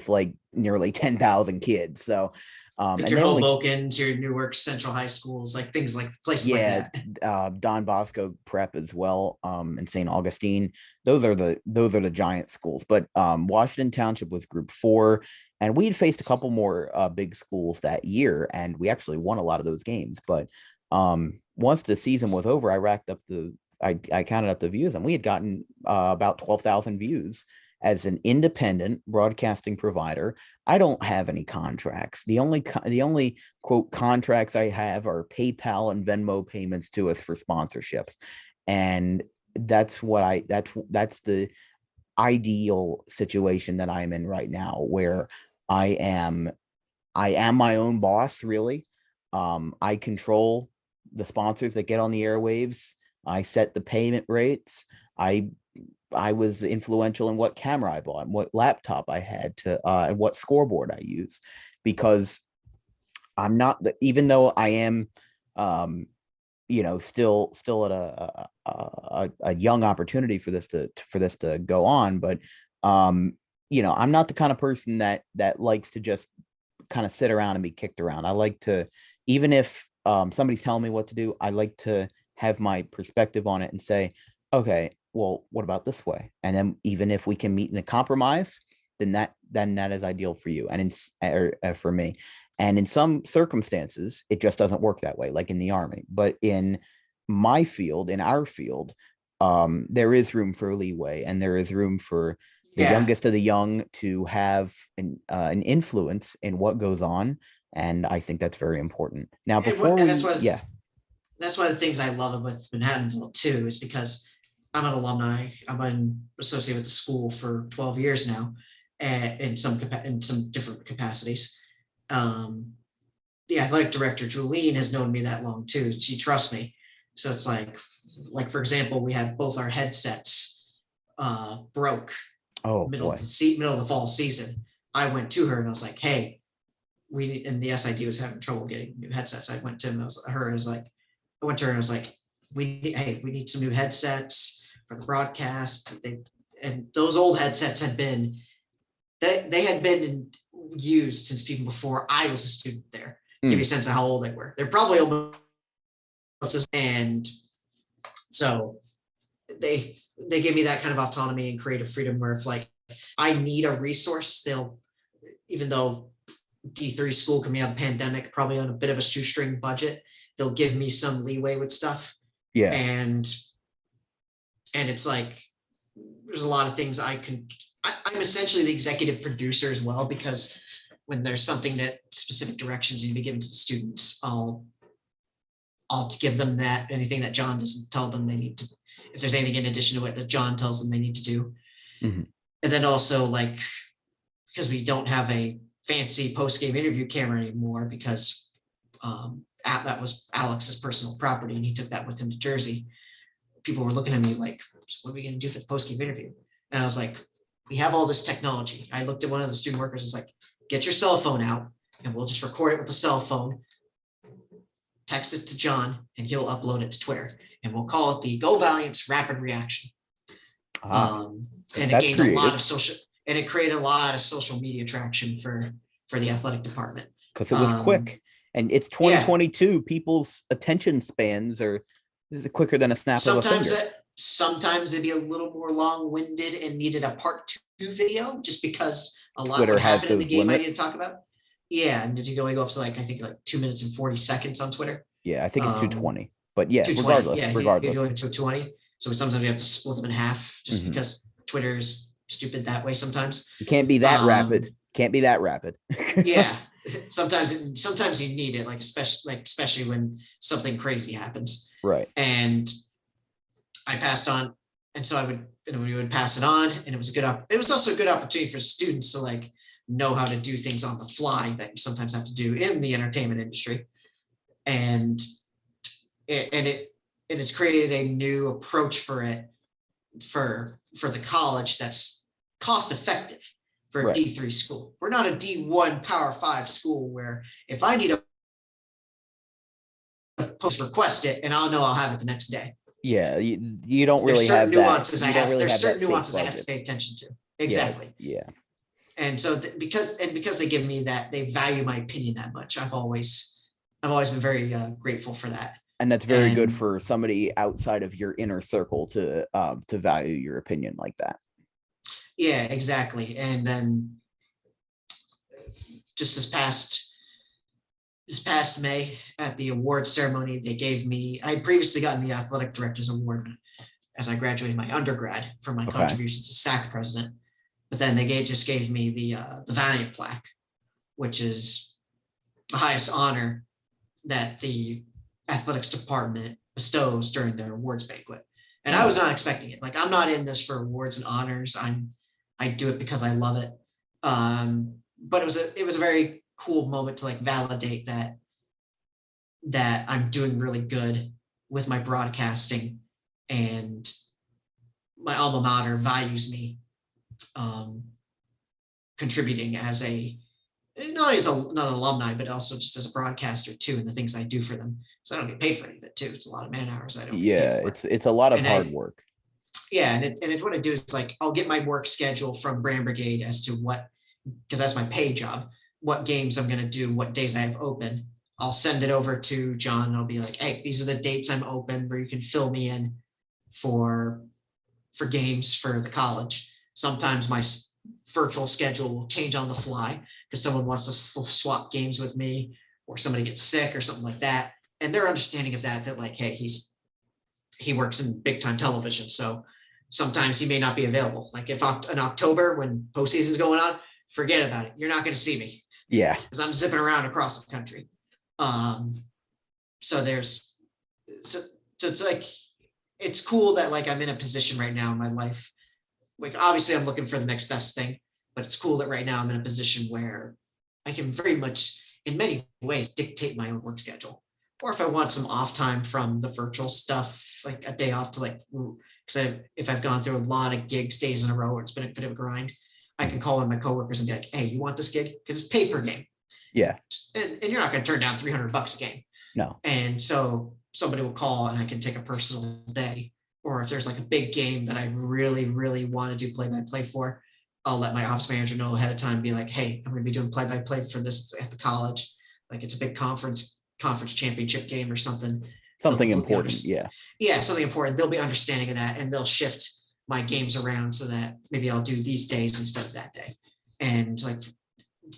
like nearly 10,000 kids. So like and your they only Hobokens, your Newark Central High Schools, like things like places like that. Don Bosco Prep as well, and St. Augustine. Those are the giant schools. But Washington Township was group 4, and we'd faced a couple more big schools that year, and we actually won a lot of those games. But once the season was over, I counted up the views, and we had gotten about 12,000 views as an independent broadcasting provider. I don't have any contracts. The only quote contracts I have are PayPal and Venmo payments to us for sponsorships. And that's the ideal situation that I'm in right now, where I am my own boss, really. I control the sponsors that get on the airwaves. I set the payment rates. I was influential in what camera I bought and what laptop I had and what scoreboard I use, because I'm not even though I am, still at a young opportunity for this to go on. But, I'm not the kind of person that likes to just kind of sit around and be kicked around. I like to, even if somebody's telling me what to do, I like to have my perspective on it and say, okay, well, what about this way? And then even if we can meet in a compromise, then that is ideal for you and for me. And in some circumstances, it just doesn't work that way, like in the Army. But in my field, in our field, there is room for leeway, and there is room for the youngest of the young to have an influence in what goes on. And I think that's very important. Now, That's one of the things I love about Manhattanville too, is because I'm an alumni. I'm associated with the school for 12 years now, in some different capacities. The athletic director, Julene, has known me that long too. She trusts me. So it's like for example, we had both our headsets broke middle of the fall season. I went to her and I was like, hey, and the SID was having trouble getting new headsets. I went to him, I went to her and I was like, we need some new headsets for the broadcast. And those old headsets had been used since even before I was a student there. Give you a sense of how old they were. They're probably almost, and so they gave me that kind of autonomy and creative freedom, where if like I need a resource still, even though D3 school coming out of the pandemic, probably on a bit of a shoestring budget, they'll give me some leeway with stuff. Yeah. And it's like, there's a lot of things I'm essentially the executive producer as well, because when there's something that specific directions need to be given to the students, I'll give them that. Anything that John doesn't tell them they need to, if there's anything in addition to what that John tells them they need to do. Mm-hmm. And then also, like, because we don't have a fancy post-game interview camera anymore, because that was Alex's personal property, and he took that with him to Jersey. People were looking at me like, so what are we going to do for the post-game interview? And I was like, we have all this technology. I looked at one of the student workers, was like, get your cell phone out and we'll just record it with the cell phone, text it to John, and he'll upload it to Twitter. And we'll call it the Go Valiants Rapid Reaction. And it gained creative. A lot of social, and it created a lot of social media traction for the athletic department. Because it was quick. And it's 2022. Yeah. People's attention spans are quicker than a snap of a finger. Sometimes it'd be a little more long-winded and needed a part 2 video, just because a lot Twitter would happen in the game limits. I need to talk about. Yeah, and did you only go up to like, I think like 2 minutes and 40 seconds on Twitter? Yeah, I think it's 220. But yeah, 220, regardless. You're doing 220. So sometimes we have to split them in half just because Twitter is stupid that way sometimes. You can't be that rapid. Can't be that rapid. Yeah. Sometimes you need it, especially when something crazy happens. Right. And I passed on, and so we would pass it on, and it was also a good opportunity for students to like know how to do things on the fly that you sometimes have to do in the entertainment industry. And it's created a new approach for the college that's cost effective for a D3 school. We're not a D1 Power 5 school where if I need a post, request it and I'll have it the next day. Yeah, you don't really have nuances that. There's certain nuances I have to pay attention to. Exactly. Yeah. And so because they give me that, they value my opinion that much. I've always been very grateful for that. And that's very good for somebody outside of your inner circle to value your opinion like that. Yeah, exactly. And then just this past May at the awards ceremony, they gave me, I had previously gotten the athletic director's award as I graduated my undergrad for my contributions as SAC president. But then they just gave me the Valiant plaque, which is the highest honor that the athletics department bestows during their awards banquet. And I was not expecting it. Like, I'm not in this for awards and honors. I do it because I love it. But it was a very cool moment to like validate that I'm doing really good with my broadcasting, and my alma mater values me contributing as not an alumni, but also just as a broadcaster too, and the things I do for them. So I don't get paid for any of it too. It's a lot of man hours I don't get paid for. It's a lot of hard work. Yeah, and it's what I do is like I'll get my work schedule from Brand Brigade as to what, because that's my pay job, what games I'm going to do, what days I have open. I'll send it over to John and I'll be like, hey, these are the dates I'm open where you can fill me in for games for the college. Sometimes my virtual schedule will change on the fly because someone wants to swap games with me, or somebody gets sick or something like that. And they're understanding of that like, hey, he works in big time television. So sometimes he may not be available. Like if in October when postseason's going on, forget about it. You're not going to see me. Yeah. Because I'm zipping around across the country. So it's like, it's cool that like I'm in a position right now in my life. Like obviously I'm looking for the next best thing, but it's cool that right now I'm in a position where I can very much in many ways dictate my own work schedule. Or if I want some off time from the virtual stuff, like a day off to like, because if I've gone through a lot of gigs days in a row, or it's been a bit of a grind, I can call one of my coworkers and be like, hey, you want this gig? Because it's pay per game. Yeah. And you're not going to turn down $300 a game. No. And so somebody will call and I can take a personal day. Or if there's like a big game that I really, really want to do play-by-play for, I'll let my ops manager know ahead of time, be like, hey, I'm going to be doing play-by-play for this at the college. Like it's a big conference championship game or something. Something important. Yeah. Yeah, something important. They'll be understanding of that, and they'll shift my games around so that maybe I'll do these days instead of that day. And like,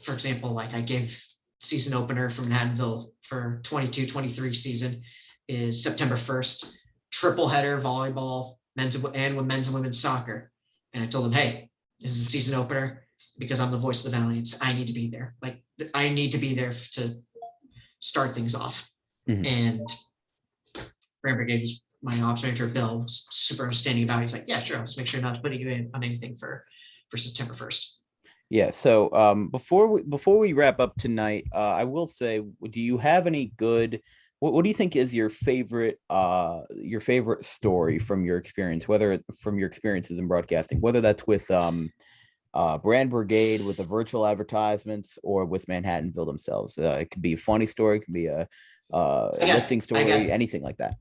for example, like I gave season opener from Manhattanville for 22-23 season is September 1st, triple header volleyball, men's and women's soccer. And I told them, hey, this is a season opener because I'm the voice of the Valiants. I need to be there. Like I need to be there to start things off. Mm-hmm. And Brand Brigade was my ops manager, Bill, was super understanding about it. He's like, yeah, sure. Let's make sure not to put you in on anything for September 1st. Yeah. So before we wrap up tonight, I will say, do you have any good? What do you think is your favorite story from your experience, from your experiences in broadcasting, whether that's with Brand Brigade, with the virtual advertisements, or with Manhattanville themselves? It could be a funny story, it could be a I got lifting I got story, anything like that.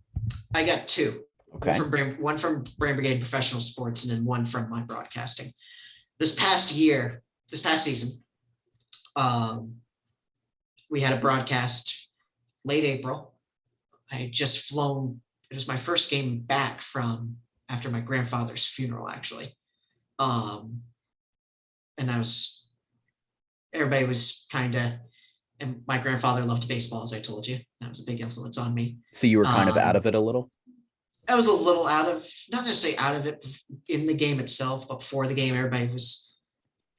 I got two. Okay. One from Brand Brigade Professional Sports, and then one from my broadcasting. This past season, um, we had a broadcast late April. I had just flown. It was my first game back from after my grandfather's funeral, actually. Um, and everybody was kind of, and my grandfather loved baseball, as I told you. That was a big influence on me. So you were kind of out of it a little? I was a little not necessarily out of it in the game itself, but before the game, everybody was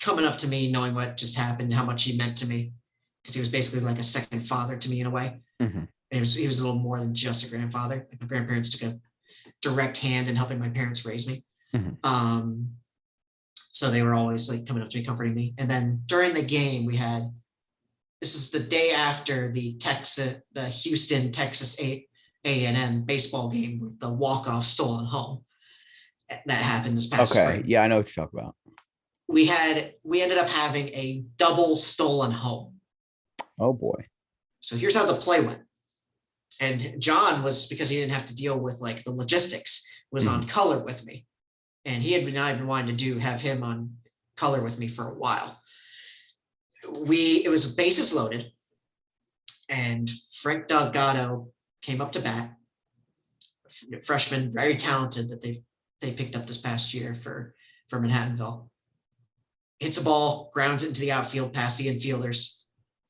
coming up to me, knowing what just happened, how much he meant to me, because he was basically like a second father to me in a way. Mm-hmm. He was a little more than just a grandfather. Like my grandparents took a direct hand in helping my parents raise me. Mm-hmm. So they were always like coming up to me, comforting me. And then during the game, this is the day after the Houston, Texas A&M baseball game with the walk-off stolen home that happened this past spring. Yeah, I know what you're talking about. We ended up having a double stolen home. Oh boy. So here's how the play went. And John was, because he didn't have to deal with like the logistics, was on color with me. And I've been wanting to have him on color with me for a while. It was bases loaded, and Frank Delgado came up to bat, freshman, very talented, that they picked up this past year for Manhattanville. Hits a ball, grounds it into the outfield, past the infielders.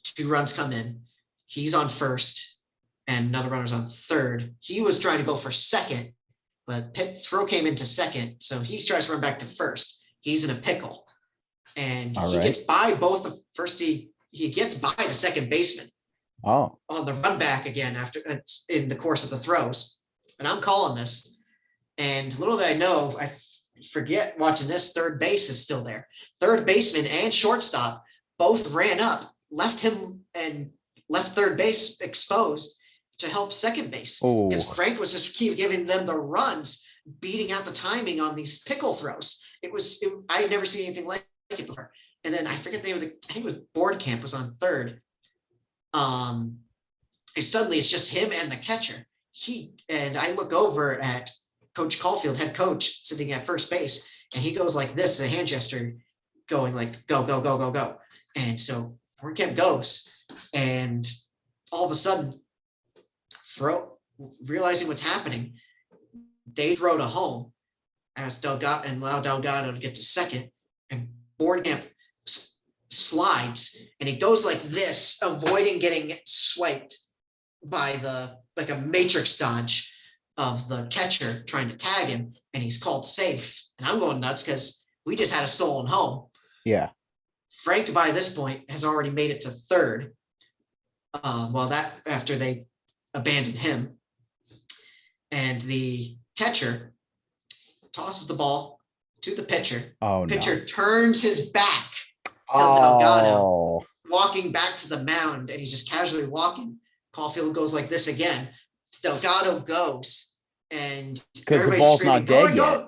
2 runs come in. He's on first, and another runner's on third. He was trying to go for second, but throw came into second, so he tries to run back to first. He's in a pickle, and gets by both the first. He gets by the second baseman. Oh. On the run back again after in the course of the throws, and I'm calling this. And little did I know, I forget watching this. Third base is still there. Third baseman and shortstop both ran up, left third base exposed to help second base. Because Frank was just keep giving them the runs, beating out the timing on these pickle throws. I had never seen anything like it before. And then I forget the name of I think it was Board Camp was on third. And suddenly it's just him and the catcher. And I look over at Coach Caulfield, head coach, sitting at first base, and he goes like this, a hand gesture, going like, go, go, go, go, go. And so Board Camp goes, and all of a sudden, realizing what's happening, they throw to home as Delgado and allow Delgado to get to second, and Board Camp slides, and he goes like this, avoiding getting swiped by like a matrix dodge of the catcher trying to tag him, and he's called safe. And I'm going nuts because we just had a stolen home. Yeah. Frank, by this point, has already made it to third. After they abandoned him, and the catcher tosses the ball to the pitcher. Pitcher turns his back to Delgado, walking back to the mound, and he's just casually walking. Caulfield goes like this again. Delgado goes, and because the ball's not dead yet.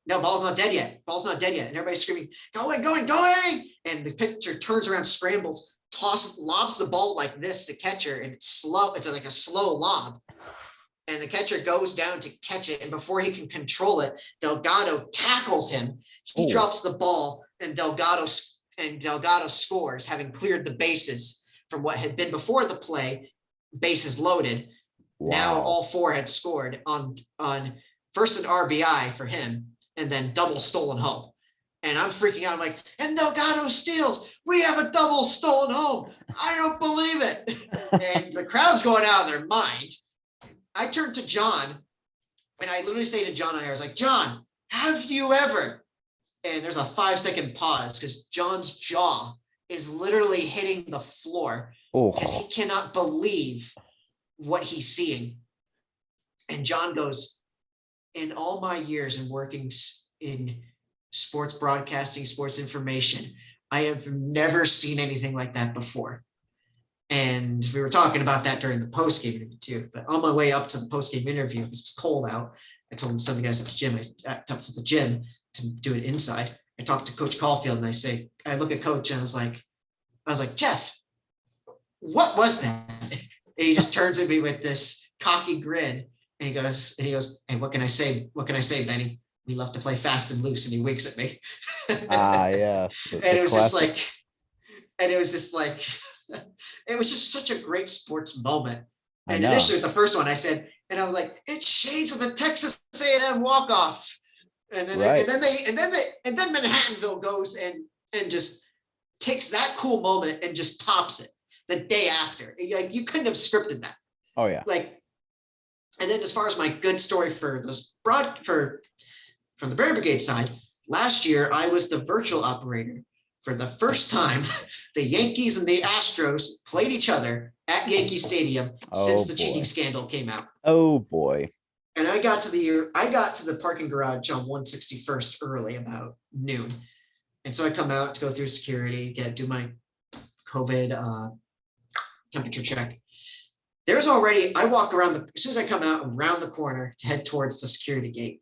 No, ball's not dead yet. And everybody's screaming, going. And the pitcher turns around, scrambles, lobs the ball like this to catcher, and it's slow. It's like a slow lob. And the catcher goes down to catch it. And before he can control it, Delgado tackles him. He drops the ball, and Delgado scores, having cleared the bases from what had been before the play, bases loaded. Wow. Now all 4 had scored on first an RBI for him, and then double stolen home. And I'm freaking out. I'm like, and Delgado steals. We have a double stolen home. I don't believe it. And the crowd's going out of their mind. I turn to John, and I literally say to John, I was like, John, have you ever? And there's a 5-second pause because John's jaw is literally hitting the floor because he cannot believe what he's seeing. And John goes, in all my years in working in sports broadcasting, sports information, I have never seen anything like that before. And we were talking about that during the post-game interview too. But on my way up to the post-game interview, it was cold out. I told some of the guys at the gym, I talked to the gym to do it inside. I talked to Coach Caulfield and I look at Coach and I was like, Jeff, what was that? And he just turns at me with this cocky grin and he goes, hey, what can I say? What can I say, Benny? We love to play fast and loose. And he winks at me. Yeah. And it was just like, it was just such a great sports moment. And initially with the first one, I said, and I was like, it's shades of the Texas A&M walk-off. And then, right. and then Manhattanville goes and just takes that cool moment and just tops it the day after. Like, you couldn't have scripted that. Oh yeah. Like, and then as far as my good story for from the Bear Brigade side, last year I was the virtual operator for the first time the Yankees and the Astros played each other at Yankee Stadium since the cheating scandal came out. Oh boy. And I got to the parking garage on 161st early, about noon. And so I come out to go through security, do my COVID temperature check. I walk around as soon as I come out around the corner to head towards the security gate,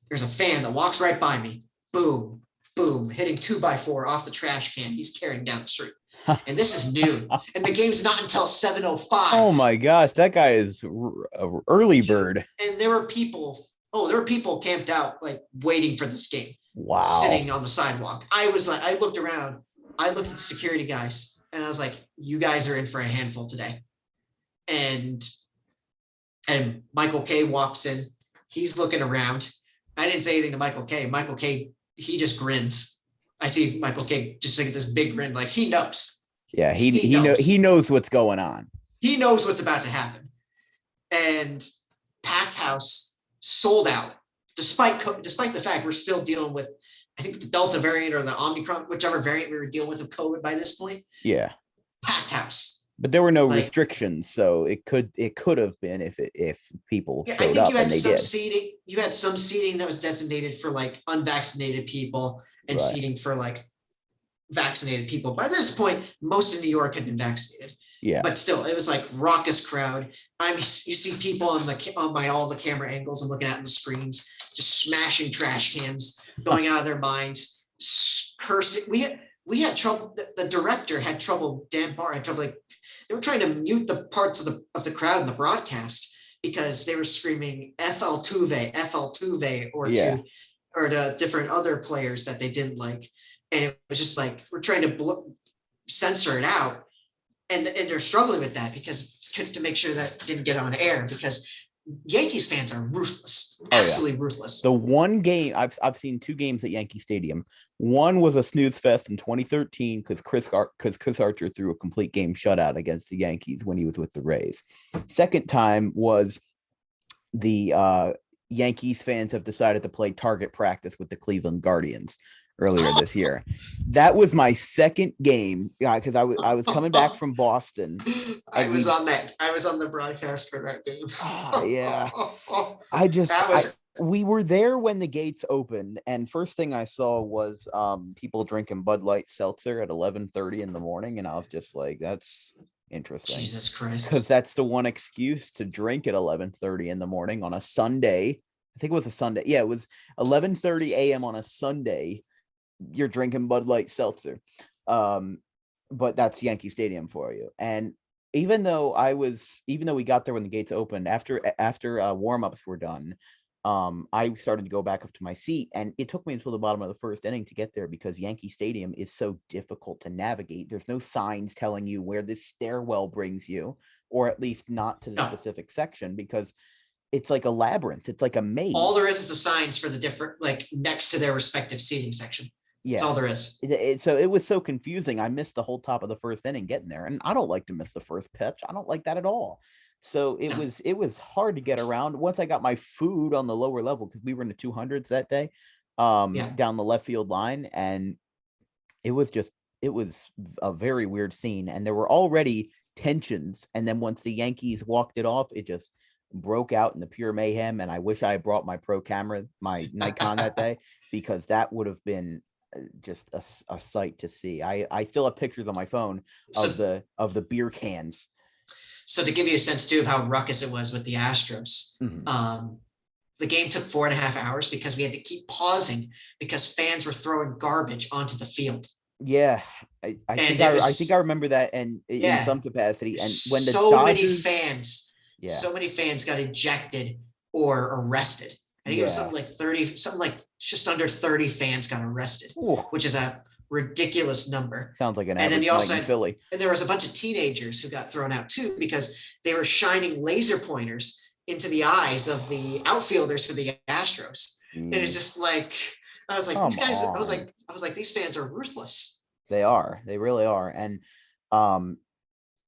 there's a fan that walks right by me. Boom, boom, hitting 2x4 off the trash can he's carrying down the street. And this is noon. And the game's not until 7:05. Oh my gosh, that guy is early bird. And there were people camped out, like, waiting for this game. Wow. Sitting on the sidewalk. I looked around, I looked at the security guys, and I was like, you guys are in for a handful today. And Michael K walks in. He's looking around. I didn't say anything to Michael K. Michael K, he just grins. I see Michael K just making this big grin, like he knows. Yeah, he knows what's going on. He knows what's about to happen. And packed house, sold out, despite the fact we're still dealing with, I think, the Delta variant or the Omicron, whichever variant we were dealing with of COVID by this point. Yeah. Packed house. But there were no restrictions, so it could have been if people showed up. I think you had some seating. You had some seating that was designated for like unvaccinated people and seating for like vaccinated people. By this point, most of New York had been vaccinated. Yeah. But still, it was like raucous crowd. You see people on all the camera angles I'm looking at on the screens, just smashing trash cans, going out of their minds, cursing. We had trouble. The director had trouble. Dan Barr had trouble. Like, they were trying to mute the parts of the crowd in the broadcast because they were screaming FL Tuve, or to different other players that they didn't like. And it was just like, we're trying to censor it out. And they're struggling with that because to make sure that didn't get on air, because Yankees fans are ruthless, absolutely ruthless. The one game I've seen two games at Yankee Stadium. One was a snooze fest in 2013 because Chris Archer threw a complete game shutout against the Yankees when he was with the Rays. Second time was the Yankees fans have decided to play target practice with the Cleveland Guardians earlier this year. That was my second game, because I was coming back from Boston. I was on the broadcast for that game. Yeah. We were there when the gates opened, and first thing I saw was people drinking Bud Light Seltzer at 11:30 in the morning, and I was just like, that's interesting. Jesus Christ. Because that's the one excuse to drink at 11:30 in the morning on a Sunday. I think it was a Sunday. Yeah, it was 11:30 a.m. on a Sunday. You're drinking Bud Light Seltzer. But that's Yankee Stadium for you. And even though we got there when the gates opened, after warm-ups were done, I started to go back up to my seat, and it took me until the bottom of the first inning to get there because Yankee Stadium is so difficult to navigate. There's no signs telling you where this stairwell brings you, or at least not to the specific section, because it's like a labyrinth. It's like a maze. All there is the signs for the different, like, next to their respective seating section. Yeah. That's all there is. So it was so confusing. I missed the whole top of the first inning getting there, and I don't like to miss the first pitch. I don't like that at all. So it was hard to get around. Once I got my food on the lower level, because we were in the 200s that day, down the left field line, and it was a very weird scene. And there were already tensions, and then once the Yankees walked it off, it just broke out in the pure mayhem. And I wish I had brought my pro camera, my Nikon that day, because that would have been just a sight to see. I still have pictures on my phone of the beer cans. So to give you a sense too of how ruckus it was with the Astros, the game took 4.5 hours because we had to keep pausing because fans were throwing garbage onto the field. Yeah, I think I remember that, and in some capacity. And when the Dodgers, so many fans got ejected or arrested. I think it was something like 30, something like just under 30 fans got arrested, which is a ridiculous number. Sounds like an average night in Philly. And there was a bunch of teenagers who got thrown out too because they were shining laser pointers into the eyes of the outfielders for the Astros. And it's just like, I was like, these guys, I was like, these fans are ruthless. They are. They really are. And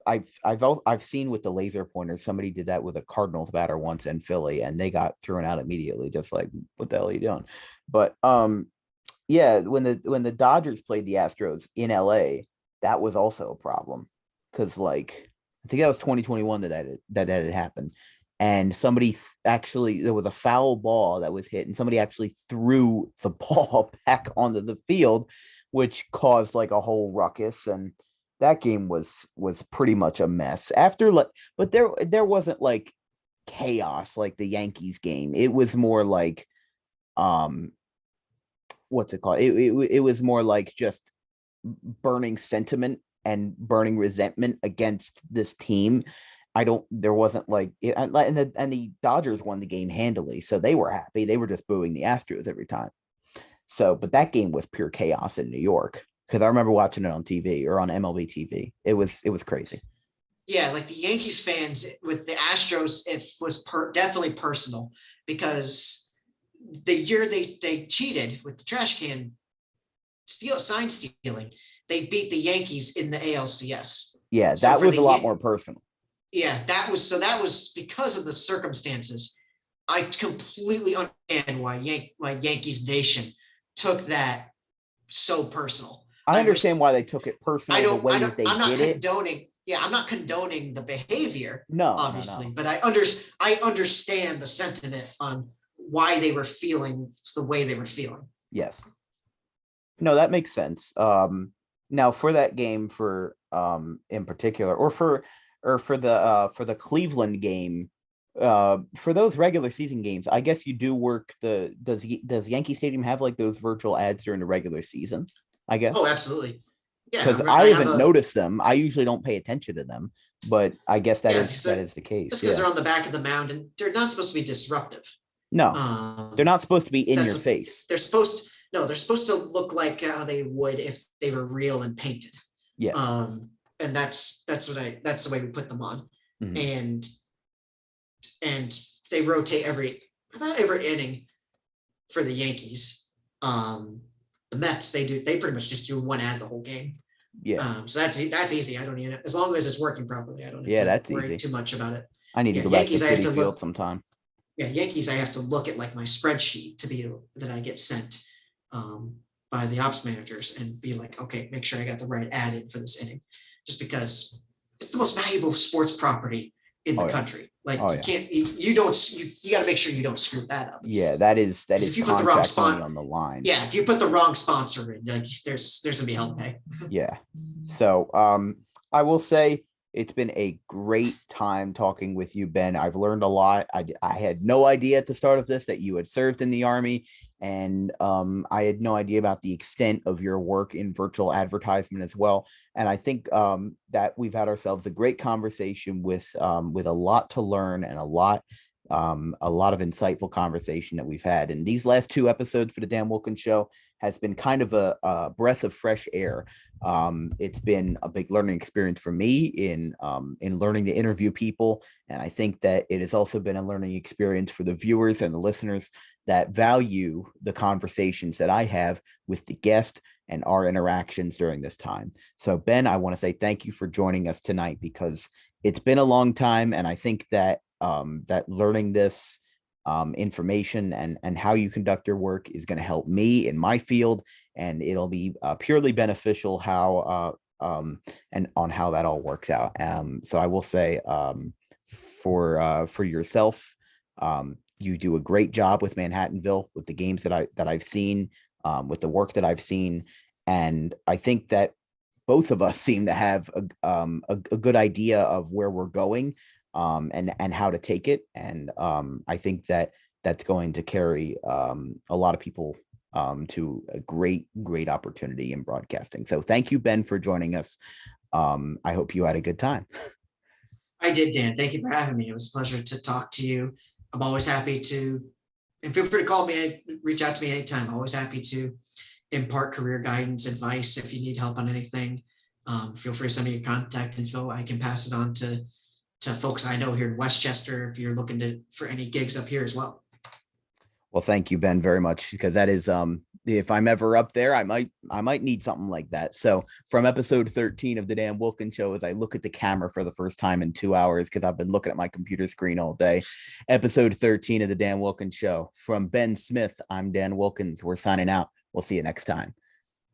I've seen with the laser pointers, somebody did that with a Cardinals batter once in Philly, and they got thrown out immediately, just like, what the hell are you doing? But yeah, when the Dodgers played the Astros in LA, that was also a problem. Because like I think that was 2021 that had happened. And somebody there was a foul ball that was hit, and somebody actually threw the ball back onto the field, which caused like a whole ruckus. And that game was pretty much a mess but there wasn't like chaos like the Yankees game. It was more like, what's it called? It was more like just burning sentiment and burning resentment against this team. There wasn't like, and the Dodgers won the game handily, so they were happy. They were just booing the Astros every time. So, but that game was pure chaos in New York, because I remember watching it on TV or on MLB TV. It was crazy. Yeah, like the Yankees fans with the Astros, it was definitely personal, because the year they cheated with the trash can sign stealing, they beat the Yankees in the ALCS. Yeah, that was a lot more personal. Yeah, that was because of the circumstances. I completely understand why Yankees Nation took that so personal. I understand why they took it personal. I'm not condoning the behavior. No, obviously, but I understand the sentiment on why they were feeling the way they were feeling. Yes. No, that makes sense. Now for that game, in particular, or for the Cleveland game, for those regular season games, I guess you do work does Yankee Stadium have like those virtual ads during the regular season? I guess. Oh, absolutely. Yeah, because I haven't noticed them. I usually don't pay attention to them, but I guess that is the case. Just because they're on the back of the mound, and they're not supposed to be disruptive. No, they're not supposed to be in your face. They're supposed to look like how they would if they were real and painted. Yes. And that's the way we put them on. Mm-hmm. And they rotate about every inning for the Yankees. The Mets, they pretty much just do one ad the whole game. Yeah. So that's easy. I don't need it, as long as it's working properly. I don't need to worry too much about it. I need to go back to Citi Field sometime. Yeah, Yankees, I have to look at like my spreadsheet that I get sent by the ops managers and be like, okay, make sure I got the right ad in for this inning, just because it's the most valuable sports property in the country. Like you got to make sure you don't screw that up. Yeah, that is if you put the wrong money on the line. Yeah, if you put the wrong sponsor in, like there's gonna be hell to pay. Yeah. So I will say it's been a great time talking with you, Ben. I've learned a lot. I had no idea at the start of this that you had served in the Army, and I had no idea about the extent of your work in virtual advertisement as well. And I think that we've had ourselves a great conversation with a lot to learn and a lot of insightful conversation that we've had. And these last 2 episodes for the Dan Wilkins Show has been kind of a breath of fresh air. It's been a big learning experience for me in learning to interview people. And I think that it has also been a learning experience for the viewers and the listeners that value the conversations that I have with the guest and our interactions during this time. So Ben, I want to say thank you for joining us tonight, because it's been a long time. And I think that that learning this information and how you conduct your work is going to help me in my field, and it'll be purely beneficial and on how that all works out. So I will say for yourself, you do a great job with Manhattanville, with the games that I've seen. with the work that I've seen. And I think that both of us seem to have a good idea of where we're going, and how to take it. And I think that that's going to carry a lot of people to a great opportunity in broadcasting. So thank you, Ben, for joining us. I hope you had a good time. I did, Dan. Thank you for having me. It was a pleasure to talk to you. I'm always happy to, and feel free to call me, reach out to me anytime. I'm always happy to impart career guidance, advice. If you need help on anything, feel free to send me your contact info. I can pass it on to folks I know here in Westchester if you're looking for any gigs up here as well. Well, thank you, Ben, very much, because that is if I'm ever up there, I might need something like that. So from episode 13 of the Dan Wilkins Show, as I look at the camera for the first time in 2 hours, because I've been looking at my computer screen all day, episode 13 of the Dan Wilkins Show. From Ben Smith, I'm Dan Wilkins. We're signing out. We'll see you next time.